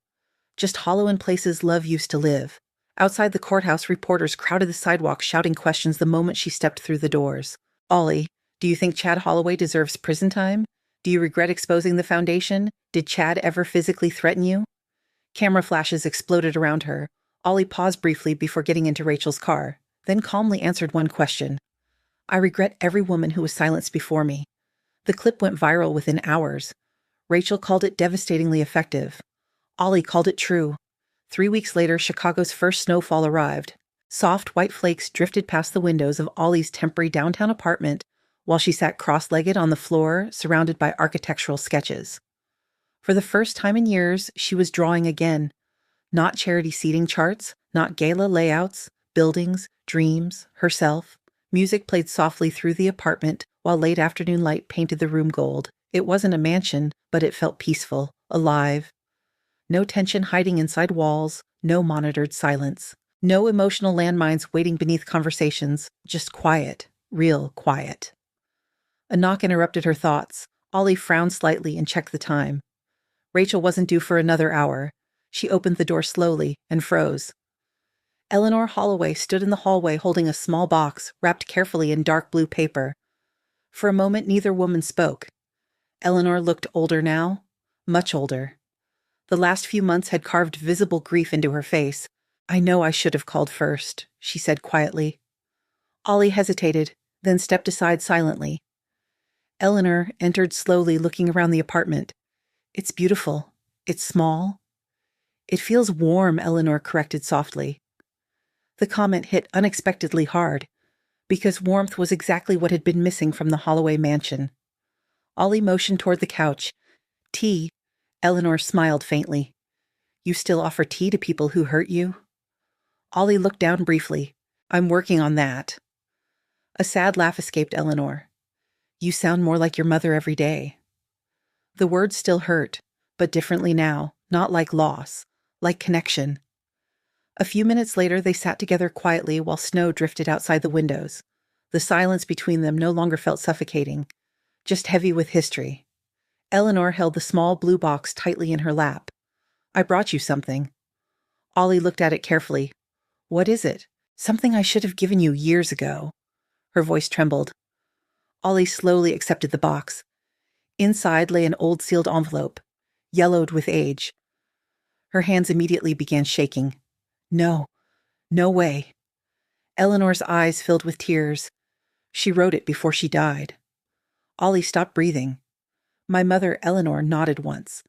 Just hollow in places love used to live. Outside the courthouse, reporters crowded the sidewalk shouting questions the moment she stepped through the doors. Ollie, do you think Chad Holloway deserves prison time? Do you regret exposing the foundation? Did Chad ever physically threaten you? Camera flashes exploded around her. Ollie paused briefly before getting into Rachel's car, then calmly answered one question. I regret every woman who was silenced before me. The clip went viral within hours. Rachel called it devastatingly effective. Ollie called it true. 3 weeks later, Chicago's first snowfall arrived. Soft white flakes drifted past the windows of Ollie's temporary downtown apartment while she sat cross-legged on the floor, surrounded by architectural sketches. For the first time in years, she was drawing again. Not charity seating charts, not gala layouts, buildings, dreams, herself. Music played softly through the apartment while late afternoon light painted the room gold. It wasn't a mansion, but it felt peaceful, alive. No tension hiding inside walls, no monitored silence. No emotional landmines waiting beneath conversations, just quiet, real quiet. A knock interrupted her thoughts. Ollie frowned slightly and checked the time. Rachel wasn't due for another hour. She opened the door slowly and froze. Eleanor Holloway stood in the hallway holding a small box wrapped carefully in dark blue paper. For a moment, neither woman spoke. Eleanor looked older now, much older. The last few months had carved visible grief into her face. I know I should have called first, she said quietly. Ollie hesitated, then stepped aside silently. Eleanor entered slowly, looking around the apartment. It's beautiful. It's small. It feels warm, Eleanor corrected softly. The comment hit unexpectedly hard, because warmth was exactly what had been missing from the Holloway mansion. Ollie motioned toward the couch. Tea. Eleanor smiled faintly. You still offer tea to people who hurt you? Ollie looked down briefly. I'm working on that. A sad laugh escaped Eleanor. You sound more like your mother every day. The words still hurt, but differently now, not like loss, like connection. A few minutes later, they sat together quietly while snow drifted outside the windows. The silence between them no longer felt suffocating, just heavy with history. Eleanor held the small blue box tightly in her lap. I brought you something. Ollie looked at it carefully. What is it? Something I should have given you years ago. Her voice trembled. Ollie slowly accepted the box. Inside lay an old sealed envelope, yellowed with age. Her hands immediately began shaking. No, no way. Eleanor's eyes filled with tears. She wrote it before she died. Ollie stopped breathing. My mother, Eleanor, nodded once.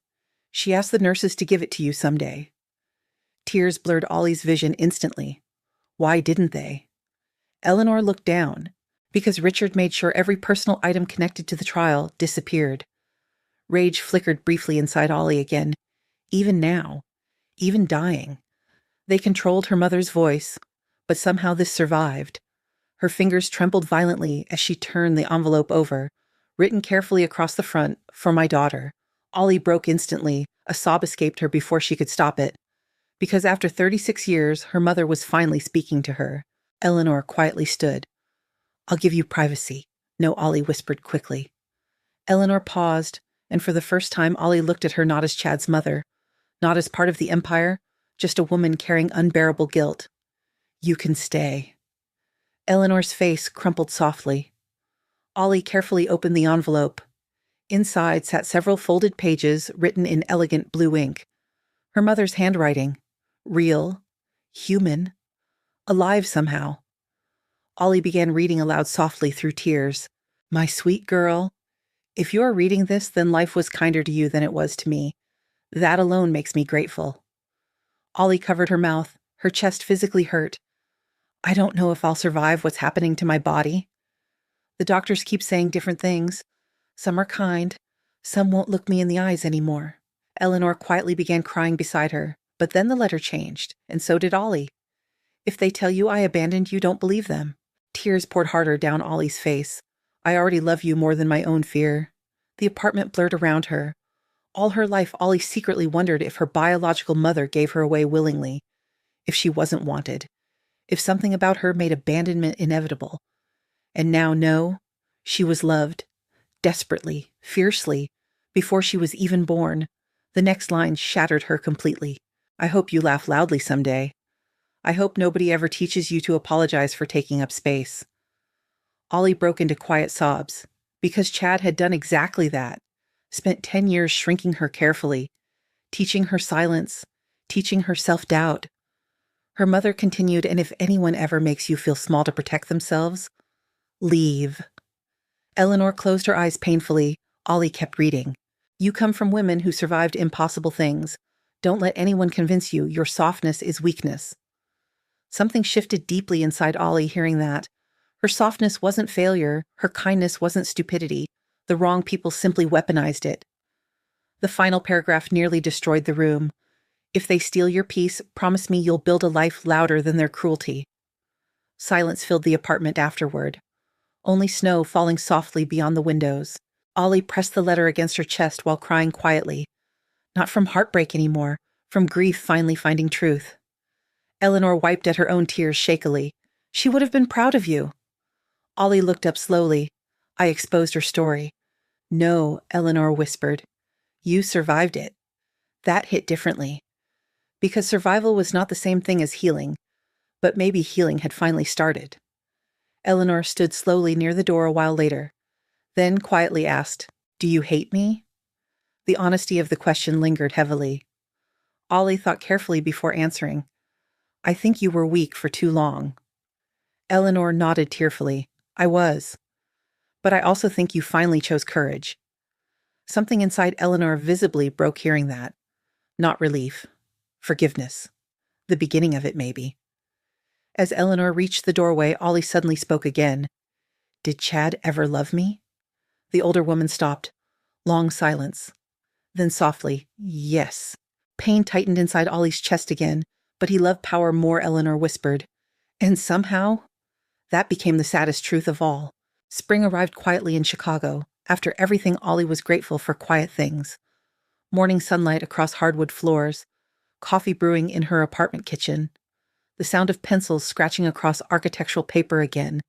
She asked the nurses to give it to you someday. Tears blurred Ollie's vision instantly. Why didn't they? Eleanor looked down, because Richard made sure every personal item connected to the trial disappeared. Rage flickered briefly inside Ollie again. Even now, even dying. They controlled her mother's voice, but somehow this survived. Her fingers trembled violently as she turned the envelope over, written carefully across the front, for my daughter. Ollie broke instantly. A sob escaped her before she could stop it. Because after 36 years, her mother was finally speaking to her. Eleanor quietly stood. I'll give you privacy. No, Ollie whispered quickly. Eleanor paused, and for the first time Ollie looked at her not as Chad's mother, not as part of the empire, just a woman carrying unbearable guilt. You can stay. Eleanor's face crumpled softly. Ollie carefully opened the envelope. Inside sat several folded pages written in elegant blue ink. Her mother's handwriting. Real. Human. Alive somehow. Ollie began reading aloud softly through tears. My sweet girl, if you are reading this, then life was kinder to you than it was to me. That alone makes me grateful. Ollie covered her mouth. Her chest physically hurt. I don't know if I'll survive what's happening to my body. The doctors keep saying different things. Some are kind. Some won't look me in the eyes anymore. Eleanor quietly began crying beside her, but then the letter changed, and so did Ollie. If they tell you I abandoned you, don't believe them. Tears poured harder down Ollie's face. I already love you more than my own fear. The apartment blurred around her. All her life, Ollie secretly wondered if her biological mother gave her away willingly, if she wasn't wanted, if something about her made abandonment inevitable. And now, no, she was loved, desperately, fiercely, before she was even born. The next line shattered her completely. I hope you laugh loudly someday. I hope nobody ever teaches you to apologize for taking up space. Ollie broke into quiet sobs, because Chad had done exactly that, spent 10 years shrinking her carefully, teaching her silence, teaching her self-doubt. Her mother continued, and if anyone ever makes you feel small to protect themselves, leave. Eleanor closed her eyes painfully. Ollie kept reading. You come from women who survived impossible things. Don't let anyone convince you your softness is weakness. Something shifted deeply inside Ollie hearing that. Her softness wasn't failure. Her kindness wasn't stupidity. The wrong people simply weaponized it. The final paragraph nearly destroyed the room. If they steal your peace, promise me you'll build a life louder than their cruelty. Silence filled the apartment afterward. Only snow falling softly beyond the windows. Ollie pressed the letter against her chest while crying quietly. Not from heartbreak anymore, from grief finally finding truth. Eleanor wiped at her own tears shakily. She would have been proud of you. Ollie looked up slowly. I exposed her story. No, Eleanor whispered. You survived it. That hit differently. Because survival was not the same thing as healing, but maybe healing had finally started. Eleanor stood slowly near the door a while later, then quietly asked, Do you hate me? The honesty of the question lingered heavily. Ollie thought carefully before answering. I think you were weak for too long. Eleanor nodded tearfully. I was. But I also think you finally chose courage. Something inside Eleanor visibly broke hearing that. Not relief. Forgiveness. The beginning of it, maybe. As Eleanor reached the doorway, Ollie suddenly spoke again. Did Chad ever love me? The older woman stopped. Long silence. Then softly, yes. Pain tightened inside Ollie's chest again, but he loved power more, Eleanor whispered. And somehow, that became the saddest truth of all. Spring arrived quietly in Chicago. After everything, Ollie was grateful for quiet things. Morning sunlight across hardwood floors, coffee brewing in her apartment kitchen, the sound of pencils scratching across architectural paper again.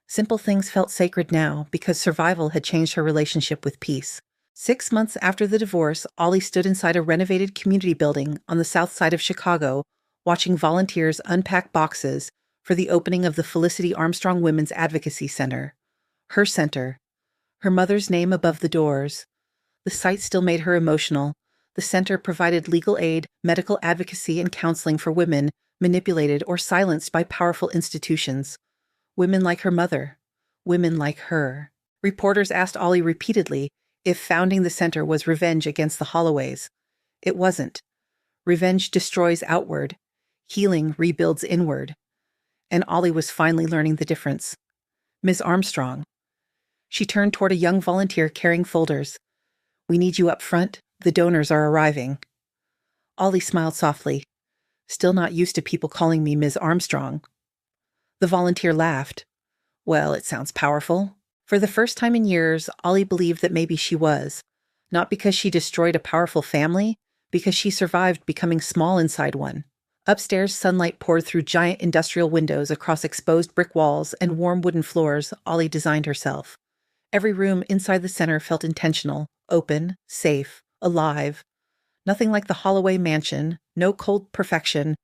Simple things felt sacred now because survival had changed her relationship with peace. 6 months after the divorce, Ollie stood inside a renovated community building on the south side of Chicago, watching volunteers unpack boxes for the opening of the Ollie Armstrong Women's Advocacy Center. Her center. Her mother's name above the doors. The site still made her emotional. The center provided legal aid, medical advocacy, and counseling for women manipulated or silenced by powerful institutions. Women like her mother. Women like her. Reporters asked Ollie repeatedly if founding the center was revenge against the Holloways. It wasn't. Revenge destroys outward. Healing rebuilds inward. And Ollie was finally learning the difference. Ms. Armstrong. She turned toward a young volunteer carrying folders. We need you up front. The donors are arriving. Ollie smiled softly. Still not used to people calling me Ms. Armstrong. The volunteer laughed. Well, it sounds powerful. For the first time in years, Ollie believed that maybe she was. Not because she destroyed a powerful family, because she survived becoming small inside one. Upstairs, sunlight poured through giant industrial windows across exposed brick walls and warm wooden floors Ollie designed herself. Every room inside the center felt intentional, open, safe, alive. Nothing like the Holloway mansion, no cold perfection,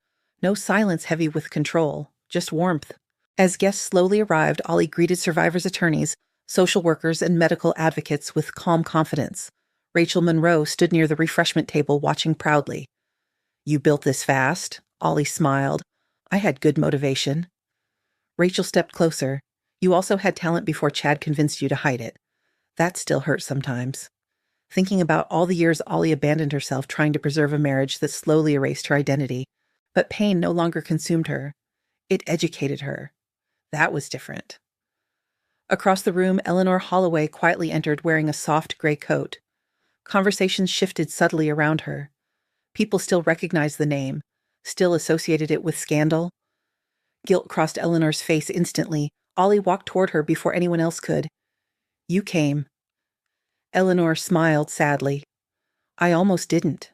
no silence heavy with control, just warmth. As guests slowly arrived, Ollie greeted survivors' attorneys, social workers, and medical advocates with calm confidence. Rachel Monroe stood near the refreshment table watching proudly. You built this fast? Ollie smiled. I had good motivation. Rachel stepped closer. You also had talent before Chad convinced you to hide it. That still hurts sometimes. Thinking about all the years Ollie abandoned herself trying to preserve a marriage that slowly erased her identity. But pain no longer consumed her. It educated her. That was different. Across the room, Eleanor Holloway quietly entered wearing a soft gray coat. Conversations shifted subtly around her. People still recognized the name, still associated it with scandal. Guilt crossed Eleanor's face instantly. Ollie walked toward her before anyone else could. You came. Eleanor smiled sadly. I almost didn't.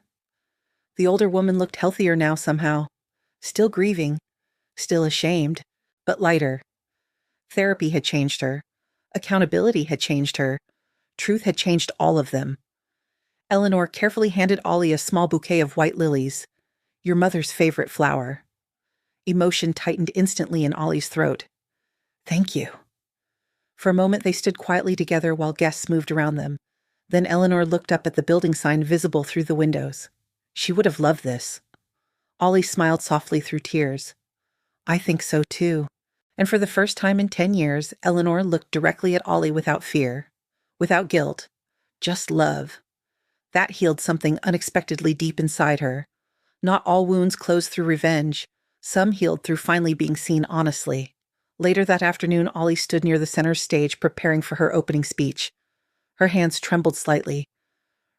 The older woman looked healthier now somehow. Still grieving, still ashamed, but lighter. Therapy had changed her. Accountability had changed her. Truth had changed all of them. Eleanor carefully handed Ollie a small bouquet of white lilies, your mother's favorite flower. Emotion tightened instantly in Ollie's throat. Thank you. For a moment they stood quietly together while guests moved around them. Then Eleanor looked up at the building sign visible through the windows. She would have loved this. Ollie smiled softly through tears. I think so too. And for the first time in 10 years, Eleanor looked directly at Ollie without fear, without guilt, just love. That healed something unexpectedly deep inside her. Not all wounds closed through revenge. Some healed through finally being seen honestly. Later that afternoon, Ollie stood near the center stage preparing for her opening speech. Her hands trembled slightly.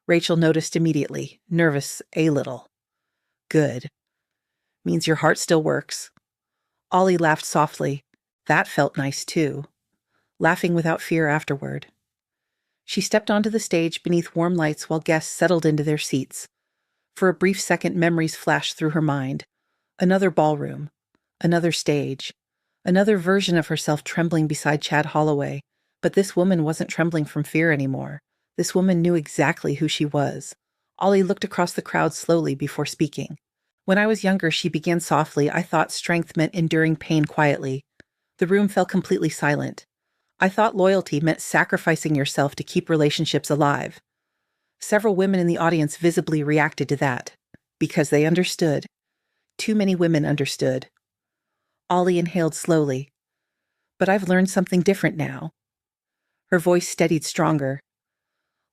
Rachel noticed immediately, nervous a little. Good. Means your heart still works. Ollie laughed softly. That felt nice too. Laughing without fear afterward. She stepped onto the stage beneath warm lights while guests settled into their seats. For a brief second, memories flashed through her mind. Another ballroom. Another stage. Another version of herself trembling beside Chad Holloway. But this woman wasn't trembling from fear anymore. This woman knew exactly who she was. Ollie looked across the crowd slowly before speaking. When I was younger, she began softly, I thought strength meant enduring pain quietly. The room fell completely silent. I thought loyalty meant sacrificing yourself to keep relationships alive. Several women in the audience visibly reacted to that. Because they understood. Too many women understood. Ollie inhaled slowly. But I've learned something different now. Her voice steadied stronger.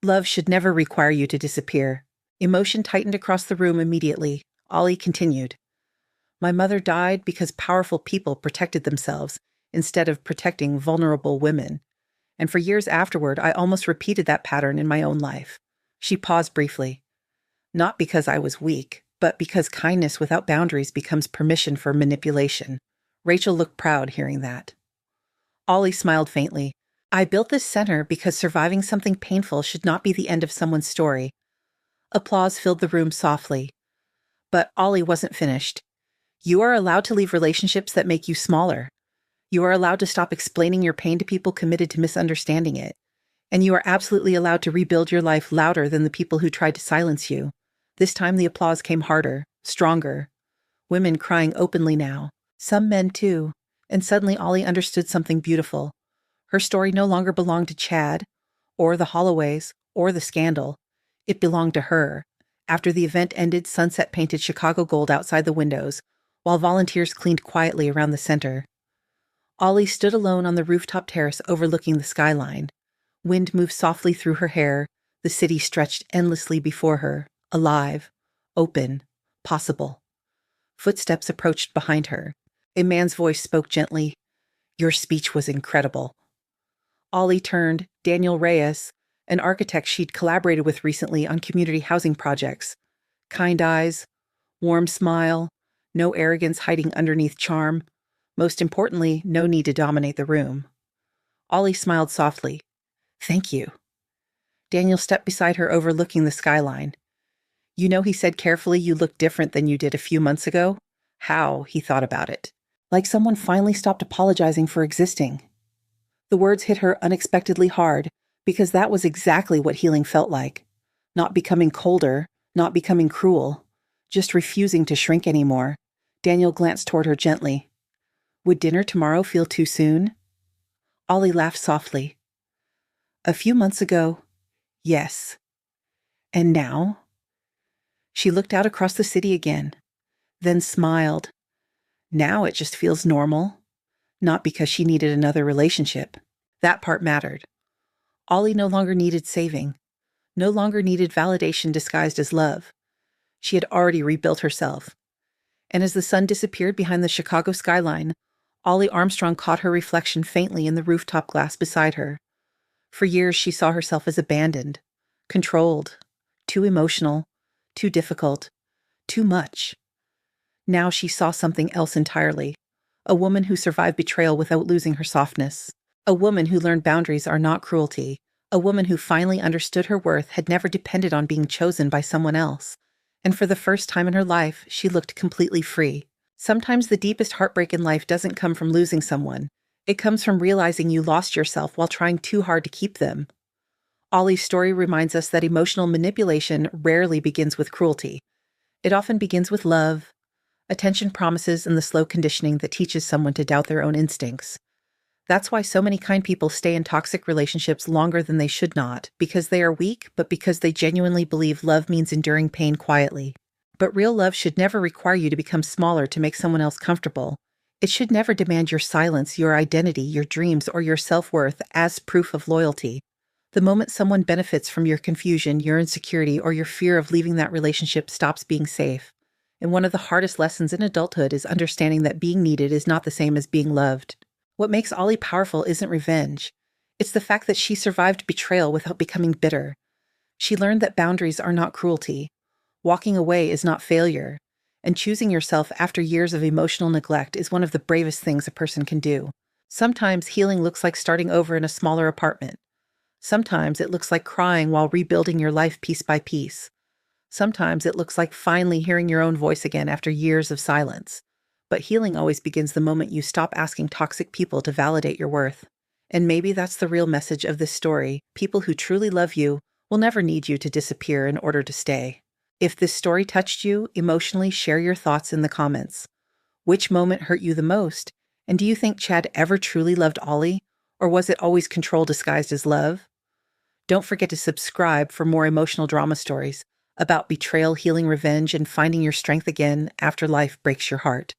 Love should never require you to disappear. Emotion tightened across the room immediately. Ollie continued. My mother died because powerful people protected themselves instead of protecting vulnerable women. And for years afterward, I almost repeated that pattern in my own life. She paused briefly. Not because I was weak, but because kindness without boundaries becomes permission for manipulation. Rachel looked proud hearing that. Ollie smiled faintly. I built this center because surviving something painful should not be the end of someone's story. Applause filled the room softly. But Ollie wasn't finished. You are allowed to leave relationships that make you smaller. You are allowed to stop explaining your pain to people committed to misunderstanding it. And you are absolutely allowed to rebuild your life louder than the people who tried to silence you. This time the applause came harder, stronger. Women crying openly now. Some men too. And suddenly Ollie understood something beautiful. Her story no longer belonged to Chad, or the Holloways, or the scandal. It belonged to her. After the event ended, sunset painted Chicago gold outside the windows, while volunteers cleaned quietly around the center. Ollie stood alone on the rooftop terrace overlooking the skyline. Wind moved softly through her hair. The city stretched endlessly before her, alive, open, possible. Footsteps approached behind her. A man's voice spoke gently. Your speech was incredible. Ollie turned. Daniel Reyes, an architect she'd collaborated with recently on community housing projects. Kind eyes, warm smile, no arrogance hiding underneath charm. Most importantly, no need to dominate the room. Ollie smiled softly. Thank you. Daniel stepped beside her overlooking the skyline. You know, he said carefully, you look different than you did a few months ago. How, he thought about it. Like someone finally stopped apologizing for existing. The words hit her unexpectedly hard, because that was exactly what healing felt like. Not becoming colder, not becoming cruel, just refusing to shrink anymore. Daniel glanced toward her gently. Would dinner tomorrow feel too soon? Ollie laughed softly. A few months ago, yes. And now? She looked out across the city again, then smiled. Now it just feels normal. Not because she needed another relationship. That part mattered. Ollie no longer needed saving. No longer needed validation disguised as love. She had already rebuilt herself. And as the sun disappeared behind the Chicago skyline, Ollie Armstrong caught her reflection faintly in the rooftop glass beside her. For years she saw herself as abandoned, controlled, too emotional, too difficult, too much. Now she saw something else entirely. A woman who survived betrayal without losing her softness. A woman who learned boundaries are not cruelty. A woman who finally understood her worth had never depended on being chosen by someone else. And for the first time in her life, she looked completely free. Sometimes the deepest heartbreak in life doesn't come from losing someone. It comes from realizing you lost yourself while trying too hard to keep them. Ollie's story reminds us that emotional manipulation rarely begins with cruelty. It often begins with love, attention, promises, and the slow conditioning that teaches someone to doubt their own instincts. That's why so many kind people stay in toxic relationships longer than they should not, because they are weak, but because they genuinely believe love means enduring pain quietly. But real love should never require you to become smaller to make someone else comfortable. It should never demand your silence, your identity, your dreams, or your self-worth as proof of loyalty. The moment someone benefits from your confusion, your insecurity, or your fear of leaving that relationship stops being safe. And one of the hardest lessons in adulthood is understanding that being needed is not the same as being loved. What makes Ollie powerful isn't revenge. It's the fact that she survived betrayal without becoming bitter. She learned that boundaries are not cruelty. Walking away is not failure. And choosing yourself after years of emotional neglect is one of the bravest things a person can do. Sometimes healing looks like starting over in a smaller apartment. Sometimes it looks like crying while rebuilding your life piece by piece. Sometimes it looks like finally hearing your own voice again after years of silence. But healing always begins the moment you stop asking toxic people to validate your worth. And maybe that's the real message of this story. People who truly love you will never need you to disappear in order to stay. If this story touched you emotionally, share your thoughts in the comments. Which moment hurt you the most? And do you think Chad ever truly loved Ollie? Or was it always control disguised as love? Don't forget to subscribe for more emotional drama stories about betrayal, healing, revenge, and finding your strength again after life breaks your heart.